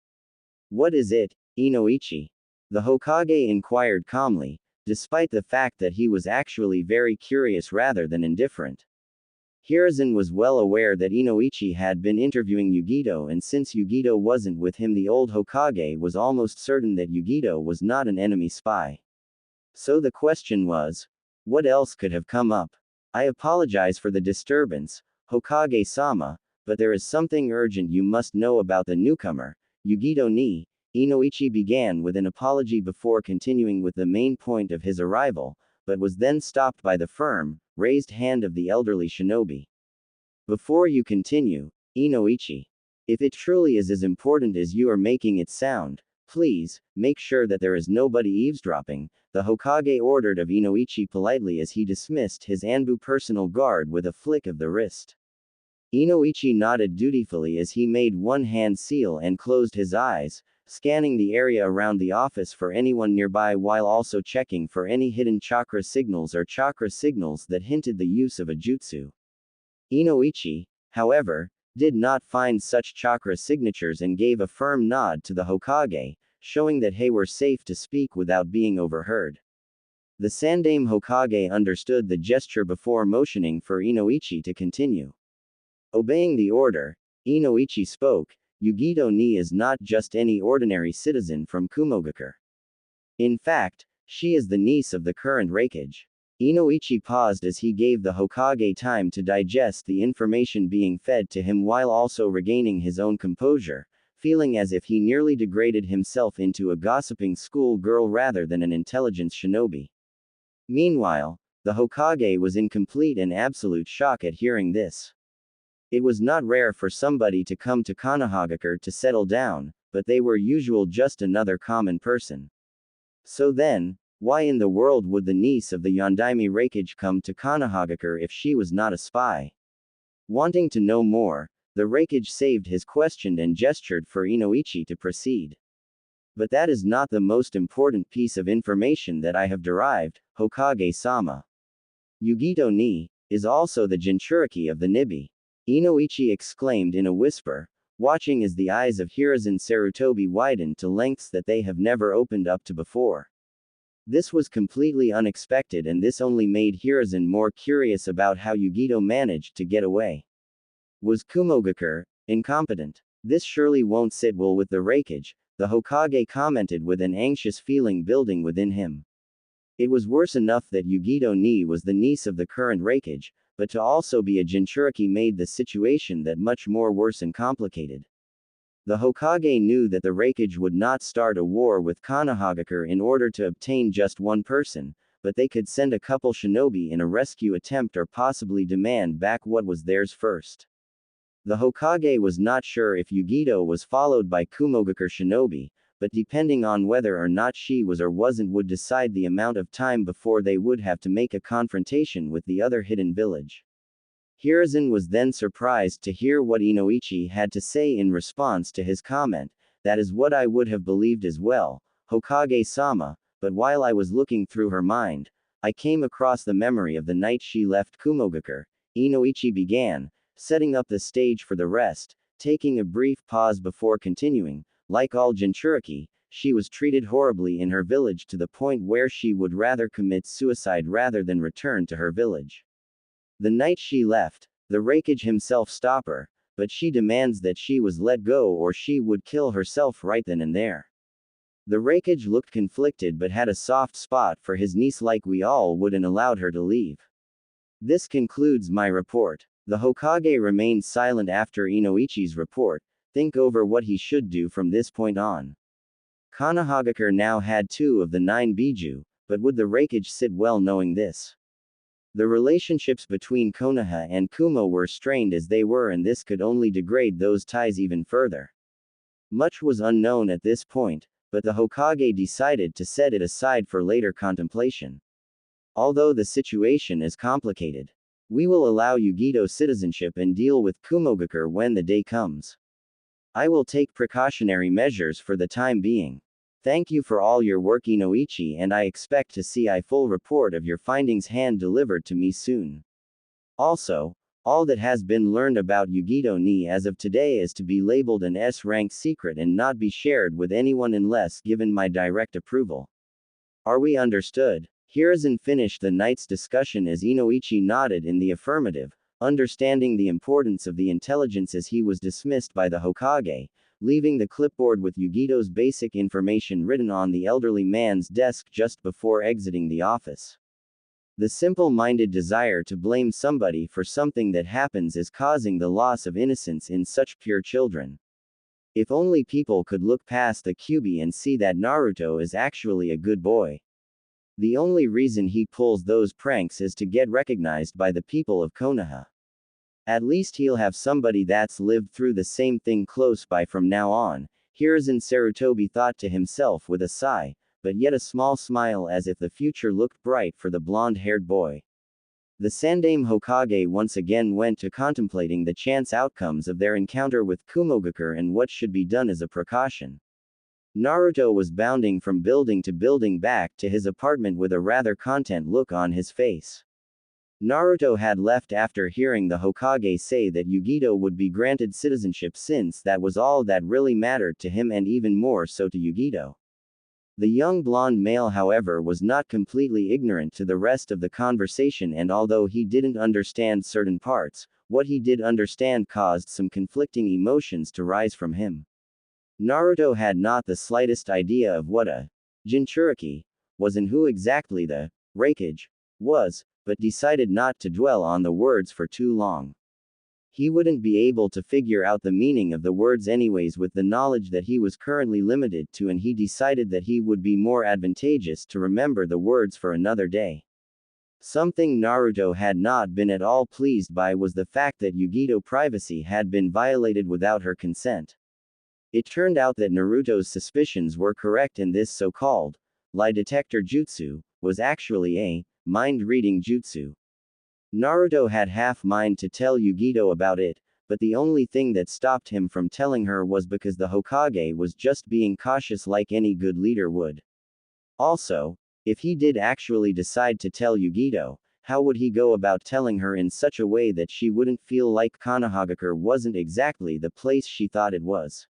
S1: What is it, Inoichi? The Hokage inquired calmly, despite the fact that he was actually very curious rather than indifferent. Hiruzen was well aware that Inoichi had been interviewing Yugito, and since Yugito wasn't with him, the old Hokage was almost certain that Yugito was not an enemy spy. So the question was, what else could have come up? I apologize for the disturbance, Hokage-sama, but there is something urgent you must know about the newcomer, Yugito ni. Inoichi began with an apology before continuing with the main point of his arrival, but was then stopped by the firm, raised hand of the elderly shinobi. Before you continue, Inoichi, if it truly is as important as you are making it sound, please, make sure that there is nobody eavesdropping, the Hokage ordered of Inoichi politely as he dismissed his Anbu personal guard with a flick of the wrist. Inoichi nodded dutifully as he made one hand seal and closed his eyes, scanning the area around the office for anyone nearby while also checking for any hidden chakra signals or chakra signals that hinted the use of a jutsu. Inoichi, however, did not find such chakra signatures and gave a firm nod to the Hokage, showing that they were safe to speak without being overheard. The Sandaime Hokage understood the gesture before motioning for Inoichi to continue. Obeying the order, Inoichi spoke, Yugito ni is not just any ordinary citizen from Kumogakure. In fact, she is the niece of the current Raikage. Inoichi paused as he gave the Hokage time to digest the information being fed to him while also regaining his own composure, feeling as if he nearly degraded himself into a gossiping school girl rather than an intelligence shinobi. Meanwhile, the Hokage was in complete and absolute shock at hearing this. It was not rare for somebody to come to Konohagakure to settle down, but they were usually just another common person. So then, why in the world would the niece of the Yondaime Raikage come to Konohagakure if she was not a spy? Wanting to know more, the Raikage saved his question and gestured for Inoichi to proceed. But that is not the most important piece of information that I have derived, Hokage-sama. Yugito ni is also the Jinchuriki of the Nibi. Inoichi exclaimed in a whisper, watching as the eyes of Hiruzen Sarutobi widened to lengths that they have never opened up to before. This was completely unexpected, and this only made Hiruzen more curious about how Yugito managed to get away. Was Kumogakure incompetent? This surely won't sit well with the Raikage, the Hokage commented with an anxious feeling building within him. It was worse enough that Yugito ni was the niece of the current Raikage, but to also be a Jinchuriki made the situation that much more worse and complicated. The Hokage knew that the Raikage would not start a war with Konohagakure in order to obtain just one person, but they could send a couple shinobi in a rescue attempt or possibly demand back what was theirs first. The Hokage was not sure if Yugito was followed by Kumogakure shinobi, but depending on whether or not she was or wasn't would decide the amount of time before they would have to make a confrontation with the other hidden village. Hiruzen was then surprised to hear what Inoichi had to say in response to his comment. That is what I would have believed as well, Hokage-sama, but while I was looking through her mind, I came across the memory of the night she left Kumogakure. Inoichi began, setting up the stage for the rest, taking a brief pause before continuing. Like all Jinchuriki, she was treated horribly in her village to the point where she would rather commit suicide rather than return to her village. The night she left, the Raikage himself stopped her, but she demands that she was let go or she would kill herself right then and there. The Raikage looked conflicted but had a soft spot for his niece like we all would and allowed her to leave. This concludes my report. The Hokage remained silent after Inoichi's report, think over what he should do from this point on. Konohagakure now had 2 of the 9 Biju, but would the Raikage sit well knowing this? The relationships between Konoha and Kumo were strained as they were, and this could only degrade those ties even further. Much was unknown at this point, but the Hokage decided to set it aside for later contemplation. Although the situation is complicated, we will allow Yugito citizenship and deal with Kumogakure when the day comes. I will take precautionary measures for the time being. Thank you for all your work, Inoichi, and I expect to see a full report of your findings hand delivered to me soon. Also, All that has been learned about Yugito ni as of today is to be labeled an S-rank secret and not be shared with anyone unless given my direct approval. Are we understood? Hiruzen finished the night's discussion as Inoichi nodded in the affirmative, understanding the importance of the intelligence as he was dismissed by the Hokage, leaving the clipboard with Yugito's basic information written on the elderly man's desk just before exiting the office. The simple-minded desire to blame somebody for something that happens is causing the loss of innocence in such pure children. If only people could look past the Kyuubi and see that Naruto is actually a good boy. The only reason he pulls those pranks is to get recognized by the people of Konoha. At least he'll have somebody that's lived through the same thing close by from now on, Hiruzen Sarutobi thought to himself with a sigh, but yet a small smile as if the future looked bright for the blonde-haired boy. The Sandaime Hokage once again went to contemplating the chance outcomes of their encounter with Kumogakure and what should be done as a precaution. Naruto was bounding from building to building back to his apartment with a rather content look on his face. Naruto had left after hearing the Hokage say that Yugito would be granted citizenship since that was all that really mattered to him and even more so to Yugito. The young blonde male, however, was not completely ignorant to the rest of the conversation, and although he didn't understand certain parts, what he did understand caused some conflicting emotions to rise from him. Naruto had not the slightest idea of what a Jinchuriki was and who exactly the Raikage was, but decided not to dwell on the words for too long. He wouldn't be able to figure out the meaning of the words anyways with the knowledge that he was currently limited to, and he decided that he would be more advantageous to remember the words for another day. Something Naruto had not been at all pleased by was the fact that Yugito's privacy had been violated without her consent. It turned out that Naruto's suspicions were correct, and this so-called lie detector jutsu was actually a mind-reading jutsu. Naruto had half mind to tell Yugito about it, but the only thing that stopped him from telling her was because the Hokage was just being cautious like any good leader would. Also, if he did actually decide to tell Yugito, how would he go about telling her in such a way that she wouldn't feel like Konohagakure wasn't exactly the place she thought it was?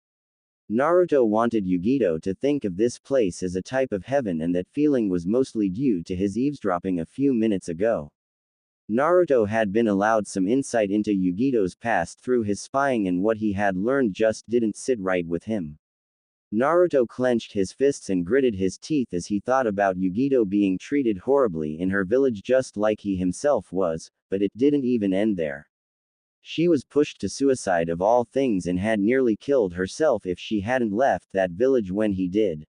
S1: Naruto wanted Yugito to think of this place as a type of heaven, and that feeling was mostly due to his eavesdropping a few minutes ago. Naruto had been allowed some insight into Yugito's past through his spying, and what he had learned just didn't sit right with him. Naruto clenched his fists and gritted his teeth as he thought about Yugito being treated horribly in her village just like he himself was, but it didn't even end there. She was pushed to suicide of all things and had nearly killed herself if she hadn't left that village when he did.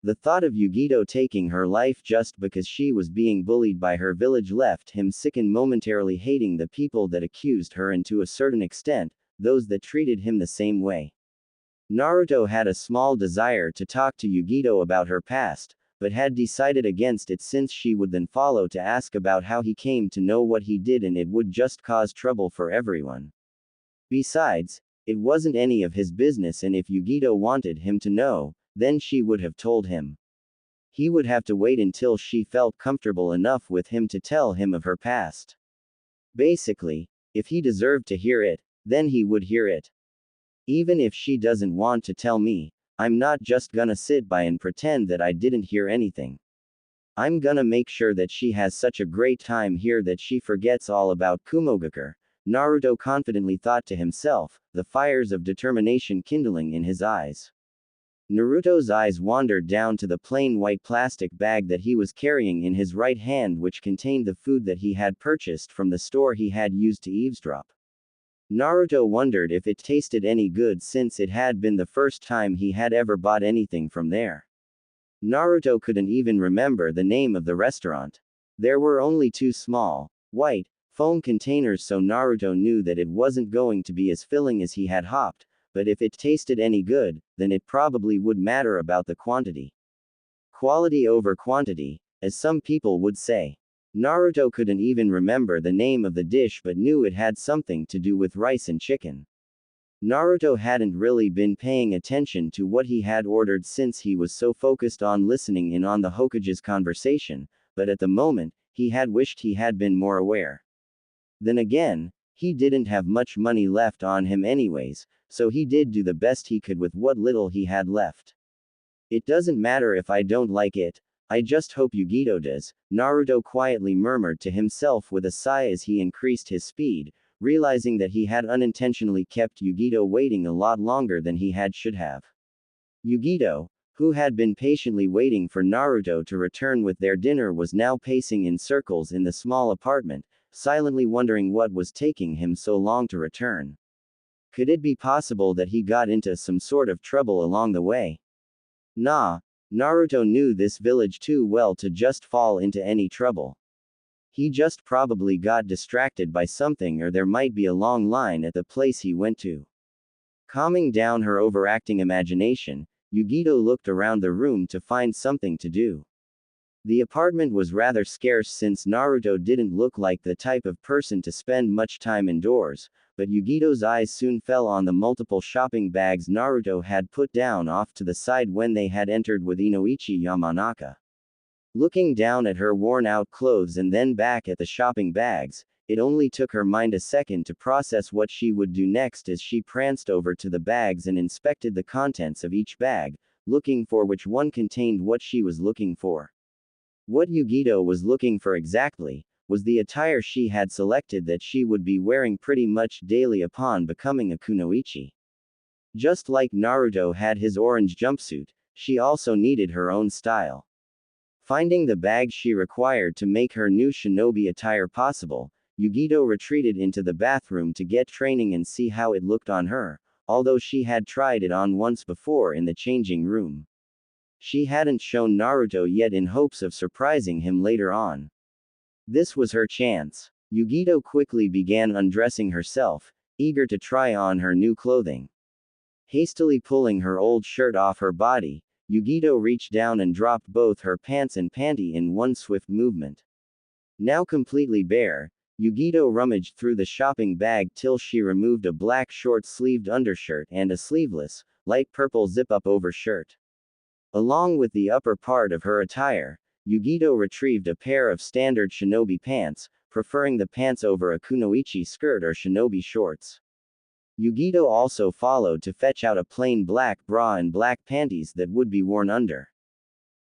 S1: The thought of Yugito taking her life just because she was being bullied by her village left him sick and momentarily hating the people that accused her, and to a certain extent, those that treated him the same way. Naruto had a small desire to talk to Yugito about her past, but had decided against it since she would then follow to ask about how he came to know what he did, and it would just cause trouble for everyone. Besides, it wasn't any of his business, and if Yugito wanted him to know, then she would have told him. He would have to wait until she felt comfortable enough with him to tell him of her past. Basically, if he deserved to hear it, then he would hear it. Even if she doesn't want to tell me, I'm not just gonna sit by and pretend that I didn't hear anything. I'm gonna make sure that she has such a great time here that she forgets all about Kumogakure, Naruto confidently thought to himself, the fires of determination kindling in his eyes. Naruto's eyes wandered down to the plain white plastic bag that he was carrying in his right hand, which contained the food that he had purchased from the store he had used to eavesdrop. Naruto wondered if it tasted any good, since it had been the first time he had ever bought anything from there. Naruto couldn't even remember the name of the restaurant. There were only two small, white, foam containers, so Naruto knew that it wasn't going to be as filling as he had hoped, but if it tasted any good, then it probably would matter about the quantity. Quality over quantity, as some people would say. Naruto couldn't even remember the name of the dish, but knew it had something to do with rice and chicken. Naruto hadn't really been paying attention to what he had ordered since he was so focused on listening in on the Hokage's conversation, but at the moment, he had wished he had been more aware. Then again, He didn't have much money left on him anyways, so he did do the best he could with what little he had left. It doesn't matter if I don't like it, I just hope Yugito does, Naruto quietly murmured to himself with a sigh as he increased his speed, realizing that he had unintentionally kept Yugito waiting a lot longer than he should have. Yugito, who had been patiently waiting for Naruto to return with their dinner, was now pacing in circles in the small apartment, silently wondering what was taking him so long to return. Could it be possible that he got into some sort of trouble along the way? Nah, Naruto knew this village too well to just fall into any trouble. He just probably got distracted by something, or there might be a long line at the place he went to. Calming down her overacting imagination, Yugito looked around the room to find something to do. The apartment was rather scarce since Naruto didn't look like the type of person to spend much time indoors, but Yugito's eyes soon fell on the multiple shopping bags Naruto had put down off to the side when they had entered with Inoichi Yamanaka. Looking down at her worn-out clothes and then back at the shopping bags, it only took her mind a second to process what she would do next as she pranced over to the bags and inspected the contents of each bag, looking for which one contained what she was looking for. What Yugito was looking for exactly was the attire she had selected that she would be wearing pretty much daily upon becoming a kunoichi. Just like Naruto had his orange jumpsuit, she also needed her own style. Finding the bag she required to make her new shinobi attire possible, Yugito retreated into the bathroom to get training and see how it looked on her, although she had tried it on once before in the changing room. She hadn't shown Naruto yet in hopes of surprising him later on. This was her chance. Yugito quickly began undressing herself, eager to try on her new clothing. Hastily pulling her old shirt off her body, Yugito reached down and dropped both her pants and panty in one swift movement. Now completely bare, Yugito rummaged through the shopping bag till she removed a black short-sleeved undershirt and a sleeveless, light purple zip-up over shirt. Along with the upper part of her attire, Yugito retrieved a pair of standard shinobi pants, preferring the pants over a kunoichi skirt or shinobi shorts. Yugito also followed to fetch out a plain black bra and black panties that would be worn under.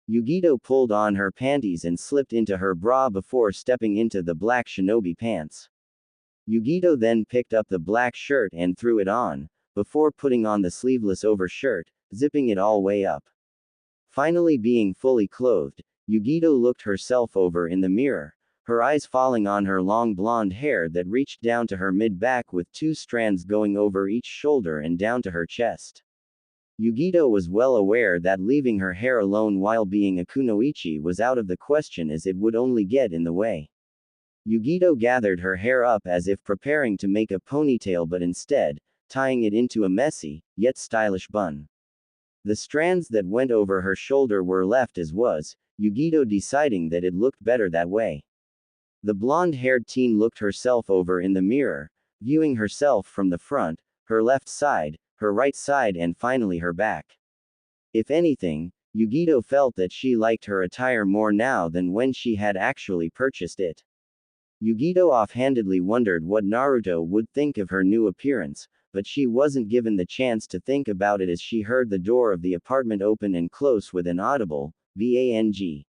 S1: Yugito pulled on her panties and slipped into her bra before stepping into the black shinobi pants. Yugito then picked up the black shirt and threw it on, before putting on the sleeveless overshirt, zipping it all way up. Finally being fully clothed, Yugito looked herself over in the mirror, her eyes falling on her long blonde hair that reached down to her mid-back with two strands going over each shoulder and down to her chest. Yugito was well aware that leaving her hair alone while being a kunoichi was out of the question, as it would only get in the way. Yugito gathered her hair up as if preparing to make a ponytail, but instead, tying it into a messy, yet stylish bun. The strands that went over her shoulder were left as was, Yugito deciding that it looked better that way. The blonde-haired teen looked herself over in the mirror, viewing herself from the front, her left side, her right side and finally her back. If anything, Yugito felt that she liked her attire more now than when she had actually purchased it. Yugito offhandedly wondered what Naruto would think of her new appearance, but she wasn't given the chance to think about it as she heard the door of the apartment open and close with an audible, "Bang.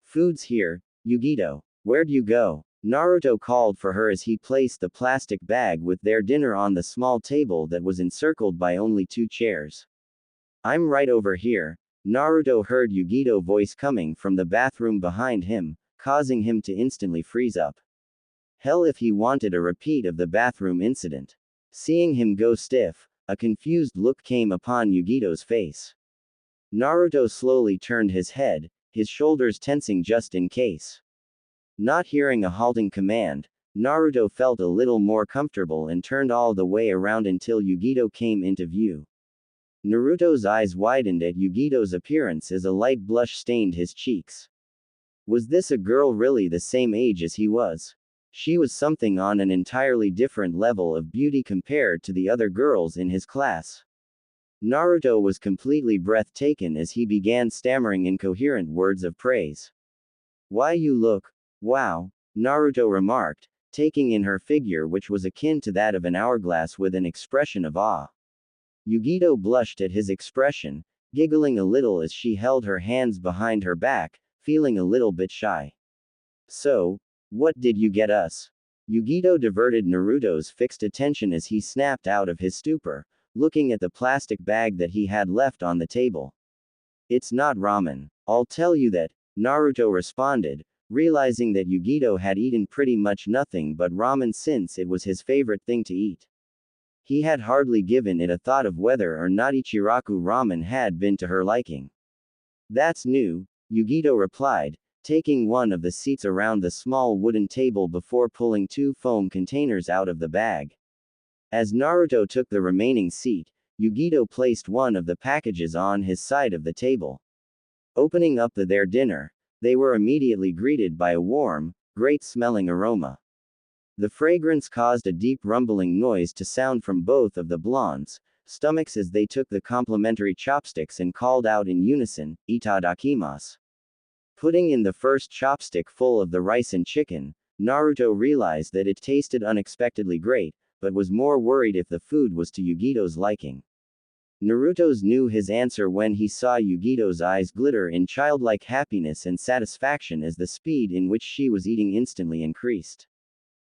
S1: Food's here, Yugito. Where'd you go?" Naruto called for her as he placed the plastic bag with their dinner on the small table that was encircled by only two chairs. "I'm right over here." Naruto heard Yugito's voice coming from the bathroom behind him, causing him to instantly freeze up. Hell if he wanted a repeat of the bathroom incident. Seeing him go stiff, a confused look came upon Yugito's face. Naruto slowly turned his head, his shoulders tensing just in case. Not hearing a halting command, Naruto felt a little more comfortable and turned all the way around until Yugito came into view. Naruto's eyes widened at Yugito's appearance as a light blush stained his cheeks. Was this a girl really the same age as he was? She was something on an entirely different level of beauty compared to the other girls in his class. Naruto was completely breathtaken as he began stammering incoherent words of praise. "Why, you look, wow," Naruto remarked, taking in her figure, which was akin to that of an hourglass, with an expression of awe. Yugito blushed at his expression, giggling a little as she held her hands behind her back, feeling a little bit shy. So, what did you get us? Yugito diverted Naruto's fixed attention as he snapped out of his stupor, looking at the plastic bag that he had left on the table. It's not ramen. I'll tell you that, Naruto responded, realizing that Yugito had eaten pretty much nothing but ramen since it was his favorite thing to eat. He had hardly given it a thought of whether or not Ichiraku ramen had been to her liking. That's new, Yugito replied, taking one of the seats around the small wooden table before pulling 2 foam containers out of the bag. As Naruto took the remaining seat, Yugito placed one of the packages on his side of the table. Opening up their dinner, they were immediately greeted by a warm, great-smelling aroma. The fragrance caused a deep rumbling noise to sound from both of the blondes' stomachs as they took the complimentary chopsticks and called out in unison, "Itadakimasu." Putting in the first chopstick full of the rice and chicken, Naruto realized that it tasted unexpectedly great, but was more worried if the food was to Yugito's liking. Naruto knew his answer when he saw Yugito's eyes glitter in childlike happiness and satisfaction as the speed in which she was eating instantly increased.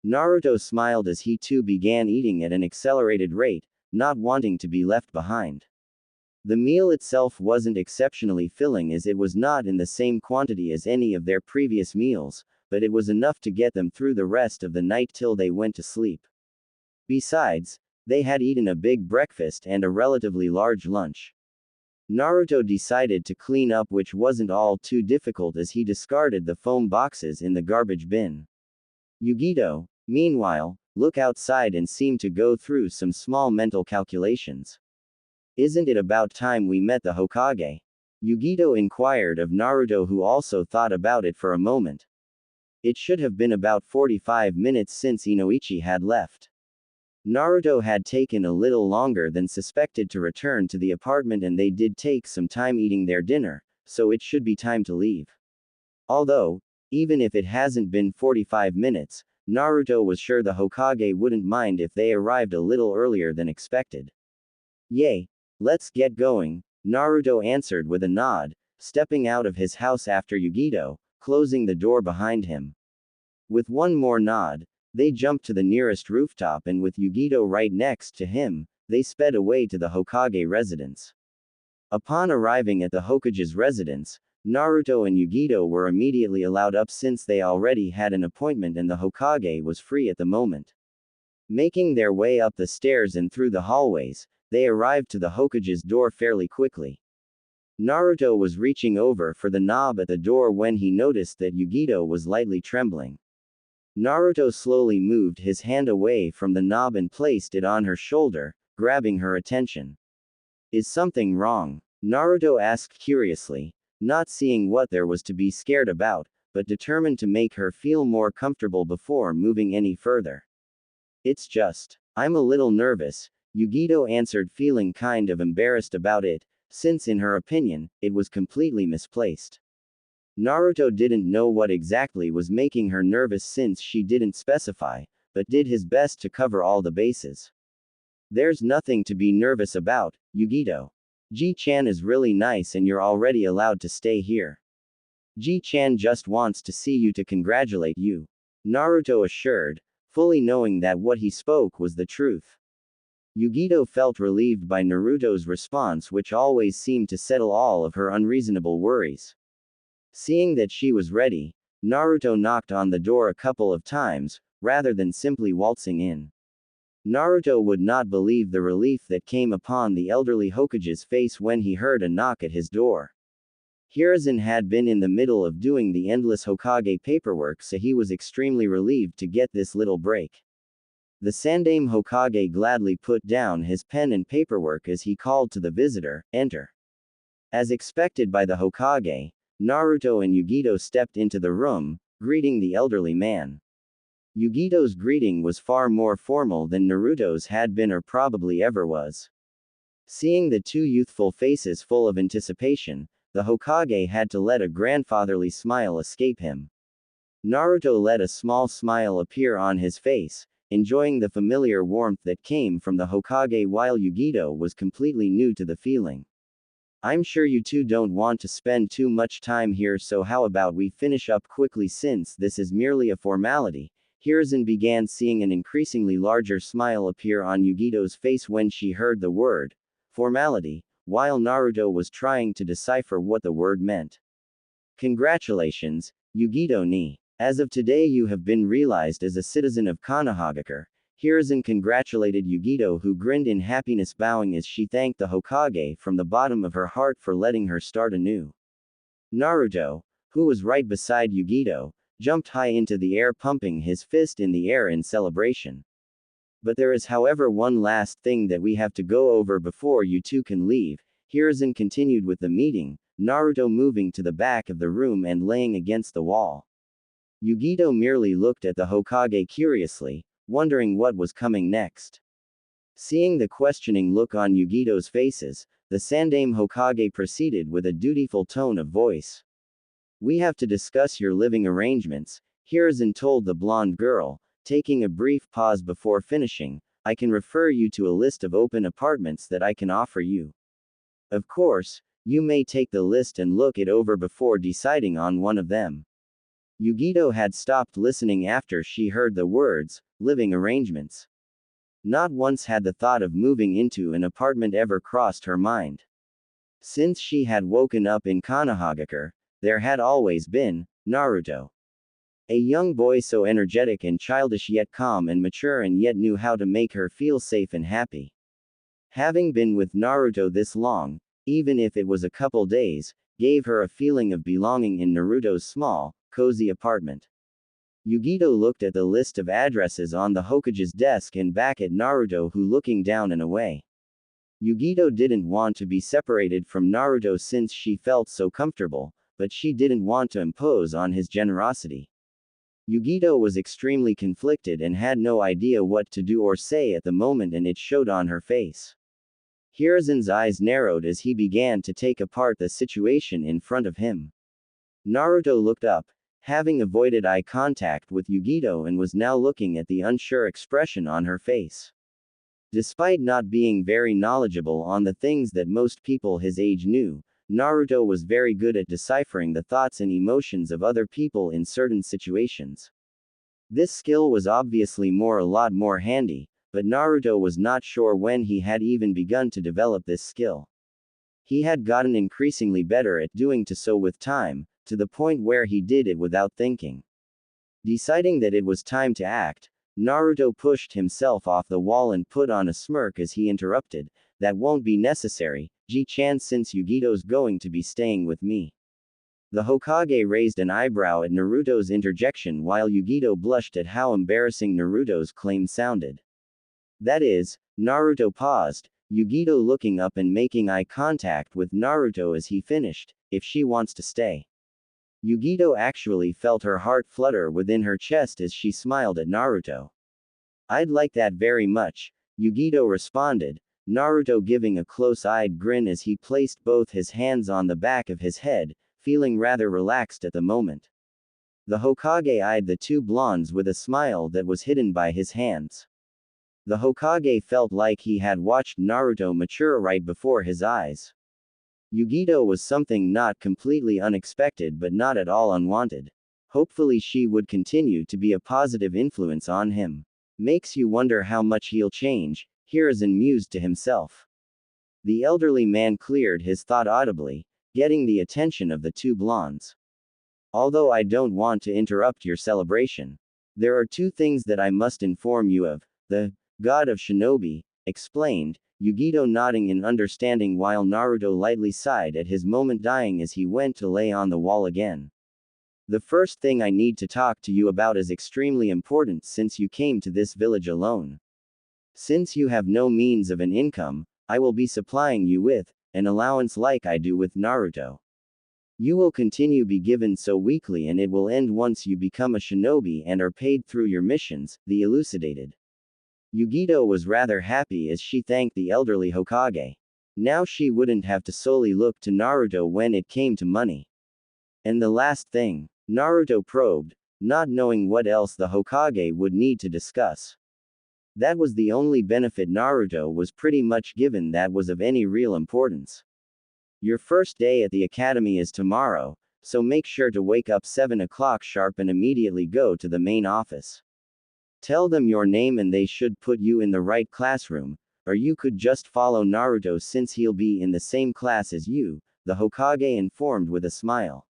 S1: Naruto smiled as he too began eating at an accelerated rate, not wanting to be left behind. The meal itself wasn't exceptionally filling as it was not in the same quantity as any of their previous meals, but it was enough to get them through the rest of the night till they went to sleep. Besides, they had eaten a big breakfast and a relatively large lunch. Naruto decided to clean up, which wasn't all too difficult as he discarded the foam boxes in the garbage bin. Yugito, meanwhile, looked outside and seemed to go through some small mental calculations. Isn't it about time we met the Hokage? Yugito inquired of Naruto, who also thought about it for a moment. It should have been about 45 minutes since Inoichi had left. Naruto had taken a little longer than suspected to return to the apartment, and they did take some time eating their dinner, so it should be time to leave. Although, even if it hasn't been 45 minutes, Naruto was sure the Hokage wouldn't mind if they arrived a little earlier than expected. Yay! Let's get going, Naruto answered with a nod, stepping out of his house after Yugito, closing the door behind him. With one more nod, they jumped to the nearest rooftop, and with Yugito right next to him, they sped away to the Hokage residence. Upon arriving at the Hokage's residence, Naruto and Yugito were immediately allowed up since they already had an appointment and the Hokage was free at the moment. Making their way up the stairs and through the hallways, they arrived to the Hokage's door fairly quickly. Naruto was reaching over for the knob at the door when he noticed that Yugito was lightly trembling. Naruto slowly moved his hand away from the knob and placed it on her shoulder, grabbing her attention. Is something wrong? Naruto asked curiously, not seeing what there was to be scared about, but determined to make her feel more comfortable before moving any further. It's just, I'm a little nervous, Yugito answered, feeling kind of embarrassed about it, since in her opinion, it was completely misplaced. Naruto didn't know what exactly was making her nervous since she didn't specify, but did his best to cover all the bases. There's nothing to be nervous about, Yugito. Ji-chan is really nice and you're already allowed to stay here. Ji-chan just wants to see you to congratulate you, Naruto assured, fully knowing that what he spoke was the truth. Yugito felt relieved by Naruto's response, which always seemed to settle all of her unreasonable worries. Seeing that she was ready, Naruto knocked on the door a couple of times, rather than simply waltzing in. Naruto would not believe the relief that came upon the elderly Hokage's face when he heard a knock at his door. Hiruzen had been in the middle of doing the endless Hokage paperwork, so he was extremely relieved to get this little break. The Sandaime Hokage gladly put down his pen and paperwork as he called to the visitor, "Enter." As expected by the Hokage, Naruto and Yugito stepped into the room, greeting the elderly man. Yugito's greeting was far more formal than Naruto's had been or probably ever was. Seeing the two youthful faces full of anticipation, the Hokage had to let a grandfatherly smile escape him. Naruto let a small smile appear on his face, enjoying the familiar warmth that came from the Hokage while Yugito was completely new to the feeling. I'm sure you two don't want to spend too much time here, so how about we finish up quickly since this is merely a formality. Hiruzen began seeing an increasingly larger smile appear on Yugito's face when she heard the word formality, while Naruto was trying to decipher what the word meant. Congratulations, Yugito ni. As of today you have been realized as a citizen of Konohagakure. Hiruzen congratulated Yugito, who grinned in happiness, bowing as she thanked the Hokage from the bottom of her heart for letting her start anew. Naruto, who was right beside Yugito, jumped high into the air, pumping his fist in the air in celebration. But there is, however, one last thing that we have to go over before you two can leave. Hiruzen continued with the meeting, Naruto moving to the back of the room and laying against the wall. Yugito merely looked at the Hokage curiously, wondering what was coming next. Seeing the questioning look on Yugito's faces, the Sandaime Hokage proceeded with a dutiful tone of voice. We have to discuss your living arrangements, Hiruzen told the blonde girl, taking a brief pause before finishing. I can refer you to a list of open apartments that I can offer you. Of course, you may take the list and look it over before deciding on one of them. Yugito had stopped listening after she heard the words, living arrangements. Not once had the thought of moving into an apartment ever crossed her mind. Since she had woken up in Konohagakure, there had always been Naruto. A young boy so energetic and childish, yet calm and mature, and yet knew how to make her feel safe and happy. Having been with Naruto this long, even if it was a couple days, gave her a feeling of belonging in Naruto's small, cozy apartment. Yugito looked at the list of addresses on the Hokage's desk and back at Naruto, who looking down and away. Yugito didn't want to be separated from Naruto since she felt so comfortable, but she didn't want to impose on his generosity. Yugito was extremely conflicted and had no idea what to do or say at the moment, and it showed on her face. Hiruzen's eyes narrowed as he began to take apart the situation in front of him. Naruto looked up, having avoided eye contact with Yugito, and was now looking at the unsure expression on her face. Despite not being very knowledgeable on the things that most people his age knew, Naruto was very good at deciphering the thoughts and emotions of other people in certain situations. This skill was obviously a lot more handy, but Naruto was not sure when he had even begun to develop this skill. He had gotten increasingly better at doing so with time, to the point where he did it without thinking. Deciding that it was time to act, Naruto pushed himself off the wall and put on a smirk as he interrupted, "That won't be necessary, Ji-chan, since Yugito's going to be staying with me." The Hokage raised an eyebrow at Naruto's interjection, while Yugito blushed at how embarrassing Naruto's claim sounded. That is, Naruto paused, Yugito looking up and making eye contact with Naruto as he finished, "If she wants to stay." Yugito actually felt her heart flutter within her chest as she smiled at Naruto. "I'd like that very much," Yugito responded, Naruto giving a close-eyed grin as he placed both his hands on the back of his head, feeling rather relaxed at the moment. The Hokage eyed the two blondes with a smile that was hidden by his hands. The Hokage felt like he had watched Naruto mature right before his eyes. Yugito was something not completely unexpected but not at all unwanted. Hopefully she would continue to be a positive influence on him. Makes you wonder how much he'll change, Hiruzen mused to himself. The elderly man cleared his thought audibly, getting the attention of the two blondes. "Although I don't want to interrupt your celebration, there are two things that I must inform you of," the god of shinobi explained, Yugito nodding in understanding while Naruto lightly sighed at his moment dying as he went to lay on the wall again. "The first thing I need to talk to you about is extremely important since you came to this village alone. Since you have no means of an income, I will be supplying you with an allowance like I do with Naruto. You will continue be given so weekly, and it will end once you become a shinobi and are paid through your missions," the elucidated. Yugito was rather happy as she thanked the elderly Hokage. Now she wouldn't have to solely look to Naruto when it came to money. "And the last thing?" Naruto probed, not knowing what else the Hokage would need to discuss. That was the only benefit Naruto was pretty much given that was of any real importance. Your first day at the academy is tomorrow, so make sure to wake up 7 o'clock sharp and immediately go to the main office. Tell them your name and they should put you in the right classroom, or you could just follow Naruto since he'll be in the same class as you, the Hokage informed with a smile.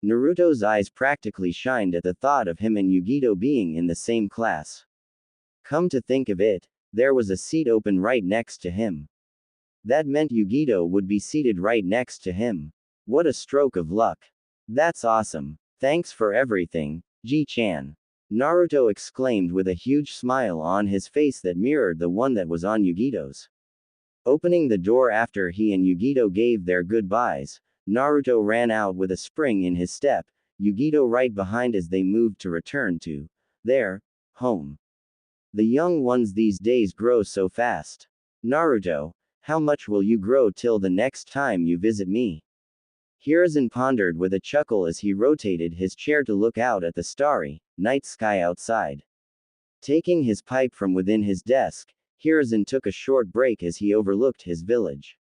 S1: Naruto's eyes practically shined at the thought of him and Yugito being in the same class. Come to think of it, there was a seat open right next to him. That meant Yugito would be seated right next to him. What a stroke of luck. That's awesome. Thanks for everything, Ji-chan. Naruto exclaimed with a huge smile on his face that mirrored the one that was on Yugito's. Opening the door after he and Yugito gave their goodbyes, Naruto ran out with a spring in his step, Yugito right behind as they moved to return to their home. The young ones these days grow so fast. Naruto, how much will you grow till the next time you visit me? Hiruzen pondered with a chuckle as he rotated his chair to look out at the starry night sky outside. Taking his pipe from within his desk, Hiruzen took a short break as he overlooked his village.